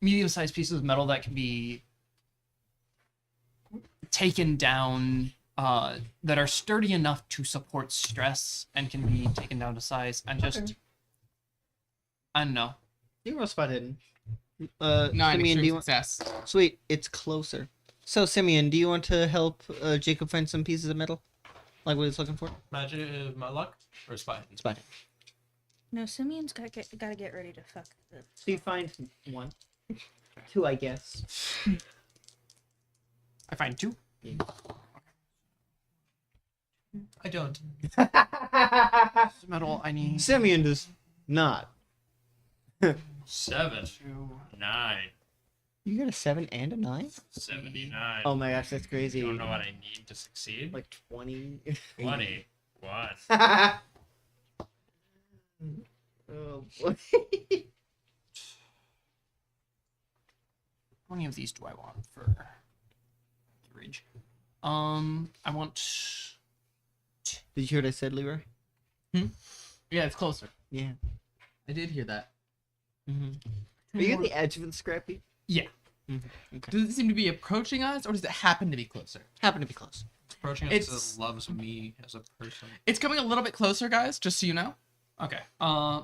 medium-sized pieces of metal that can be taken down, that are sturdy enough to support stress and can be taken down to size, and just Okay. I don't know. You roll spot hidden. 9, Simeon, do extreme you want? success. Sweet, it's closer. So, Simeon, do you want to help Jacob find some pieces of metal? Like what he's looking for? Magic, my luck, or spy? It's fine. No, Simeon's gotta get ready to fuck this. So you find 1. 2, I guess. I find 2. I don't. Metal. I need Simeon does not. 7, 9, You got a 7 and a 9? 79. Oh my gosh, that's crazy. You don't know what I need to succeed? Like 20. 21. Oh boy. How many of these do I want for the ridge? I want. Did you hear what I said, Leroy? Yeah, it's closer. Yeah. I did hear that. Are you at the edge of the scrappy? Yeah. Okay. Does it seem to be approaching us, or does it happen to be closer? Happen to be close. Approaching It's- us that loves me as a person. It's coming a little bit closer, guys, just so you know. Okay.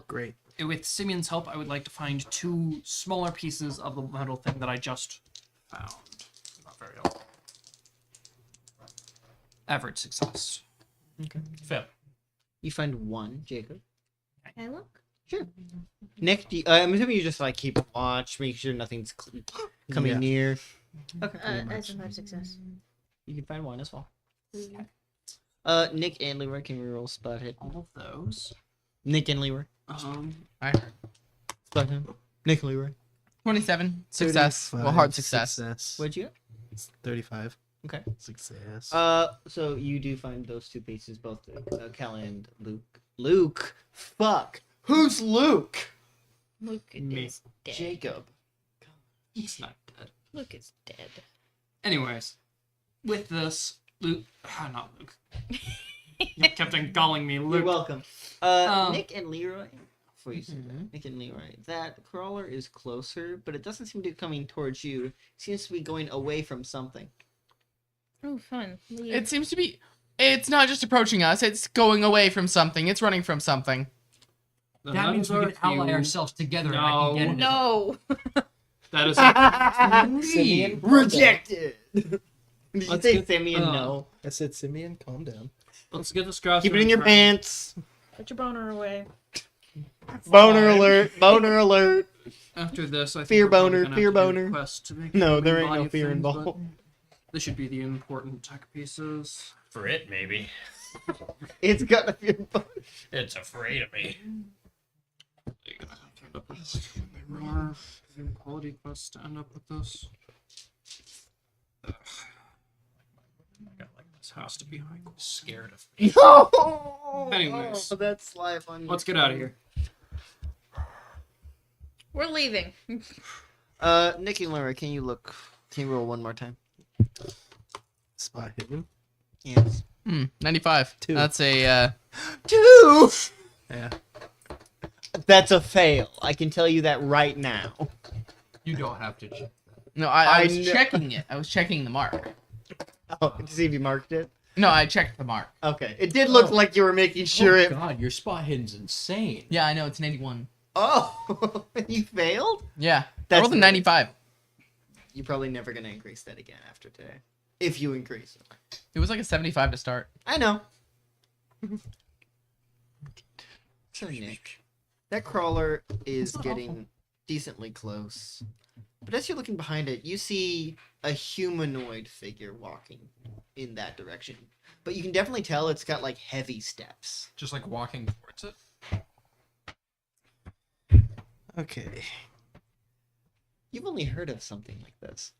Great. With Simeon's help, I would like to find 2 smaller pieces of the metal thing that I just found. Not very helpful. Average success. Okay. Fail. You find 1, Jacob. Can I look? Sure. Nick, I'm assuming you just like keep watch, make sure nothing's coming Yeah. near. Okay. That's a 5 success. You can find 1 as well. Nick and Leroy, can we roll spot hit? All of those. Nick and Leroy. I heard. Spot hit. Nick and Leroy. 27. Success. 35 Well, hard success. What'd you get? 35. Okay. Success. So you do find those 2 pieces, both Cal and Luke. Luke? Fuck. Who's Luke? Luke Me. is dead. Jacob. He's not dead. Luke is dead. Anyways, with this, Luke. Not Luke. You kept on calling me You're Luke. welcome. Nick and Leroy. Before you say that, Nick and Leroy. That crawler is closer, but it doesn't seem to be coming towards you. It seems to be going away from something. Oh, fun. Leave. It seems to be. It's not just approaching us, it's going away from something. It's running from something. That means we can ally ourselves together and I can get it. No. That is Simeon, Rejected! Did you Let's say get- Simeon? No. I said, Simeon, calm down. Let's get this grass. Keep it in your pants. Put your boner away. Boner alert. Boner alert. After this, I think Fear we're probably boner, gonna fear have to do a boner. quest to make No, a there ain't body no of fear things, but involved. This should be the important tech pieces. For it, maybe. It's got a fear boner. It's afraid of me. You're gonna have to end up with this. There are quality quests to end up with this. Ugh. This has to be high quality. Scared of me. No! Anyways. That's live on. Let's get out of here. We're leaving. Nick and Laura, can you look? Can you roll 1 more time? Spot hidden. Yes. 95. 2. That's a, 2. Yeah. That's a fail. I can tell you that right now. You don't have to check. No, I was know. checking it. I was checking the mark. Oh, to see if you marked it. No, I checked the mark. Okay. It did look like you were making sure it. God, your spot hidden's insane. Yeah, I know, it's an 81. Oh, you failed? Yeah. I That's rolled a weird. 95. You're probably never gonna increase that again after today. If you increase it. It was like a 75 to start. I know. So Nick, that crawler is getting decently close. But as you're looking behind it, you see a humanoid figure walking in that direction. But you can definitely tell it's got like heavy steps. Just like walking towards it. Okay. You've only heard of something like this.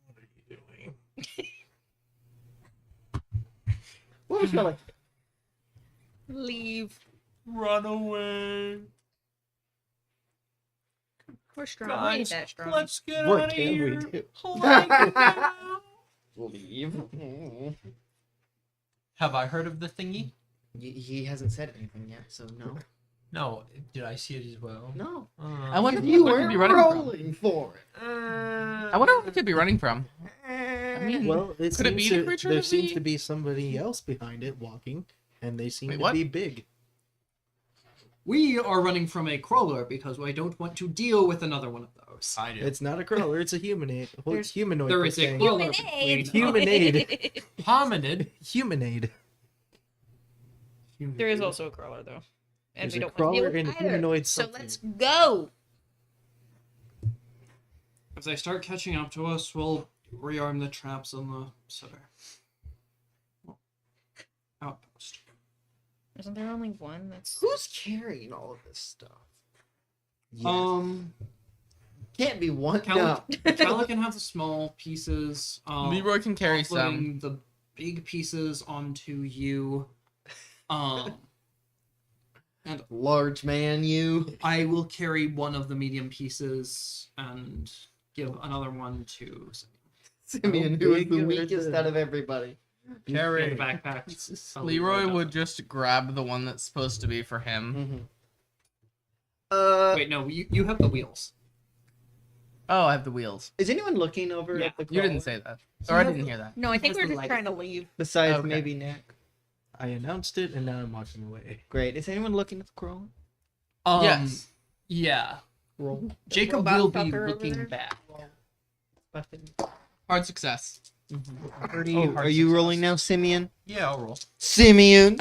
What are you doing? What was that like? Leave. Run away. We're strong. We ain't that strong. Let's get What out of can we here. do? Leave. Have I heard of the thingy? He hasn't said anything yet, so no. No. Did I see it as well? No. I wonder You what were could be running from. rolling for it. I wonder what it could be running from. I mean, Well, it could it be seems the to, creature there that seems we- to be somebody else behind it walking, and they seem Wait, to what? be big. We are running from a crawler because I don't want to deal with another one of those. I do. It's not a crawler, it's a humanoid. Well, it's humanoid. There per is a se. crawler Humanade. between Humanade. Hominid. Humanoid. There is also a crawler though, and There's we a don't want to deal crawler with and a either. humanoid So something. let's go. As they start catching up to us, we'll rearm the traps on the sitter. Outpost. Isn't there only one? That's Who's carrying all of this stuff? Can't be one. Cal- No. Calla can have the small pieces. Leroy can carry some. Offloading the big pieces onto you. And Large man, you. I will carry one of the medium pieces and give another one to Simeon, who is big the are weakest the- out of everybody. the Carry. backpack. Leroy would just grab the one that's supposed to be for him. Wait, no, you have the wheels. Oh, I have the wheels. Is anyone looking over Yeah, at the You didn't crawler? say that. Or I didn't hear that. no. I think Has we're the just light. trying to leave. Besides Okay. maybe Nick. I announced it and now I'm walking away. Great. Is anyone looking at the crawler? Yes. Yeah. Roll. Jacob robot will be fucker over looking there? back. Hard success. Oh, are you rolling now, Simeon? Yeah, I'll roll. Simeon.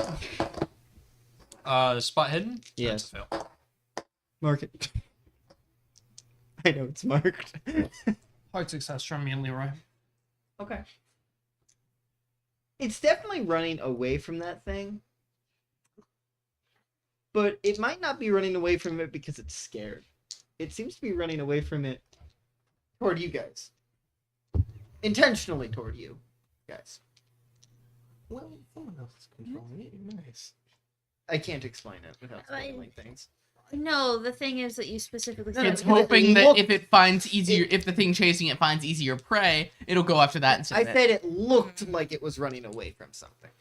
Spot hidden? Yes. That's a fail. Mark it. I know it's marked. Hard success from me and Leroy. Okay. It's definitely running away from that thing. But it might not be running away from it because it's scared. It seems to be running away from it toward you guys. Intentionally toward you guys. Well, someone else is controlling it. Nice. I can't explain it without spoiling things. No, the thing is that you specifically said It's no, hoping that look- if it finds easier, if the thing chasing it finds easier prey, it'll go after that instead. I of it. said it looked like it was running away from something.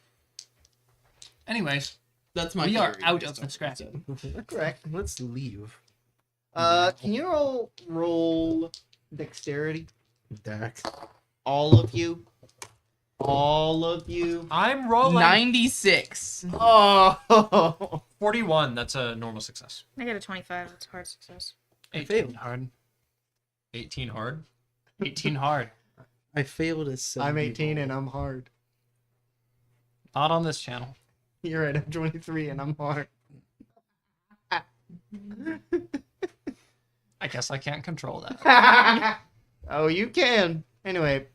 Anyways, That's my. we are theory out based of on the scrap. what you said. Correct. Let's leave. Can you roll dexterity? Dax. All of you. All of you. I'm rolling 96. Oh. 41. That's a normal success. I got a 25. That's a hard success. 18 hard. 18 hard. 18 hard. I failed as I'm 18 and I'm hard. Not on this channel. You're right. I'm 23 and I'm hard. I guess I can't control that. Oh, you can. Anyway,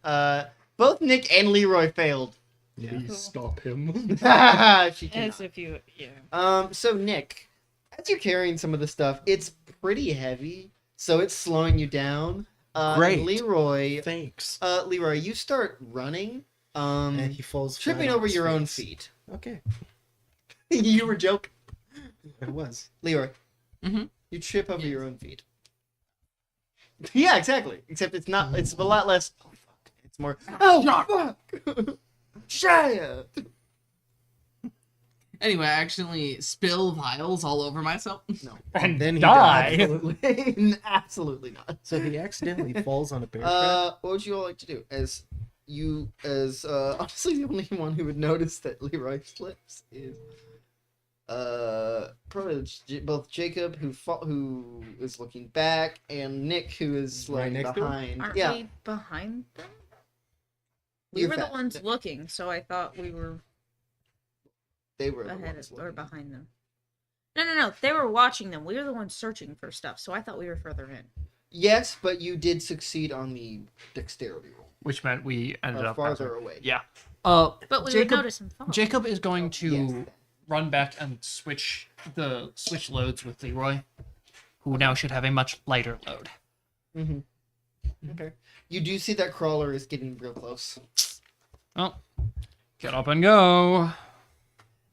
both Nick and Leroy failed. Please stop him. She As cannot. if you, yeah. So Nick, as you're carrying some of the stuff, it's pretty heavy, so it's slowing you down. Great. And Leroy, Thanks. Leroy, you start running, And he falls flat tripping on over his your own face. feet. Okay. You were joking. It was. Leroy, Mhm. you trip over your own feet. Yeah, exactly. Except it's not. It's a lot less. Oh fuck! It's more. Oh fuck! Shit! Anyway, I accidentally spill vials all over myself. No, And Then he die. absolutely, absolutely not. So he accidentally falls on a bear trap. What would you all like to do? As honestly the only one who would notice that Leroy slips is probably both Jacob who is looking back and Nick who is Right like next to him? behind. Aren't Yeah, we behind them? We You're were the fast. ones looking, so I thought we were they were the ahead ones of, or looking. behind them. No. They were watching them. We were the ones searching for stuff, so I thought we were further in. Yes, but you did succeed on the dexterity roll. Which meant we ended up Farther away. Yeah. But we would Jacob, notice him fall. Jacob is going to Yes. run back and switch loads with Leroy, who now should have a much lighter load. Mm-hmm. Okay. You do see that crawler is getting real close. Well, get up and go.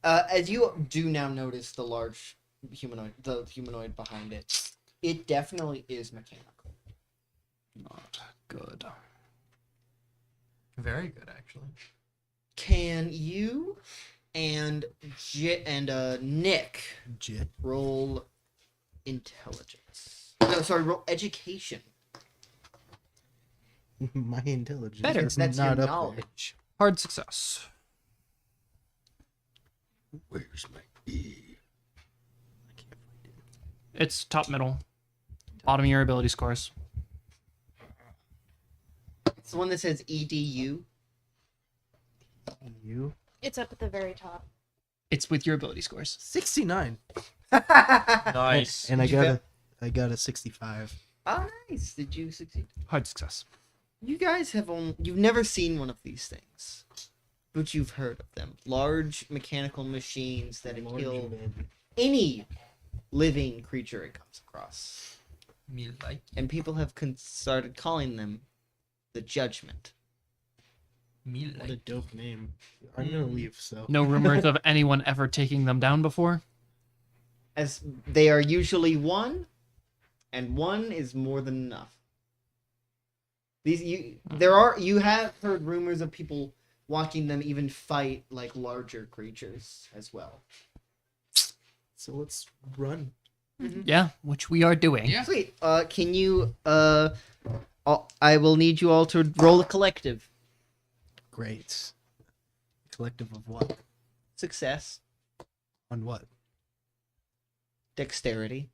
As you do now notice the large humanoid behind it, it definitely is mechanical. Not good. Very good, actually. Can you and Nick Jit. roll intelligence? No, sorry, roll education. My intelligence. Better. is That's not your up there. knowledge. Hard success. Where's my E? It's top middle. Bottom of your ability scores. It's the one that says EDU. You It's up at the very top. It's with your ability scores. 69. Nice. And I Did you got a 65. Oh, nice. Did you succeed? Hard success. You guys you've never seen one of these things, but you've heard of them. Large mechanical machines that kill any living creature it comes across. Me like. And people have started calling them the Judgment. Me What a like. dope name. I'm gonna leave, so. No rumors of anyone ever taking them down before? As they are usually one, and one is more than enough. You have heard rumors of people watching them even fight like larger creatures as well. So let's run. Yeah, which we are doing. Yeah. Sweet. Can you I will need you all to roll a collective. Great. Collective of what? Success, On what? dexterity.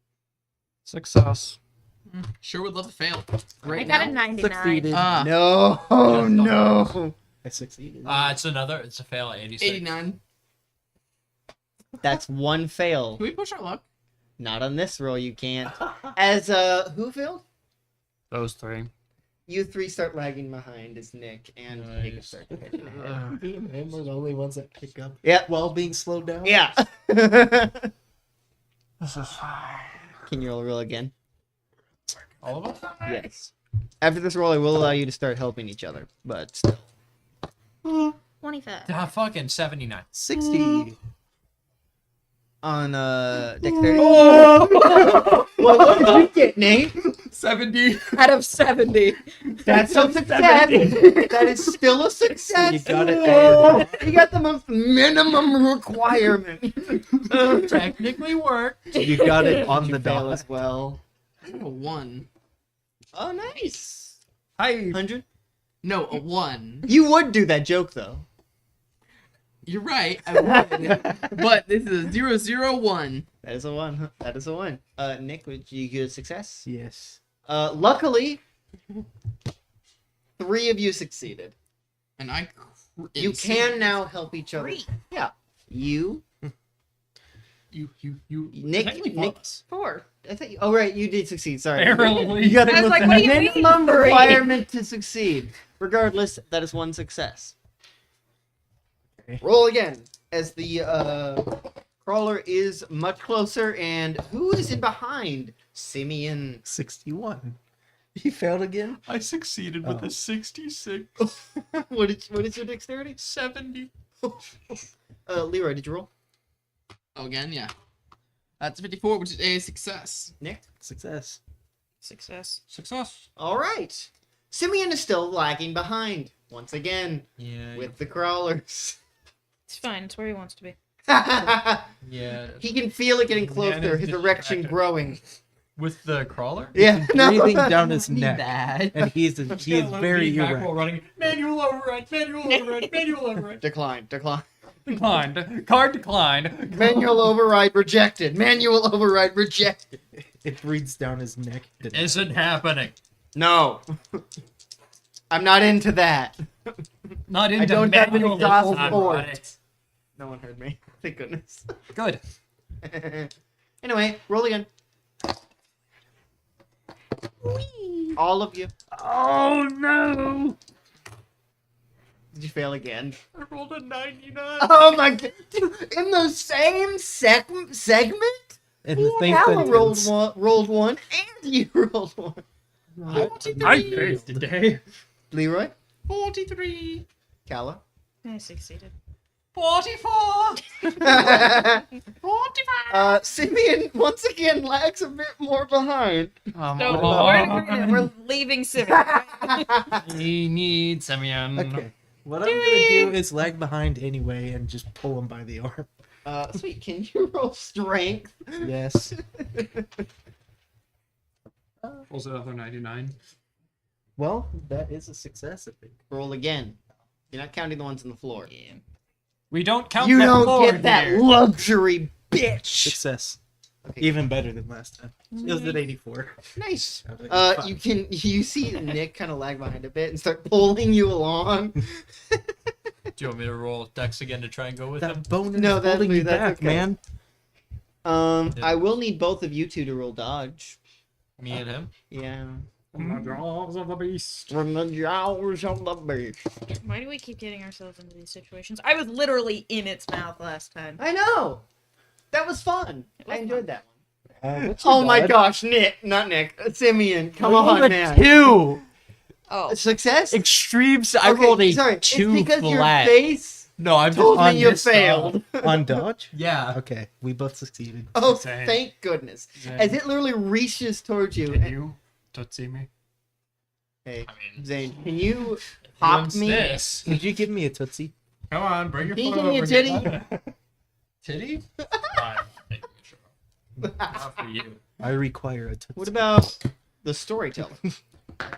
Success. Sure would love to fail. I Right got now. a 99. Succeeded. No, no. I succeeded. It's a fail at 86. 89. That's one fail. Can we push our luck? Not on this roll, you can't. As who failed? Those three. You three start lagging behind as Nick and Jacob Nice. start heading ahead. Me and him are the only ones that pick up Yep. while being slowed down. Yeah. This is fine. Can you roll again? All of them? Yes. After this roll, I will allow you to start helping each other, but still. 25. Fucking 79. 60. On dexterity. Well, what did you get, Nate? 70. Out of 70. That's a success. That is still a success. You got it. You got the most minimum requirement. Technically worked. You got it on You the fail dot. as well. I have a 1. Oh, nice. Hi. 100. No, a 1. You would do that joke though. You're right. I would. But this is a 001. That is a one. That is a one. Nick, would you get a success? Yes. Luckily, 3 of you succeeded. And I. You can now help each other. 3. Yeah. You, You. Nick, technically Nick. plus. 4. I thought. Oh right, you did succeed. Sorry. Barely. You got I was the like, what do you mean? minimum 3? requirement to succeed. Regardless, that is one success. Okay. Roll again, as the crawler is much closer, and who is in behind? Simeon. 61. He failed again? I succeeded with Oh. a 66. What is your dexterity? 70. Leroy, did you roll? Oh, again, yeah. That's 54, which is a success. Nick? Success. Success. Success. All right. Simeon is still lagging behind, once again, Yeah. with the crawlers. It's fine. It's where he wants to be. Yeah. He can feel it getting closer, it's his erection distracting. growing. With the crawler? Yeah, Breathing down his Need neck. that. And he is very erect. running. Manual override. Manual override. Manual override. Decline. Declined. Card declined. Manual override rejected. Manual override rejected. It breathes down his neck. Isn't happening. No. I'm not into that. Not into I don't have an manual exhaust override. port. No one heard me. Thank goodness. Good. Anyway, roll again. All of you. Oh no! Did you fail again? I rolled a 99. Oh my god. In the same segment? In the same Hal rolled sentence. one, and you rolled one. I failed today. Leroy? 43. Calla? I succeeded. 44. Simeon once again lags a bit more behind. So Oh, we're leaving Civic. we need Simeon. Okay. What I'm gonna do is lag behind anyway and just pull him by the arm. Sweet, can you roll strength? Yes. Rolls another 99. Well, that is a success, I think. Roll again. You're not counting the ones on the floor. Yeah. We don't count You the don't floor get that here. luxury, bitch! Success. Even better than last time. It was at 84. Nice. I was like, You see Nick kind of lag behind a bit and start pulling you along. Do you want me to roll Dex again to try and go with him? that bonus No, that's- holding you that's back, okay. man. I will need both of you two to roll dodge. Me and him? Yeah. From the jaws of the beast. From the jaws of the beast. Why do we keep getting ourselves into these situations? I was literally in its mouth last time. I know. That was fun. It was I enjoyed that one. What's your Oh my dodge? gosh, Nick, not Nick, Simeon, come I rolled on, a man. 2! Oh, Success? Extremes. I Okay, rolled a sorry, 2 it's because flat. your face No, I'm just told on me you this failed. On dodge? Yeah. Okay, we both succeeded. Oh, Same. thank goodness. Same. As it literally reaches towards you. Can you tootsie me? Hey, I mean, Zane, can you pop once me? this. Did you give me a Tootsie? Come on, bring your Can you foot give me a over titty? here. Titty? Fine. Thank you, sure. Not for you. I require a Tootsie. What about the storyteller?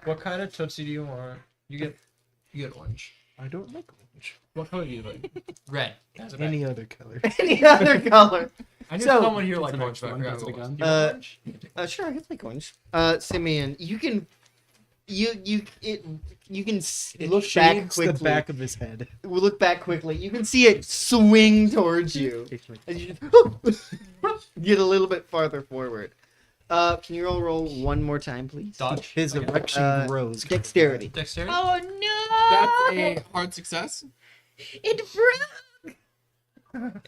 What kind of tootsie do you want? You get orange. I don't like orange. What color do you like? Red. That's a Any other color. Any other color? I knew So- someone here like the orange, next but I one, forgot that's who it the was. gun. Do you want Uh, orange? Sure, I can take orange. Simeon, you can look back Shades quickly. the back of his head. We'll look back quickly. You can see it swing towards you. And you just get a little bit farther forward. Can you roll one more time, please? Dodge. His erection grows. Dexterity. Dexterity? oh That's no! a hard success. It broke.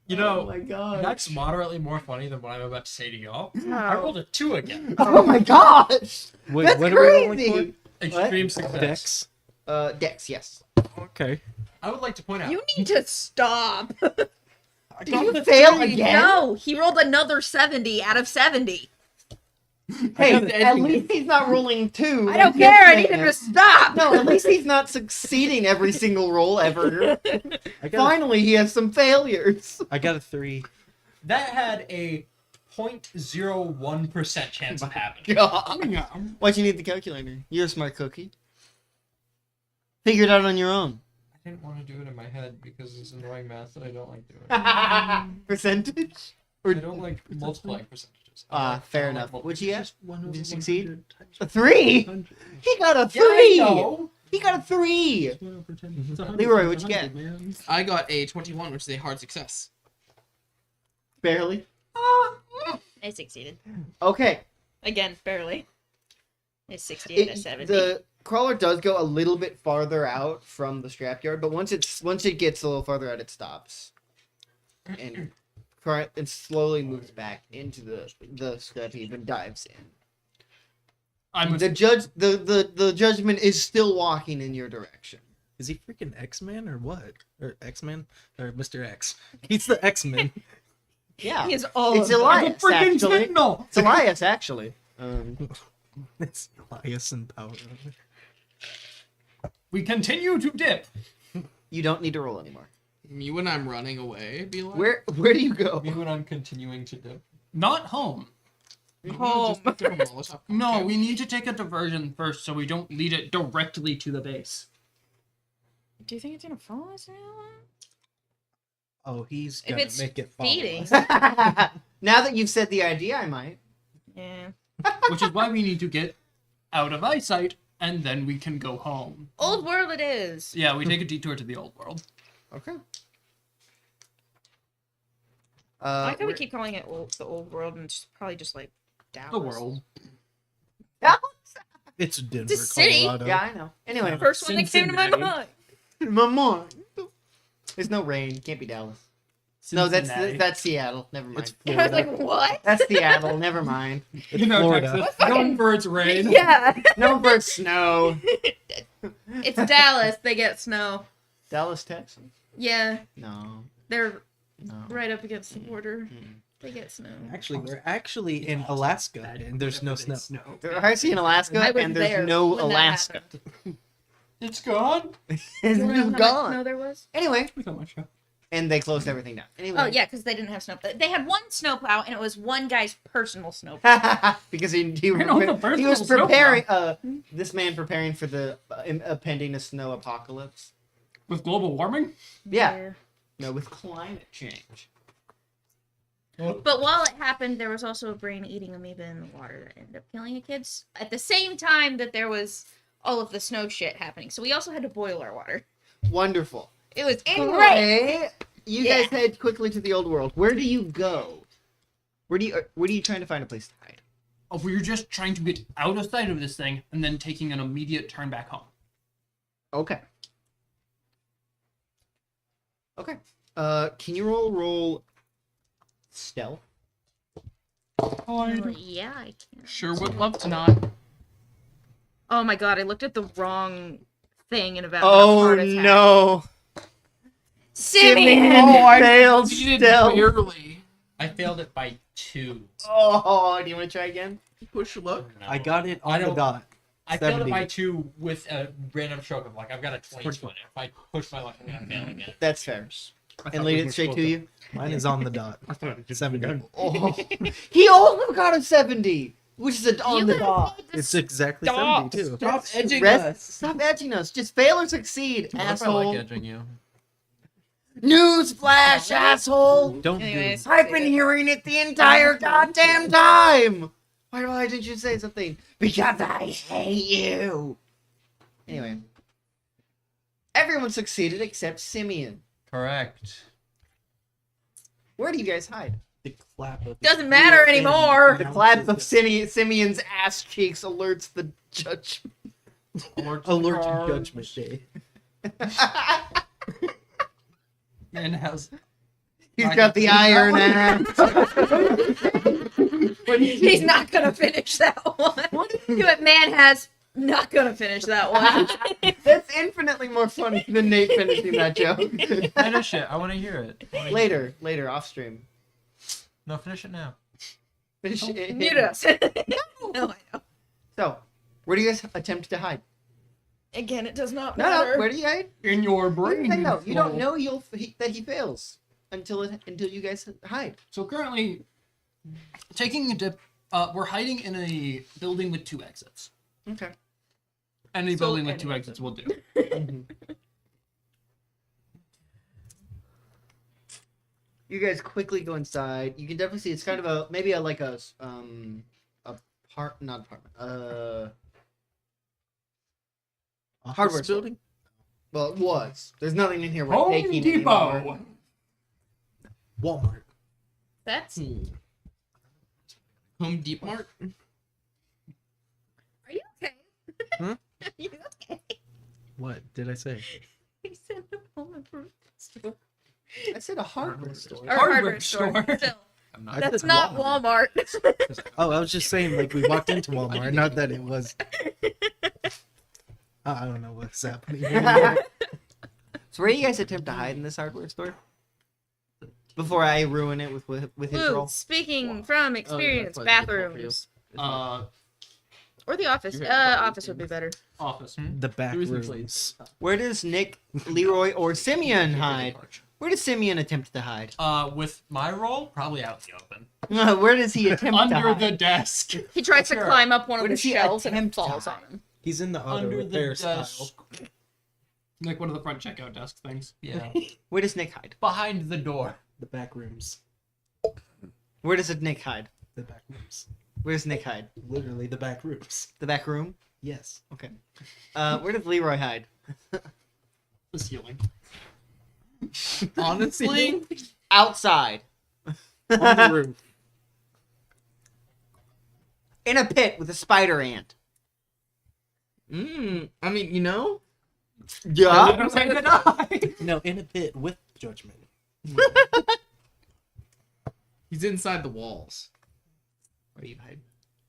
You know, Oh my god. that's moderately more funny than what I'm about to say to y'all. I rolled a 2 again. Oh my gosh. Wait, That's what are we rolling crazy. Extreme for? success. Dex. Dex, yes. Okay. I would like to point out. You need to stop. Did you fail again? No, he rolled another 70 out of 70. Hey, at least he's not rolling 2. I don't care. I need him to stop. No, at least he's not succeeding every single roll ever. I got, Finally, he has some failures. I got a 3. That had a 0.01% chance of happening. God. Why'd you need the calculator? You're a smart cookie. Figure it out on your own. I didn't want to do it in my head because it's annoying math that I don't like doing. Percentage? I don't like multiplying percentages. Fair I don't like enough. Would you Just 1 over Did you succeed? 100 A 3? times 100. He got a Yeah, I 3! know. He got a 3! It's 1 over 10. It's 100, Leroy, it's what'd you 100, man. I got a 21, which is a hard success. Barely. I succeeded. Okay. Again, barely. It's 60 out of 70. The crawler does go a little bit farther out from the scrapyard, but once it gets a little farther out, it stops. And it slowly moves back into the scrap heap and dives in. I'm The judgment is still walking in your direction. Is he freaking X-Man or what? Or X-Man? Or Mr. X? He's the X-Men. Yeah. He is all It's of them. Elias, freaking actually. sentinel. It's Elias, actually. It's Elias and Power. We continue to dip. You don't need to roll anymore. Me when I'm running away, be like, Where do you go? Me when I'm continuing to dip. Not home. oh, just throw a Molotov No, cocktail. we need to take a diversion first so we don't lead it directly to the base. Do you think it's gonna follow us now? Oh, he's If gonna it's make it follow feeding. us. Now that you've said the idea, I might. Yeah. Which is why we need to get out of eyesight and then we can go home. Old world it is. Yeah, we take a detour to the old world. Okay. I like how we where- keep calling it the old world and it's probably just like Dallas. The world. It's Denver, It's a city. Colorado. Yeah, I know. Anyway, First one that came to my Cincinnati. mind. my mind. There's no rain. Can't be Dallas. No, Cincinnati. that's Seattle. Never mind. It's I was Florida. like, what? That's Seattle. Never mind. It's You know, Florida. Texas. Known for its rain. Yeah. No bird snow. It's Dallas. They get snow. Dallas, Texas. Yeah. No. They're No. right up against the border. They get snow. Actually, we're actually in Alaska, and there's no snow. There are in Alaska, I was and there there's no when that Alaska. happened. It's gone. It's Do you know how much gone. snow there was? Anyway, Look how much. and they closed everything down. Anyway. Oh yeah, because they didn't have snow. They had one snowplow, and it was one guy's personal snowplow. Because he I know the personal was snowplow. preparing. This man preparing for the impending snow apocalypse. With global warming? Yeah. No, with climate change. But while it happened, there was also a brain-eating amoeba in the water that ended up killing the kids. At the same time that there was all of the snow shit happening. So we also had to boil our water. Wonderful. It was great. Great. You Yeah. guys head quickly to the old world. Where do you go? Where are you trying to find a place to hide? Oh, we're just trying to get out of sight of this thing and then taking an immediate turn back home. Okay. Okay. Can you roll stealth? Yeah, I can. Sure would love to not. Oh my god, I looked at the wrong thing in about Oh heart attack. no! Simeon! Failed You did stealth. barely. I failed it by 2. Oh, do you want to try again? Push luck. No. I got it I on the don't- dot. I failed it 70. by 2 with a random stroke of luck. I've got a 22 in it. If I push my luck, I'm gonna fail again. That's fair. And lead it straight to you. Mine is on the dot. 70. Oh, he also got a 70, which is on the dot. It's exactly Stop. 70 too. Stop edging Stop edging us. Just fail or succeed, What if I asshole. like edging you? Newsflash, asshole. Don't Anyways. I've been hearing it the entire goddamn time. Why didn't you say something? Because I hate you. Anyway, everyone succeeded except Simeon. Correct. Where do you guys hide? The clap of Doesn't matter anymore. The clap of Simeon's ass cheeks alerts the judge. Alert to Judgment Day. And how's He's got the iron ass. He's not gonna finish that one. But man has not gonna finish that one. That's infinitely more funny than Nate finishing that joke. Finish it. I want to hear it. I wanna hear Later, off stream. it. No, finish it now. Finish it. Mute us. No, I know. So, where do you guys attempt to hide? Again, it does not No, matter. where do you hide? in your brain? No, you don't know that he fails until you guys hide. So currently, taking a dip, we're hiding in a building with 2 exits. Okay. Any So building with any 2 exits will do. You guys quickly go inside. You can definitely see it's kind of a maybe not apartment. Hardware store. building. Well, it was. There's nothing in here we're Home taking Depot. anymore. Walmart. That's. Home Deep Mart. Are you okay? Huh? Are you okay? What did I say? He said a home improvement store. I said a hardware store. Or hardware store. Still, I that's said not Walmart. Oh, I was just saying, like, we walked into Walmart, not that it was. I don't know what's happening. So where do you guys attempt to hide in this hardware store? Before I ruin it with his Ooh, role. speaking from experience, that's why it's difficult for you. bathrooms. Uh, Or the office. You're right, Office would be better. office. The back Reason, rooms. please. Where does Nick, Leroy, or Simeon hide? Where does Simeon attempt to hide? With my roll, probably out in the open. Where does he attempt to Under hide? the desk. He tries to Sure. climb up one of Where the does he shelves and it attempt to falls on hide? him. He's in the auto Under the repair desk. style. Like one of the front checkout desk things. Yeah. Where does Nick hide? Behind the door. The back rooms. Where does Nick hide? The back rooms. Where does Nick hide? Literally the back rooms. The back room? Yes. Okay. Where does Leroy hide? The ceiling. Honestly, Outside. On the roof. In a pit with a spider ant. I mean, you know, Yeah. No, in a pit with judgment. he's inside the walls. Where do you hide?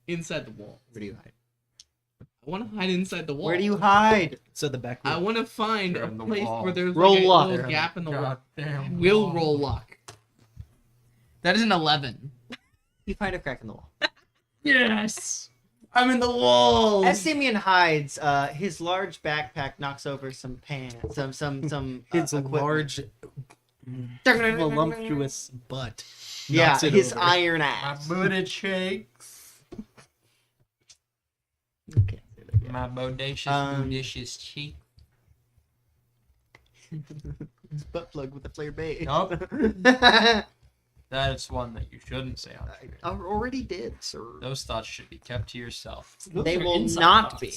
Inside the wall. Where do you hide? I want to hide inside the wall. Where do you hide? So the back I room. want to find They're a in the place wall. where there's Roll like a luck. little gap in the wall. Goddamn Will wall. roll luck. That is an 11. You find a crack in the wall. Yes. I'm in the wall. As Simeon hides, his large backpack knocks over some pants, some His equipment. large, voluptuous butt. Yeah, knocks it his over. iron My ass. booty shakes. Okay. My bodacious, Um, bodacious cheek. His butt plug with the flare bait. Nope. That is one that you shouldn't say on stream. I already did, sir. Those thoughts should be kept to yourself. They are will inside not thoughts. be.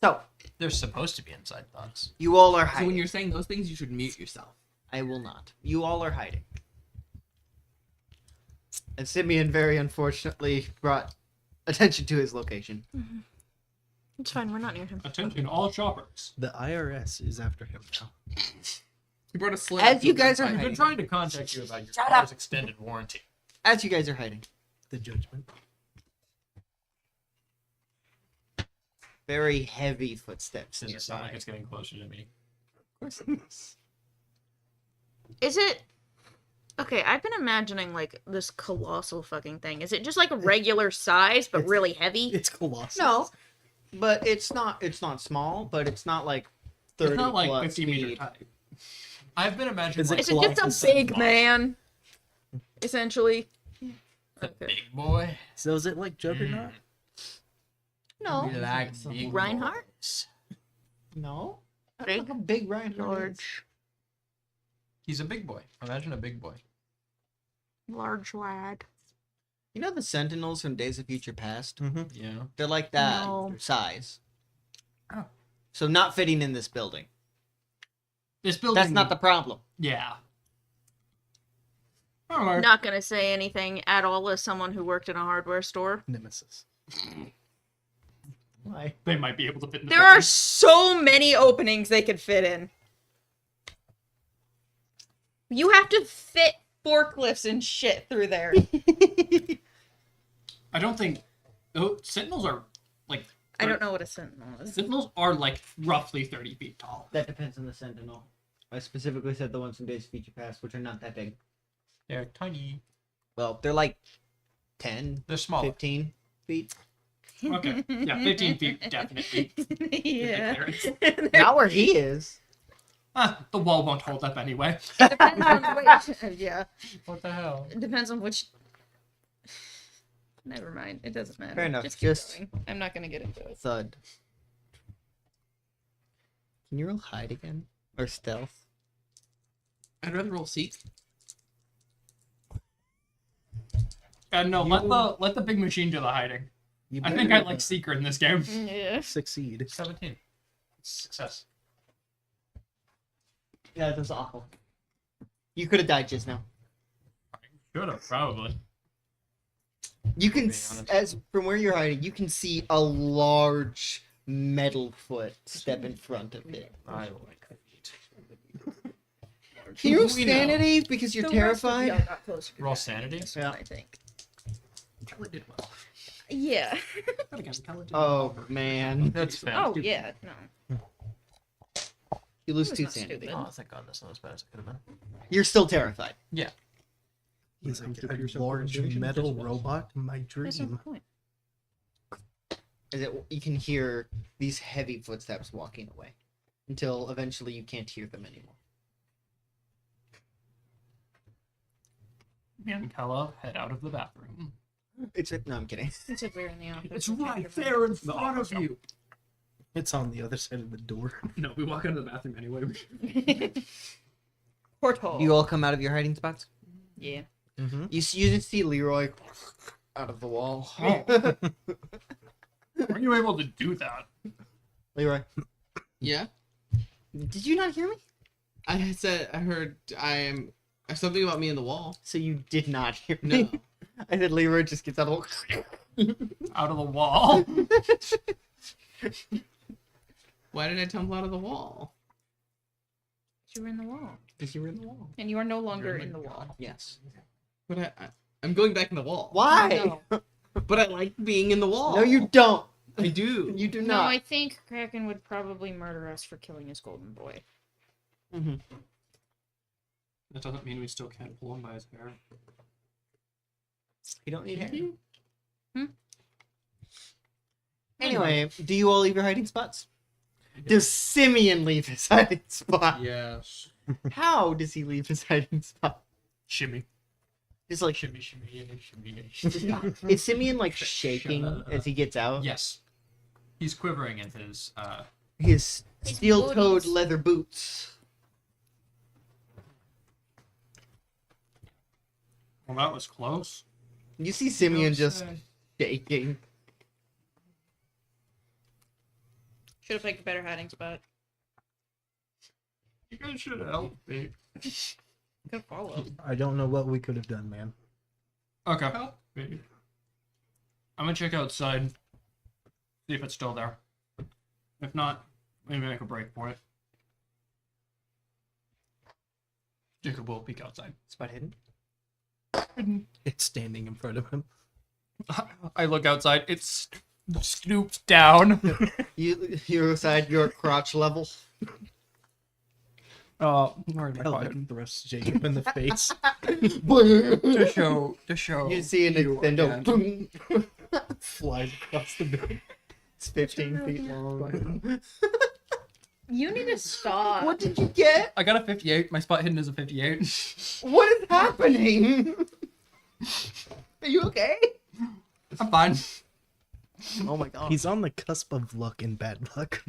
So, They're supposed to be inside thoughts. you all are So hiding. when you're saying those things, you should mute yourself. I will not. You all are hiding. And Simeon very unfortunately brought attention to his location. It's fine. We're not near him. Attention, all shoppers. The IRS is after him now. He brought a slip. As you guys are I've been hiding, trying to contact you about your Shut car's up. extended warranty. as you guys are hiding, The judgment. very heavy footsteps Does it sound like nearby. it's getting closer to me? Of course it is. Is it? Okay, I've been imagining like this colossal fucking thing. Is it just like a regular size but really heavy? It's colossal. No, but it's not. It's not small, but it's not like 30 It's not like plus 50 meter feet. high. I've been imagining Is it like Is it just colossal a big man? Essentially. the Okay. big boy. So is it like Juggernaut? No. We like big Reinhardt? boys. No, I Big, don't know how big Ryan large, He's a big boy. Imagine a big boy. large lad. You know the Sentinels from Days of Future Past? Mm-hmm. Yeah. They're like that No. size. Oh. So not fitting in this building. This building. That's not the problem. Yeah. Alright. Not gonna say anything at all as someone who worked in a hardware store. Nemesis. Why? They might be able to fit in the There are so many openings they could fit in. You have to fit forklifts and shit through there. I don't think. Oh, sentinels are like. I don't know what a sentinel is. Sentinels are like roughly 30 feet tall. That depends on the Sentinel. I specifically said the ones from Days of Future Past, which are not that big. They're tiny. Well, they're like 10, They're smaller. 15 feet. Okay. Yeah, 15 feet definitely. Yeah. Clearance. Not where he is. The wall won't hold up anyway. It depends on which. Yeah. What the hell? It depends on which. Never mind. It doesn't matter. Fair enough, Just keep just- going. I'm not gonna get into it. Thud. Can you roll hide again? Or stealth? I'd rather roll seek. And no, let the big machine do the hiding. You I think better, I like Seeker in this game. Yeah. succeed. 17. Success. Yeah, that's awful. You could have died just now. Should have, probably. You can, Being honest. as from where you're hiding, you can see a large metal foot step in front of it. I like it. Can you roll We know. sanity because you're terrified? Got closer to Roll that. sanity? Yeah. I think. Kelly did well. Yeah. But again, Kelly did Oh well. man, That's fair. Oh yeah. No. you lose It was 2 not sanity. stupid. Oh, thank God that's not as bad as it could have been. You're still terrified. He's like To put a yourself in a large situation metal just once. robot in my That's not the dream. point. Is it you can hear these heavy footsteps walking away until eventually you can't hear them anymore. Me and Kella head out of the bathroom. It's no, I'm kidding. It's if we're in the office. It's we can't right get there in around. front of you. It's on the other side of the door. No, we walk into the bathroom anyway. Porthole. You all come out of your hiding spots. Yeah. Mm-hmm. You just see Leroy out of the wall. Were you able to do that? Leroy, Yeah. did you not hear me? I said I heard something about me in the wall. So you did not hear No. me. I said Leroy just gets out of the Out of the wall. Why did I tumble out of the wall? You were in the wall, because you were in the wall. and you are no longer in the wall. Yes. But I'm going back in the wall. Why? No. But I like being in the wall. No, you don't. I do. You do No, not. I think Kraken would probably murder us for killing his golden boy. Mm-hmm. That doesn't mean we still can't pull him by his hair. You don't need hair. Hmm? Anyway, do you all leave your hiding spots? Does Simeon leave his hiding spot? Yes. How does he leave his hiding spot? Shimmy. Just like, Shimmy, shimmy, shimmy. is Simeon like shaking as he gets out? Yes. He's quivering in his, His His steel-toed booties. leather boots. Well, that was close. You see Simeon just shaking. Should have picked a better hiding spot. You guys should help me. Could follow. I don't know what we could have done, man. Okay. Help me. I'm gonna check outside. See if it's still there. If not, maybe make a break for it. Jacob will peek outside. Spot hidden. It's standing in front of him. I look outside. It's stooped down. You're outside your crotch level. Where did I Hell, find like it? thrusts Jacob in the face. To show. You see an you Nintendo. again. Boom. Flies across the building. It's 15 feet long. You need to stop. What did you get? I got a 58. My spot hidden is a 58. What is happening? Are you okay? I'm fine. Oh my god. He's on the cusp of luck and bad luck.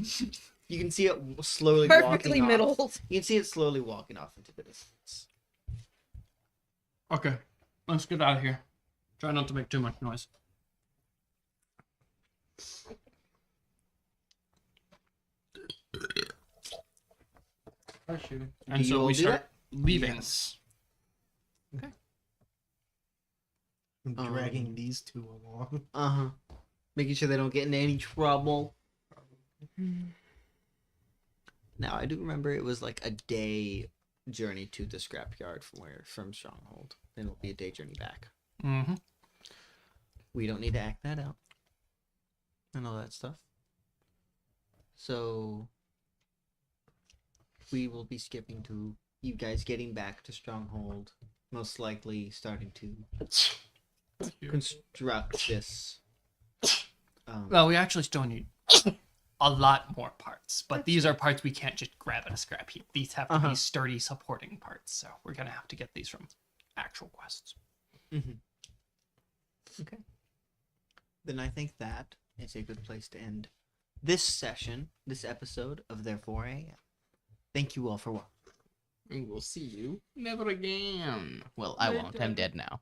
You can see it slowly Perfectly walking middle. off. You can see it slowly walking off into the distance. Okay, let's get out of here. Try not to make too much noise. And Do you so all we do start that? leaving. Yes. I'm dragging these two along. Uh-huh. Making sure they don't get into any trouble. Now, I do remember it was like a day journey to the scrapyard from Stronghold. Then it'll be a day journey back. Mm-hmm. We don't need to act that out. And all that stuff. So we will be skipping to you guys getting back to Stronghold. Most likely starting to construct this. Well, we actually still need a lot more parts, but these are parts we can't just grab at a scrap heap. These have to be sturdy supporting parts, so we're gonna have to get these from actual quests. Mm-hmm. Okay. Then I think that is a good place to end this session, this episode of Their 4 a.m. Thank you all for watching. And we'll see you never again. Well, I won't. I'm dead now.